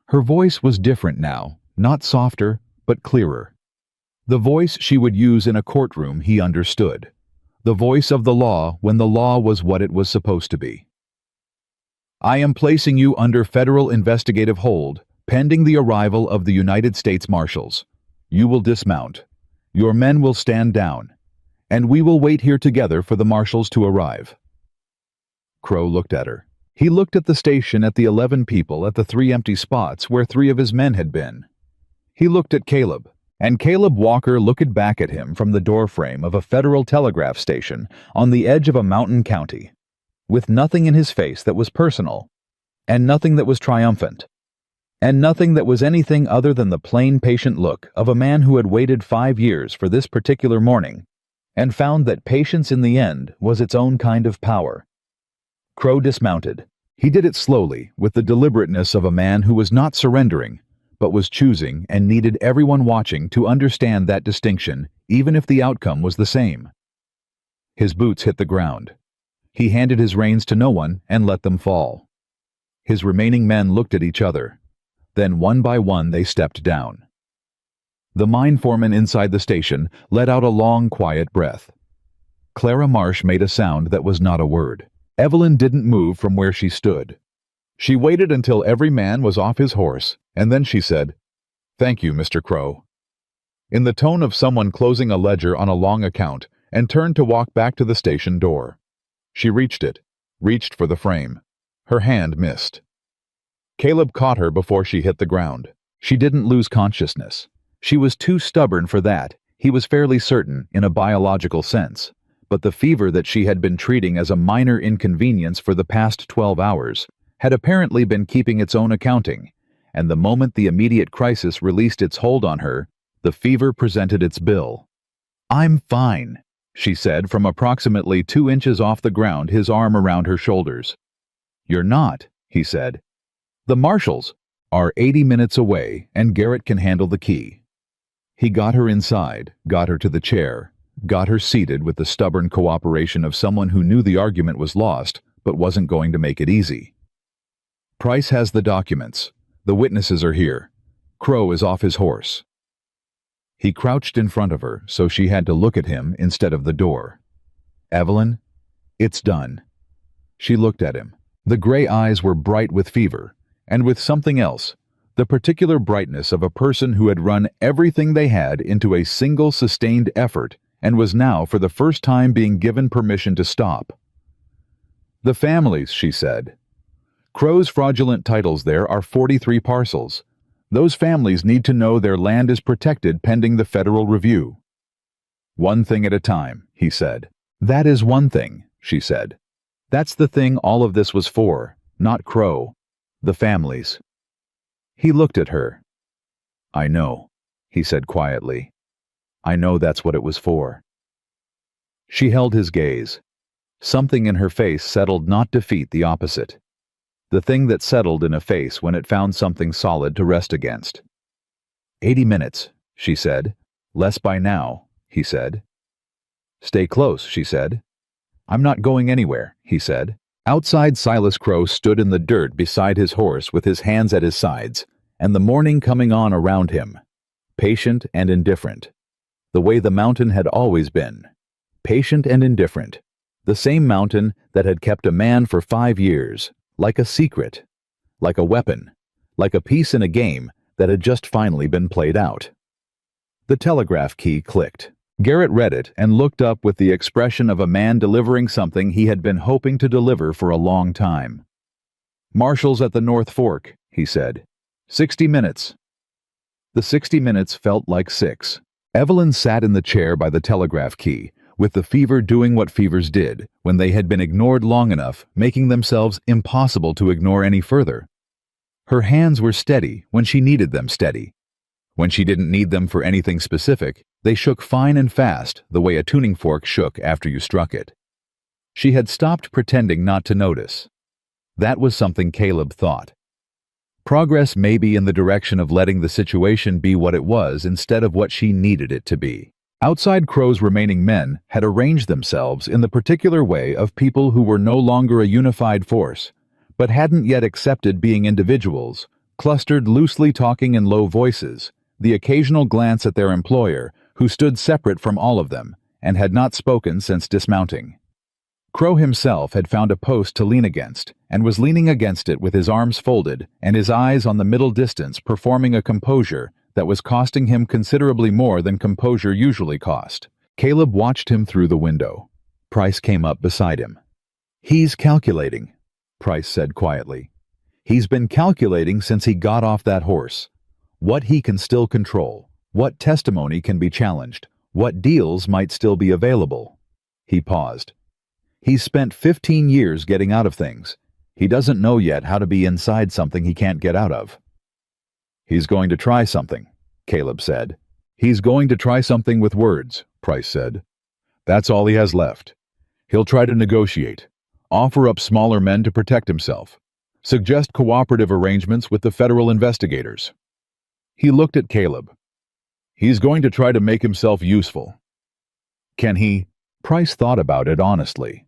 S1: Her voice was different now, not softer, but clearer. The voice she would use in a courtroom he understood. The voice of the law when the law was what it was supposed to be. "I am placing you under federal investigative hold, pending the arrival of the United States Marshals. You will dismount. Your men will stand down. And we will wait here together for the marshals to arrive." Crow looked at her. He looked at the station, at the 11 people, at the 3 empty spots where 3 of his men had been. He looked at Caleb, and Caleb Walker looked back at him from the doorframe of a federal telegraph station on the edge of a mountain county, with nothing in his face that was personal, and nothing that was triumphant. and nothing that was anything other than the plain, patient look of a man who had waited 5 years for this particular morning, and found that patience in the end was its own kind of power. Crow dismounted. He did it slowly, with the deliberateness of a man who was not surrendering, but was choosing and needed everyone watching to understand that distinction, even if the outcome was the same. His boots hit the ground. He handed his reins to no one and let them fall. His remaining men looked at each other. Then one by one they stepped down. The mine foreman inside the station let out a long, quiet breath. Clara Marsh made a sound that was not a word. Evelyn didn't move from where she stood. She waited until every man was off his horse, and then she said, "Thank you, Mr. Crow," in the tone of someone closing a ledger on a long account, and turned to walk back to the station door. She reached for the frame. Her hand missed. Caleb caught her before she hit the ground. She didn't lose consciousness. She was too stubborn for that, he was fairly certain, in a biological sense. But the fever that she had been treating as a minor inconvenience for the past 12 hours had apparently been keeping its own accounting, and the moment the immediate crisis released its hold on her, the fever presented its bill. "I'm fine," she said from approximately 2 inches off the ground, his arm around her shoulders. "You're not," he said. "The marshals are 80 minutes away, and Garrett can handle the key." He got her inside, got her to the chair, got her seated with the stubborn cooperation of someone who knew the argument was lost, but wasn't going to make it easy. "Price has the documents. The witnesses are here. Crow is off his horse." He crouched in front of her, so she had to look at him instead of the door. "Evelyn, it's done." She looked at him. The gray eyes were bright with fever, and with something else, the particular brightness of a person who had run everything they had into a single sustained effort and was now for the first time being given permission to stop. "The families," she said. "Crow's fraudulent titles there are 43 parcels. Those families need to know their land is protected pending the federal review." "One thing at a time," he said. "That is one thing," she said. "That's the thing all of this was for, not Crow. The families." He looked at her. "I know," he said quietly. "I know that's what it was for." She held his gaze. Something in her face settled, not defeat, the opposite. The thing that settled in a face when it found something solid to rest against. 80 minutes, she said. "Less by now," he said. "Stay close," she said. "I'm not going anywhere," he said. Outside, Silas Crow stood in the dirt beside his horse with his hands at his sides, and the morning coming on around him. Patient and indifferent. The way the mountain had always been. Patient and indifferent. The same mountain that had kept a man for 5 years, like a secret, like a weapon, like a piece in a game that had just finally been played out. The telegraph key clicked. Garrett read it and looked up with the expression of a man delivering something he had been hoping to deliver for a long time. "Marshals at the North Fork," he said. 60 minutes. The 60 minutes felt like 6. Evelyn sat in the chair by the telegraph key, with the fever doing what fevers did when they had been ignored long enough, making themselves impossible to ignore any further. Her hands were steady when she needed them steady. When she didn't need them for anything specific, they shook fine and fast, the way a tuning fork shook after you struck it. She had stopped pretending not to notice. That was something Caleb thought. Progress may be in the direction of letting the situation be what it was instead of what she needed it to be. Outside, Crow's remaining men had arranged themselves in the particular way of people who were no longer a unified force, but hadn't yet accepted being individuals, clustered loosely talking in low voices, the occasional glance at their employer, who stood separate from all of them, and had not spoken since dismounting. Crow himself had found a post to lean against, and was leaning against it with his arms folded and his eyes on the middle distance, performing a composure that was costing him considerably more than composure usually cost. Caleb watched him through the window. Price came up beside him. "He's calculating," Price said quietly. "He's been calculating since he got off that horse. What he can still control, what testimony can be challenged, what deals might still be available." He paused. "He's spent 15 years getting out of things. He doesn't know yet how to be inside something he can't get out of." He's going to try something, Caleb said. He's going to try something with words, Price said. That's all he has left. He'll try to negotiate, offer up smaller men to protect himself, suggest cooperative arrangements with the federal investigators. He looked at Caleb. He's going to try to make himself useful. Can he? Price thought about it honestly.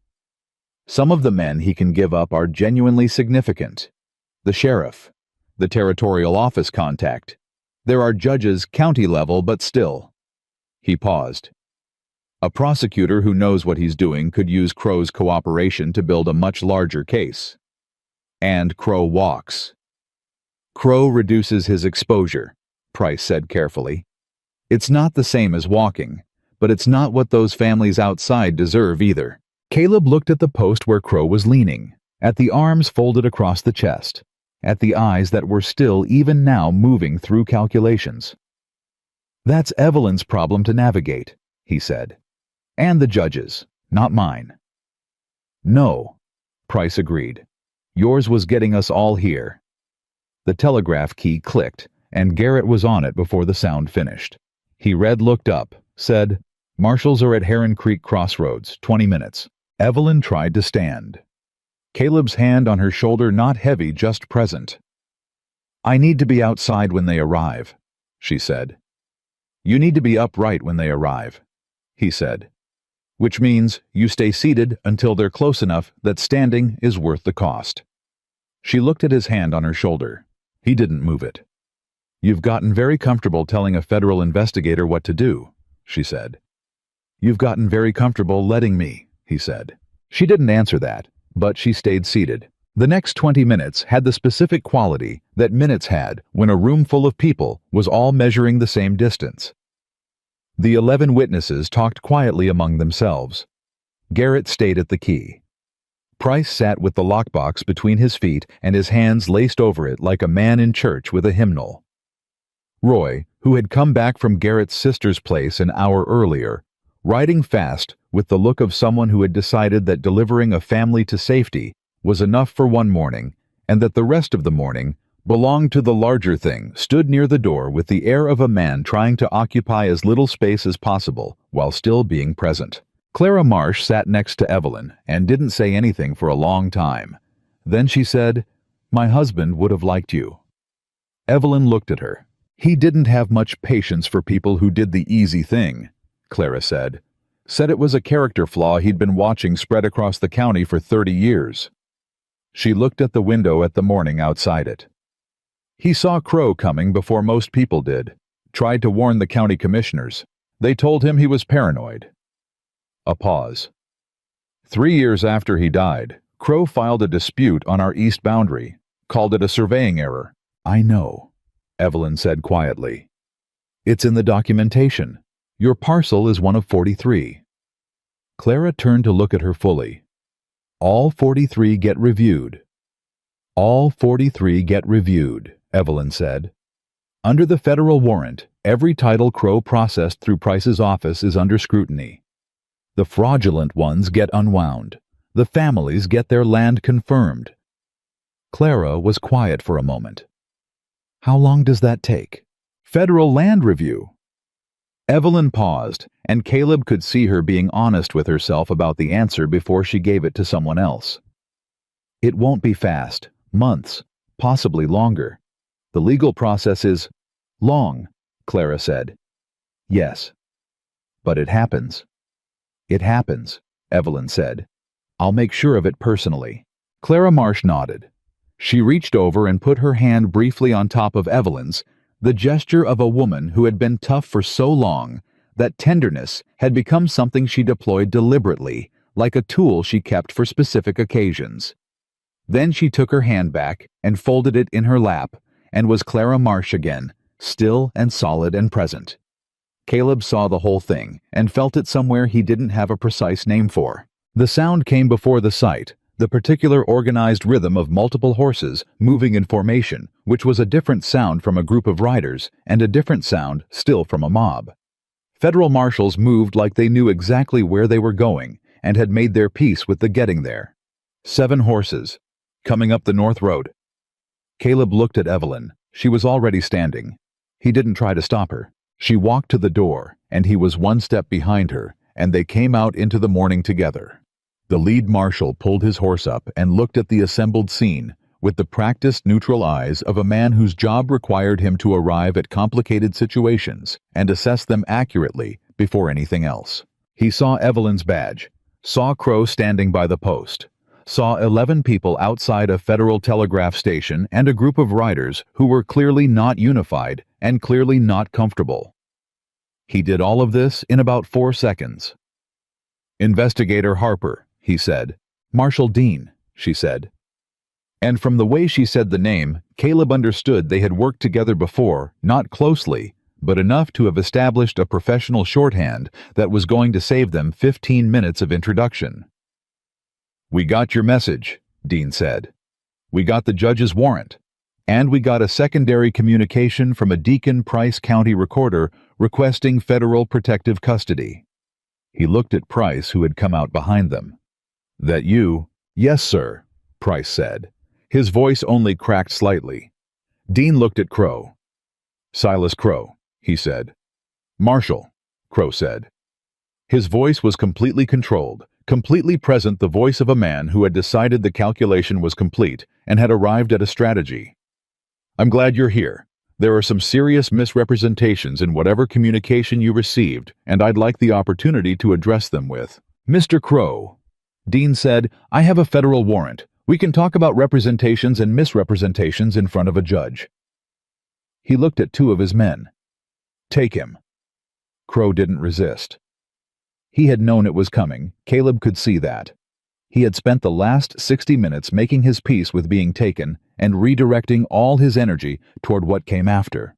S1: Some of the men he can give up are genuinely significant. The sheriff, the territorial office contact. There are judges county level, but still. He paused. A prosecutor who knows what he's doing could use Crow's cooperation to build a much larger case. And Crow walks. Crow reduces his exposure, Price said carefully. It's not the same as walking, but it's not what those families outside deserve either. Caleb looked at the post where Crow was leaning, at the arms folded across the chest, at the eyes that were still even now moving through calculations. That's Evelyn's problem to navigate, he said. And the judge's, not mine. No, Price agreed. Yours was getting us all here. The telegraph key clicked, and Garrett was on it before the sound finished. He looked up, said, Marshals are at Heron Creek Crossroads, 20 minutes. Evelyn tried to stand. Caleb's hand on her shoulder not heavy, just present. I need to be outside when they arrive, she said. You need to be upright when they arrive, he said. Which means you stay seated until they're close enough that standing is worth the cost. She looked at his hand on her shoulder. He didn't move it. You've gotten very comfortable telling a federal investigator what to do, she said. You've gotten very comfortable letting me, he said. She didn't answer that, but she stayed seated. The next 20 minutes had the specific quality that minutes had when a room full of people was all measuring the same distance. The 11 witnesses talked quietly among themselves. Garrett stayed at the key. Price sat with the lockbox between his feet and his hands laced over it like a man in church with a hymnal. Roy, who had come back from Garrett's sister's place an hour earlier, riding fast with the look of someone who had decided that delivering a family to safety was enough for one morning and that the rest of the morning belonged to the larger thing, stood near the door with the air of a man trying to occupy as little space as possible while still being present. Clara Marsh sat next to Evelyn and didn't say anything for a long time. Then she said, My husband would have liked you. Evelyn looked at her. He didn't have much patience for people who did the easy thing, Clara said. Said it was a character flaw he'd been watching spread across the county for 30 years. She looked at the window at the morning outside it. He saw Crow coming before most people did, tried to warn the county commissioners. They told him he was paranoid. A pause. 3 years after he died, Crow filed a dispute on our east boundary, called it a surveying error. I know, Evelyn said quietly. It's in the documentation. Your parcel is one of 43. Clara turned to look at her fully. All 43 get reviewed. All 43 get reviewed, Evelyn said. Under the federal warrant, every title Crow processed through Price's office is under scrutiny. The fraudulent ones get unwound. The families get their land confirmed. Clara was quiet for a moment. How long does that take? Federal land review. Evelyn paused, and Caleb could see her being honest with herself about the answer before she gave it to someone else. It won't be fast. Months, possibly longer. The legal process is long, Clara said. Yes. But it happens. It happens, Evelyn said. I'll make sure of it personally. Clara Marsh nodded. She reached over and put her hand briefly on top of Evelyn's, the gesture of a woman who had been tough for so long that tenderness had become something she deployed deliberately, like a tool she kept for specific occasions. Then she took her hand back and folded it in her lap, and was Clara Marsh again, still and solid and present. Caleb saw the whole thing and felt it somewhere he didn't have a precise name for. The sound came before the sight, the particular organized rhythm of multiple horses moving in formation, which was a different sound from a group of riders and a different sound still from a mob. Federal marshals moved like they knew exactly where they were going and had made their peace with the getting there. 7 horses, coming up the north road. Caleb looked at Evelyn. She was already standing. He didn't try to stop her. She walked to the door, and he was one step behind her, and they came out into the morning together. The lead marshal pulled his horse up and looked at the assembled scene with the practiced neutral eyes of a man whose job required him to arrive at complicated situations and assess them accurately before anything else. He saw Evelyn's badge, saw Crow standing by the post, saw 11 people outside a Federal Telegraph station and a group of riders who were clearly not unified and clearly not comfortable. He did all of this in about 4 seconds. "Investigator Harper," he said. "Marshal Dean," she said. And from the way she said the name, Caleb understood they had worked together before, not closely, but enough to have established a professional shorthand that was going to save them 15 minutes of introduction. "We got your message," Dean said. "We got the judge's warrant. And we got a secondary communication from a Deacon Price County recorder requesting federal protective custody." He looked at Price, who had come out behind them. "That you?" "Yes, sir," Price said. His voice only cracked slightly. Dean looked at Crow. "Silas Crow," he said. "Marshal," Crow said. His voice was completely controlled, completely present, the voice of a man who had decided the calculation was complete and had arrived at a strategy. "I'm glad you're here. There are some serious misrepresentations in whatever communication you received, and I'd like the opportunity to address them with." "Mr. Crow," Dean said, "I have a federal warrant. We can talk about representations and misrepresentations in front of a judge." He looked at 2 of his men. "Take him." Crow didn't resist. He had known it was coming. Caleb could see that. He had spent the last 60 minutes making his peace with being taken and redirecting all his energy toward what came after.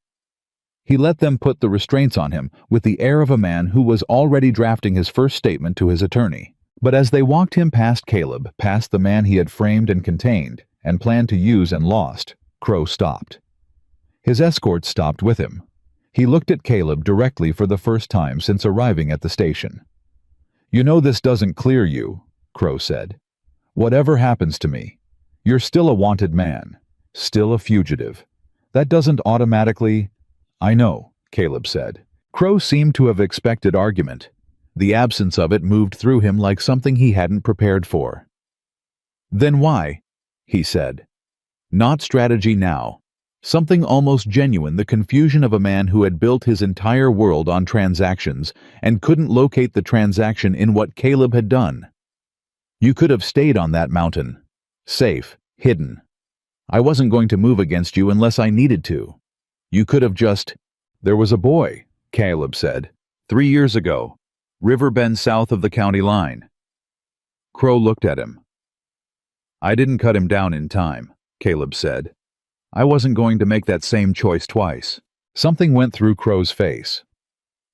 S1: He let them put the restraints on him with the air of a man who was already drafting his first statement to his attorney. But as they walked him past Caleb, past the man he had framed and contained, and planned to use and lost, Crow stopped. His escort stopped with him. He looked at Caleb directly for the first time since arriving at the station. "You know this doesn't clear you," Crow said. "Whatever happens to me, you're still a wanted man, still a fugitive. That doesn't automatically—" "I know," Caleb said. Crow seemed to have expected argument. The absence of it moved through him like something he hadn't prepared for. "Then why?" he said. Not strategy now. Something almost genuine, the confusion of a man who had built his entire world on transactions and couldn't locate the transaction in what Caleb had done. "You could have stayed on that mountain. Safe, hidden. I wasn't going to move against you unless I needed to. You could have just—" "There was a boy," Caleb said. "3 years ago. River bend south of the county line." Crow looked at him. "I didn't cut him down in time," Caleb said. "I wasn't going to make that same choice twice." Something went through Crow's face.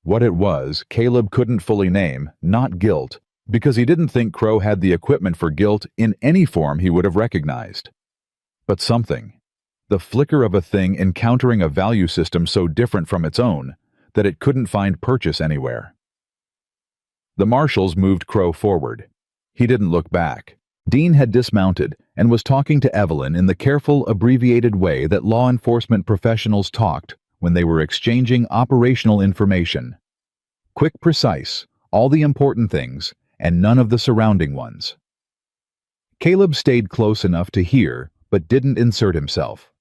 S1: What it was, Caleb couldn't fully name, not guilt, because he didn't think Crow had the equipment for guilt in any form he would have recognized. But something. The flicker of a thing encountering a value system so different from its own that it couldn't find purchase anywhere. The marshals moved Crow forward. He didn't look back. Dean had dismounted and was talking to Evelyn in the careful, abbreviated way that law enforcement professionals talked when they were exchanging operational information. Quick, precise, all the important things, and none of the surrounding ones. Caleb stayed close enough to hear, but didn't insert himself.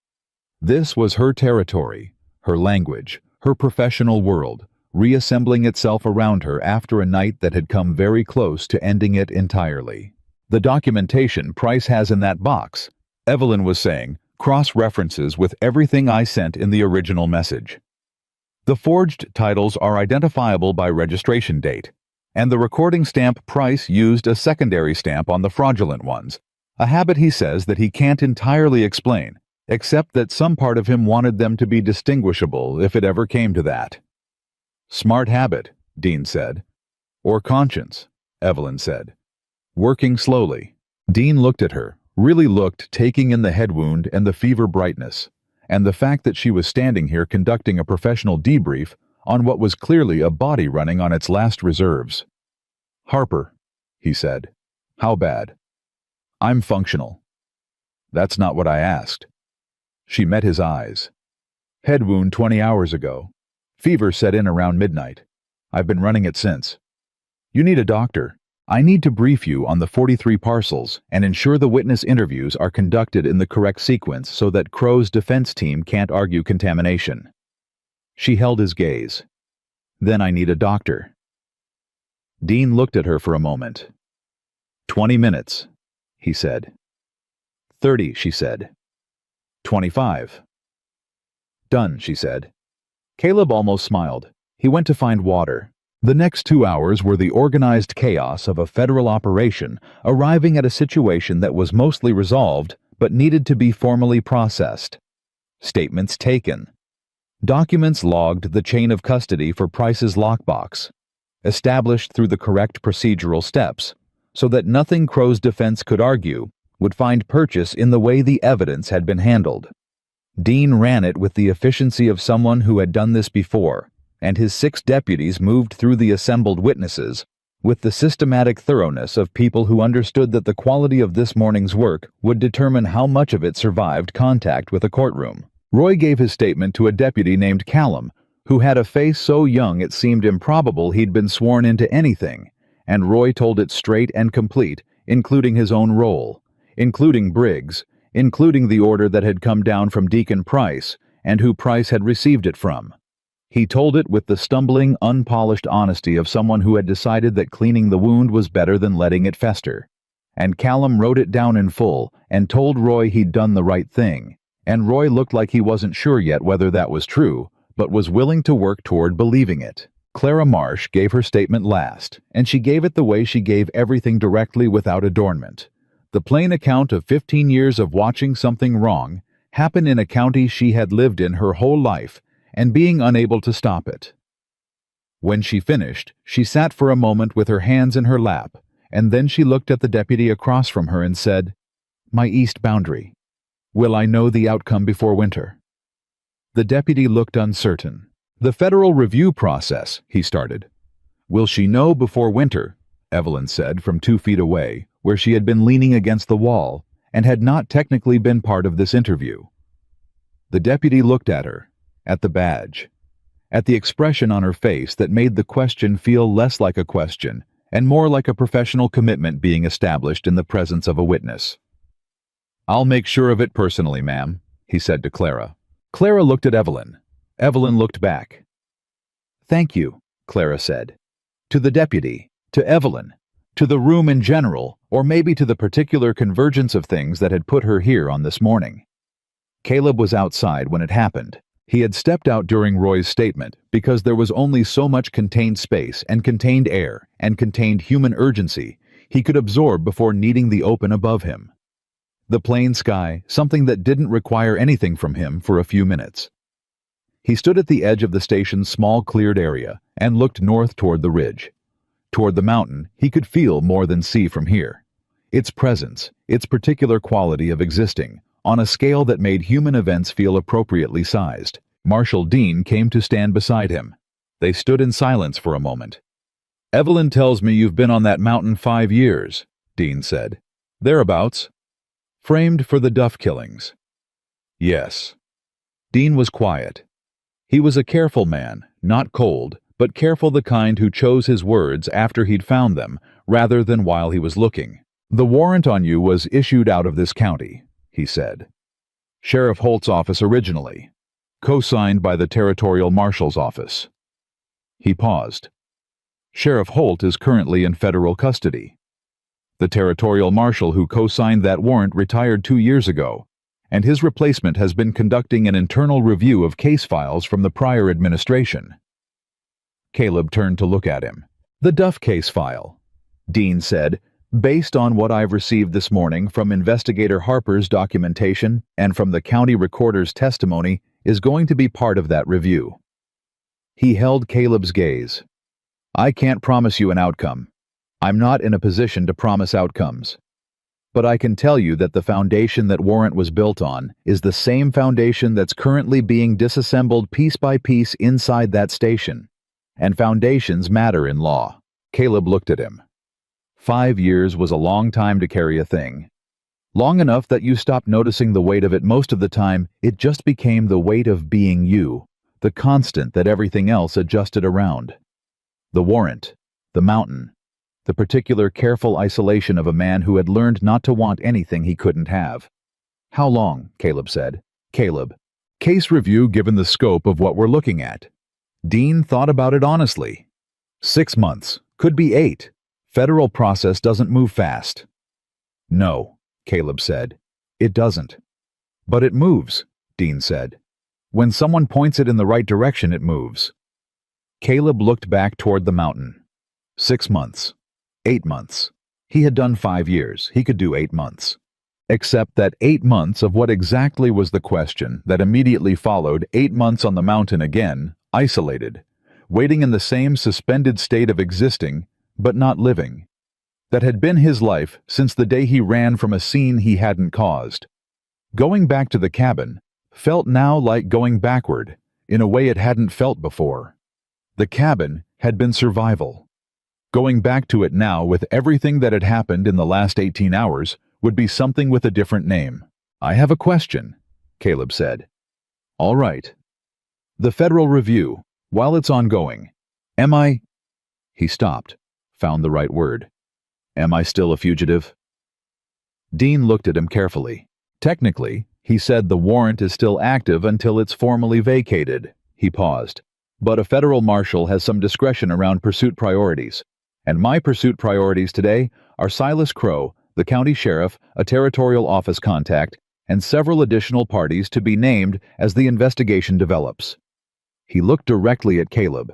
S1: This was her territory, her language, her professional world, reassembling itself around her after a night that had come very close to ending it entirely. "The documentation Price has in that box," Evelyn was saying, "cross-references with everything I sent in the original message. The forged titles are identifiable by registration date, and the recording stamp Price used a secondary stamp on the fraudulent ones, a habit he says that he can't entirely explain, except that some part of him wanted them to be distinguishable if it ever came to that." "Smart habit," Dean said. "Or conscience," Evelyn said. Working slowly. Dean looked at her, really looked, taking in the head wound and the fever brightness, and the fact that she was standing here conducting a professional debrief on what was clearly a body running on its last reserves. "Harper," he said. "How bad?" "I'm functional." "That's not what I asked." She met his eyes. Head wound 20 hours ago. Fever set in around midnight. I've been running it since. You need a doctor. I need to brief you on the 43 parcels and ensure the witness interviews are conducted in the correct sequence so that Crow's defense team can't argue contamination. She held his gaze. Then I need a doctor. Dean looked at her for a moment. 20 minutes, he said. 30, she said. 25. Done, she said. Caleb almost smiled. He went to find water. The next 2 hours were the organized chaos of a federal operation arriving at a situation that was mostly resolved but needed to be formally processed. Statements taken. Documents logged the chain of custody for Price's lockbox, established through the correct procedural steps, so that nothing Crow's defense could argue would find purchase in the way the evidence had been handled. Dean ran it with the efficiency of someone who had done this before, and his 6 deputies moved through the assembled witnesses with the systematic thoroughness of people who understood that the quality of this morning's work would determine how much of it survived contact with a courtroom. Roy gave his statement to a deputy named Callum, who had a face so young it seemed improbable he'd been sworn into anything, and Roy told it straight and complete, including his own role, including Briggs, including the order that had come down from Deacon Price, and who Price had received it from. He told it with the stumbling, unpolished honesty of someone who had decided that cleaning the wound was better than letting it fester. And Callum wrote it down in full and told Roy he'd done the right thing, and Roy looked like he wasn't sure yet whether that was true, but was willing to work toward believing it. Clara Marsh gave her statement last, and she gave it the way she gave everything, directly without adornment. The plain account of 15 years of watching something wrong happen in a county she had lived in her whole life and being unable to stop it. When she finished, she sat for a moment with her hands in her lap, and then she looked at the deputy across from her and said, "My east boundary. Will I know the outcome before winter?" The deputy looked uncertain. "The federal review process," he started. "Will she know before winter?" Evelyn said from 2 feet away, where she had been leaning against the wall and had not technically been part of this interview. The deputy looked at her, at the badge, at the expression on her face that made the question feel less like a question and more like a professional commitment being established in the presence of a witness. "I'll make sure of it personally, ma'am," he said to Clara. Clara looked at Evelyn. Evelyn looked back. "Thank you," Clara said. To the deputy, to Evelyn, to the room in general, or maybe to the particular convergence of things that had put her here on this morning. Caleb was outside when it happened. He had stepped out during Roy's statement because there was only so much contained space and contained air and contained human urgency he could absorb before needing the open above him. The plain sky, something that didn't require anything from him for a few minutes. He stood at the edge of the station's small cleared area and looked north toward the ridge. Toward the mountain he could feel more than see from here. Its presence, its particular quality of existing, on a scale that made human events feel appropriately sized. Marshal Dean came to stand beside him. They stood in silence for a moment. "Evelyn tells me you've been on that mountain 5 years, Dean said. "Thereabouts." "Framed for the Duff killings." "Yes." Dean was quiet. He was a careful man, not cold, but careful, the kind who chose his words after he'd found them, rather than while he was looking. "The warrant on you was issued out of this county," he said. "Sheriff Holt's office originally, co-signed by the Territorial Marshal's office." He paused. "Sheriff Holt is currently in federal custody. The Territorial Marshal who co-signed that warrant retired 2 years ago, and his replacement has been conducting an internal review of case files from the prior administration." Caleb turned to look at him. "The Duff case file," Dean said, "based on what I've received this morning from Investigator Harper's documentation and from the county recorder's testimony, is going to be part of that review." He held Caleb's gaze. "I can't promise you an outcome. I'm not in a position to promise outcomes. But I can tell you that the foundation that warrant was built on is the same foundation that's currently being disassembled piece by piece inside that station. And foundations matter in law." Caleb looked at him. 5 years was a long time to carry a thing. Long enough that you stopped noticing the weight of it most of the time. It just became the weight of being you, the constant that everything else adjusted around. The warrant, the mountain, the particular careful isolation of a man who had learned not to want anything he couldn't have. How long? Caleb said. Caleb. Case review given the scope of what we're looking at. Dean thought about it honestly. 6 months. Could be 8. Federal process doesn't move fast. No, Caleb said. It doesn't. But it moves, Dean said. When someone points it in the right direction, it moves. Caleb looked back toward the mountain. 6 months. 8 months. He had done 5 years. He could do 8 months. Except that 8 months of what exactly was the question that immediately followed 8 months on the mountain again, isolated, waiting in the same suspended state of existing, but not living. That had been his life since the day he ran from a scene he hadn't caused. Going back to the cabin felt now like going backward, in a way it hadn't felt before. The cabin had been survival. Going back to it now with everything that had happened in the last 18 hours would be something with a different name. I have a question, Caleb said. All right. The federal review, while it's ongoing, am I... He stopped, found the right word. Am I still a fugitive? Dean looked at him carefully. Technically, he said the warrant is still active until it's formally vacated. He paused. But a federal marshal has some discretion around pursuit priorities. And my pursuit priorities today are Silas Crow, the county sheriff, a territorial office contact, and several additional parties to be named as the investigation develops. He looked directly at Caleb.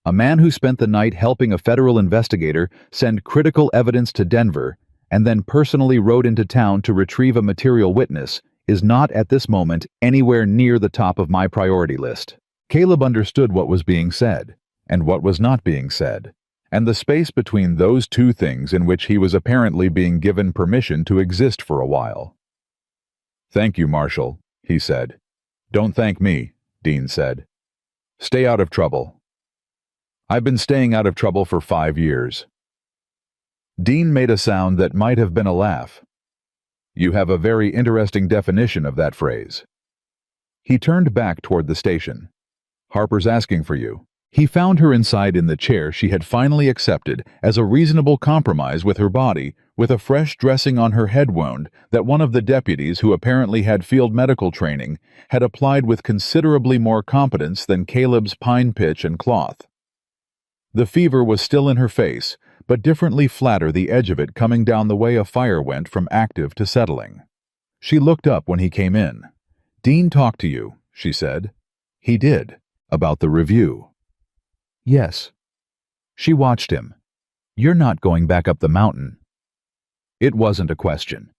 S1: A man who spent the night helping a federal investigator send critical evidence to Denver and then personally rode into town to retrieve a material witness is not at this moment anywhere near the top of my priority list. Caleb understood what was being said and what was not being said, and the space between those two things in which he was apparently being given permission to exist for a while. Thank you, Marshal, he said. Don't thank me, Dean said. Stay out of trouble. I've been staying out of trouble for 5 years. Dean made a sound that might have been a laugh. You have a very interesting definition of that phrase. He turned back toward the station. Harper's asking for you. He found her inside in the chair she had finally accepted as a reasonable compromise with her body, with a fresh dressing on her head wound that one of the deputies who apparently had field medical training had applied with considerably more competence than Caleb's pine pitch and cloth. The fever was still in her face, but differently flatter the edge of it coming down the way a fire went from active to settling. She looked up when he came in. Dean talked to you, she said. He did. About the review. Yes. She watched him. You're not going back up the mountain. It wasn't a question.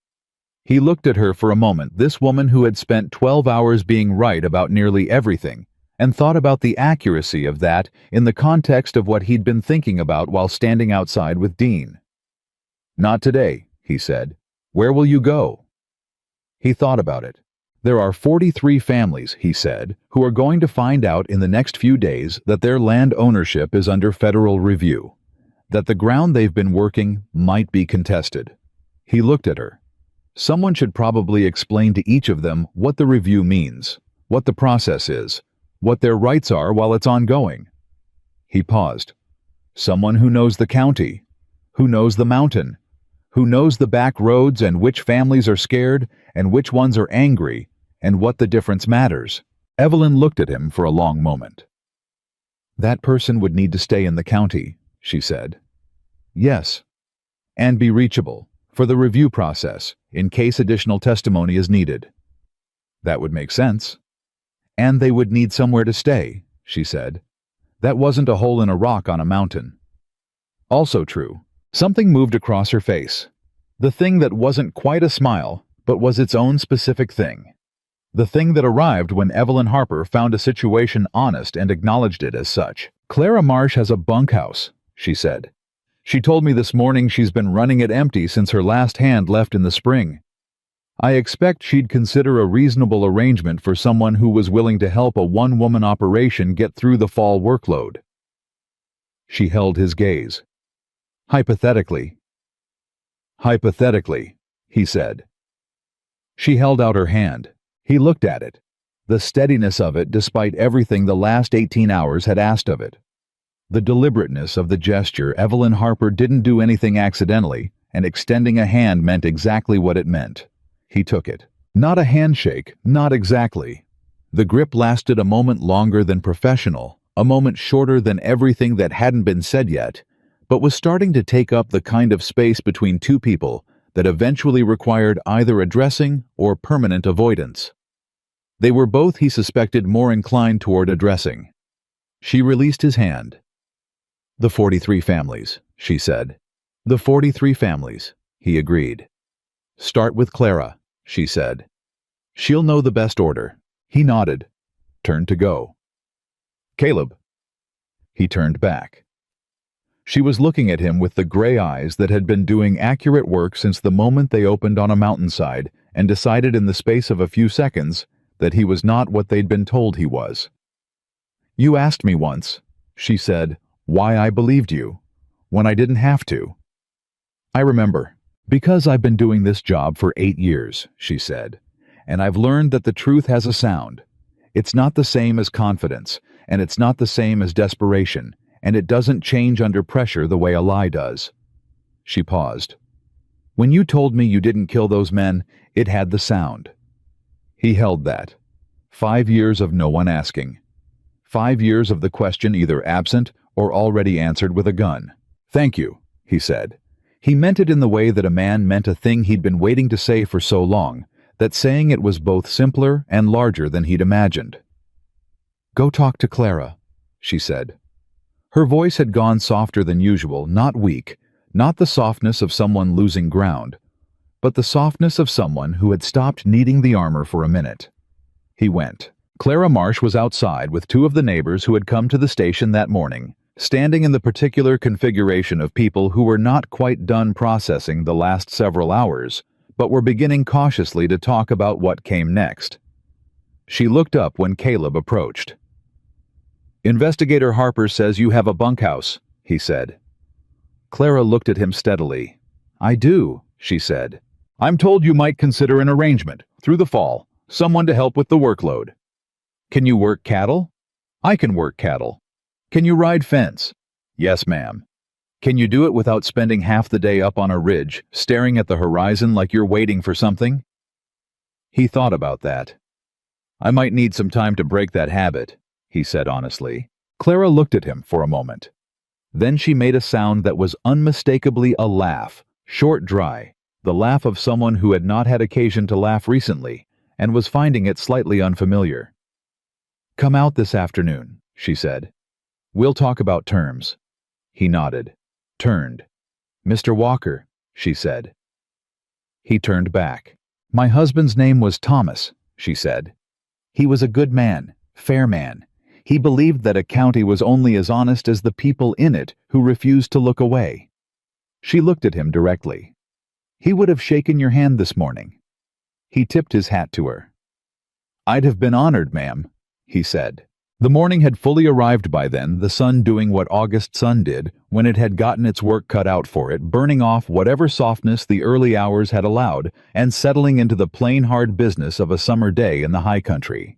S1: He looked at her for a moment, this woman who had spent 12 hours being right about nearly everything, and thought about the accuracy of that in the context of what he'd been thinking about while standing outside with Dean. Not today, he said. Where will you go? He thought about it. There are 43 families, he said, who are going to find out in the next few days that their land ownership is under federal review, that the ground they've been working might be contested. He looked at her. Someone should probably explain to each of them what the review means, what the process is, what their rights are while it's ongoing. He paused. Someone who knows the county, who knows the mountain, who knows the back roads and which families are scared and which ones are angry, and what the difference matters. Evelyn looked at him for a long moment. That person would need to stay in the county, she said. Yes, and be reachable for the review process in case additional testimony is needed. That would make sense. And they would need somewhere to stay, she said. That wasn't a hole in a rock on a mountain. Also true. Something moved across her face. The thing that wasn't quite a smile, but was its own specific thing. The thing that arrived when Evelyn Harper found a situation honest and acknowledged it as such. Clara Marsh has a bunkhouse, she said. She told me this morning she's been running it empty since her last hand left in the spring. I expect she'd consider a reasonable arrangement for someone who was willing to help a one-woman operation get through the fall workload. She held his gaze. Hypothetically. Hypothetically, he said. She held out her hand. He looked at it. The steadiness of it despite everything the last 18 hours had asked of it. The deliberateness of the gesture. Evelyn Harper didn't do anything accidentally, and extending a hand meant exactly what it meant. He took it. Not a handshake, not exactly. The grip lasted a moment longer than professional, a moment shorter than everything that hadn't been said yet, but was starting to take up the kind of space between two people that eventually required either addressing or permanent avoidance. They were both, he suspected, more inclined toward addressing. She released his hand. "The 43 families," she said. "The 43 families," he agreed. "Start with Clara," she said. "She'll know the best order." He nodded, turned to go. "Caleb." He turned back. She was looking at him with the gray eyes that had been doing accurate work since the moment they opened on a mountainside and decided in the space of a few seconds that he was not what they'd been told he was. "You asked me once," she said, "why I believed you, when I didn't have to." "I remember. Because I've been doing this job for 8 years," she said, "and I've learned that the truth has a sound. It's not the same as confidence, and it's not the same as desperation, and it doesn't change under pressure the way a lie does." She paused. "When you told me you didn't kill those men, it had the sound." He held that. 5 years of no one asking. 5 years of the question either absent or already answered with a gun. "Thank you," he said. He meant it in the way that a man meant a thing he'd been waiting to say for so long, that saying it was both simpler and larger than he'd imagined. "Go talk to Clara," she said. Her voice had gone softer than usual, not weak, not the softness of someone losing ground, but the softness of someone who had stopped needing the armor for a minute. He went. Clara Marsh was outside with 2 of the neighbors who had come to the station that morning, standing in the particular configuration of people who were not quite done processing the last several hours, but were beginning cautiously to talk about what came next. She looked up when Caleb approached. "Investigator Harper says you have a bunkhouse," he said. Clara looked at him steadily. "I do," she said. "I'm told you might consider an arrangement, through the fall, someone to help with the workload. Can you work cattle?" "I can work cattle." "Can you ride fence?" "Yes, ma'am." "Can you do it without spending half the day up on a ridge, staring at the horizon like you're waiting for something?" He thought about that. "I might need some time to break that habit," he said honestly. Clara looked at him for a moment. Then she made a sound that was unmistakably a laugh, short, dry, the laugh of someone who had not had occasion to laugh recently and was finding it slightly unfamiliar. "Come out this afternoon," she said. "We'll talk about terms." He nodded, turned. "Mr. Walker," she said. He turned back. "My husband's name was Thomas," she said. "He was a good man, fair man. He believed that a county was only as honest as the people in it who refused to look away." She looked at him directly. "He would have shaken your hand this morning." He tipped his hat to her. "I'd have been honored, ma'am," he said. The morning had fully arrived by then, the sun doing what August sun did when it had gotten its work cut out for it, burning off whatever softness the early hours had allowed and settling into the plain hard business of a summer day in the high country.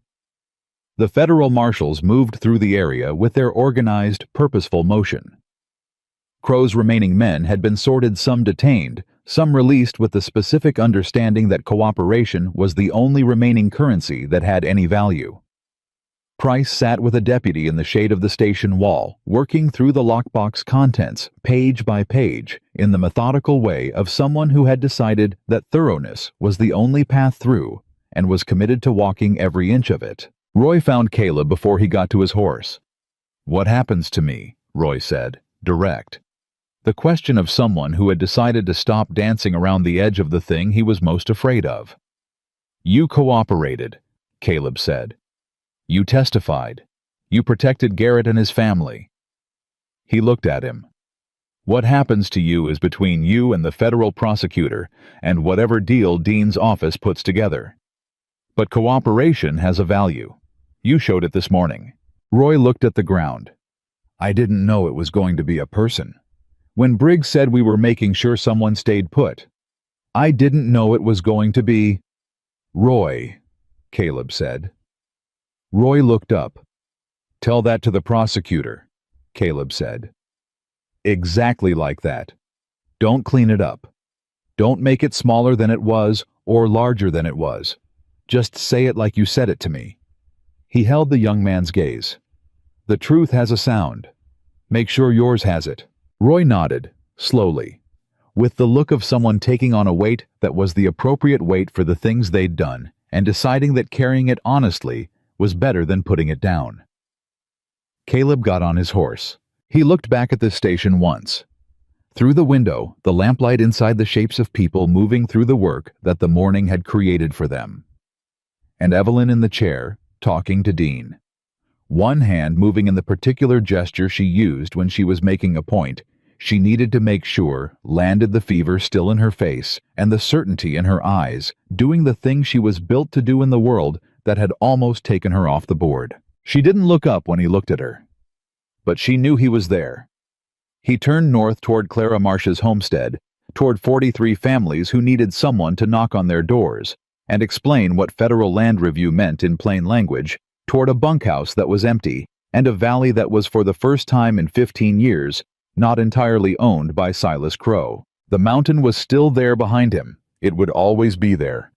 S1: The federal marshals moved through the area with their organized, purposeful motion. Crow's remaining men had been sorted, some detained, some released with the specific understanding that cooperation was the only remaining currency that had any value. Price sat with a deputy in the shade of the station wall, working through the lockbox contents, page by page, in the methodical way of someone who had decided that thoroughness was the only path through and was committed to walking every inch of it. Roy found Caleb before he got to his horse. "What happens to me?" Roy said, direct. The question of someone who had decided to stop dancing around the edge of the thing he was most afraid of. "You cooperated," Caleb said. "You testified. You protected Garrett and his family." He looked at him. "What happens to you is between you and the federal prosecutor and whatever deal Dean's office puts together. But cooperation has a value. You showed it this morning." Roy looked at the ground. "I didn't know it was going to be a person. When Briggs said we were making sure someone stayed put, I didn't know it was going to be..." Roy, Caleb said. Roy looked up. Tell that to the prosecutor, Caleb said. Exactly like that. Don't clean it up. Don't make it smaller than it was or larger than it was. Just say it like you said it to me. He held the young man's gaze. The truth has a sound. Make sure yours has it. Roy nodded, slowly, with the look of someone taking on a weight that was the appropriate weight for the things they'd done, and deciding that carrying it honestly was better than putting it down. Caleb got on his horse. He looked back at the station once. Through the window, the lamplight inside the shapes of people moving through the work that the morning had created for them. And Evelyn in the chair, talking to Dean. One hand moving in the particular gesture she used when she was making a point she needed to make sure landed the fever still in her face and the certainty in her eyes, doing the thing she was built to do in the world that had almost taken her off the board. She didn't look up when he looked at her, but she knew he was there. He turned north toward Clara Marsh's homestead, toward 43 families who needed someone to knock on their doors and explain what federal land review meant in plain language, toward a bunkhouse that was empty and a valley that was for the first time in 15 years not entirely owned by Silas Crow. The mountain was still there behind him. It would always be there.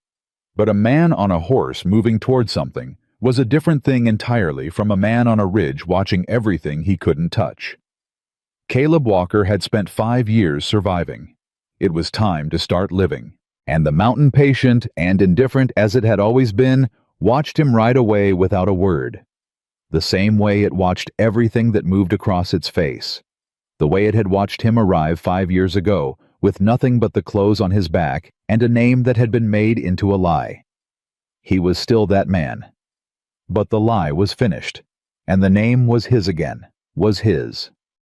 S1: But a man on a horse moving toward something was a different thing entirely from a man on a ridge watching everything he couldn't touch. Caleb Walker had spent 5 years surviving. It was time to start living. And the mountain, patient and indifferent as it had always been, watched him ride away without a word. The same way it watched everything that moved across its face. The way it had watched him arrive 5 years ago, with nothing but the clothes on his back and a name that had been made into a lie. He was still that man. But the lie was finished, and the name was his again, was his.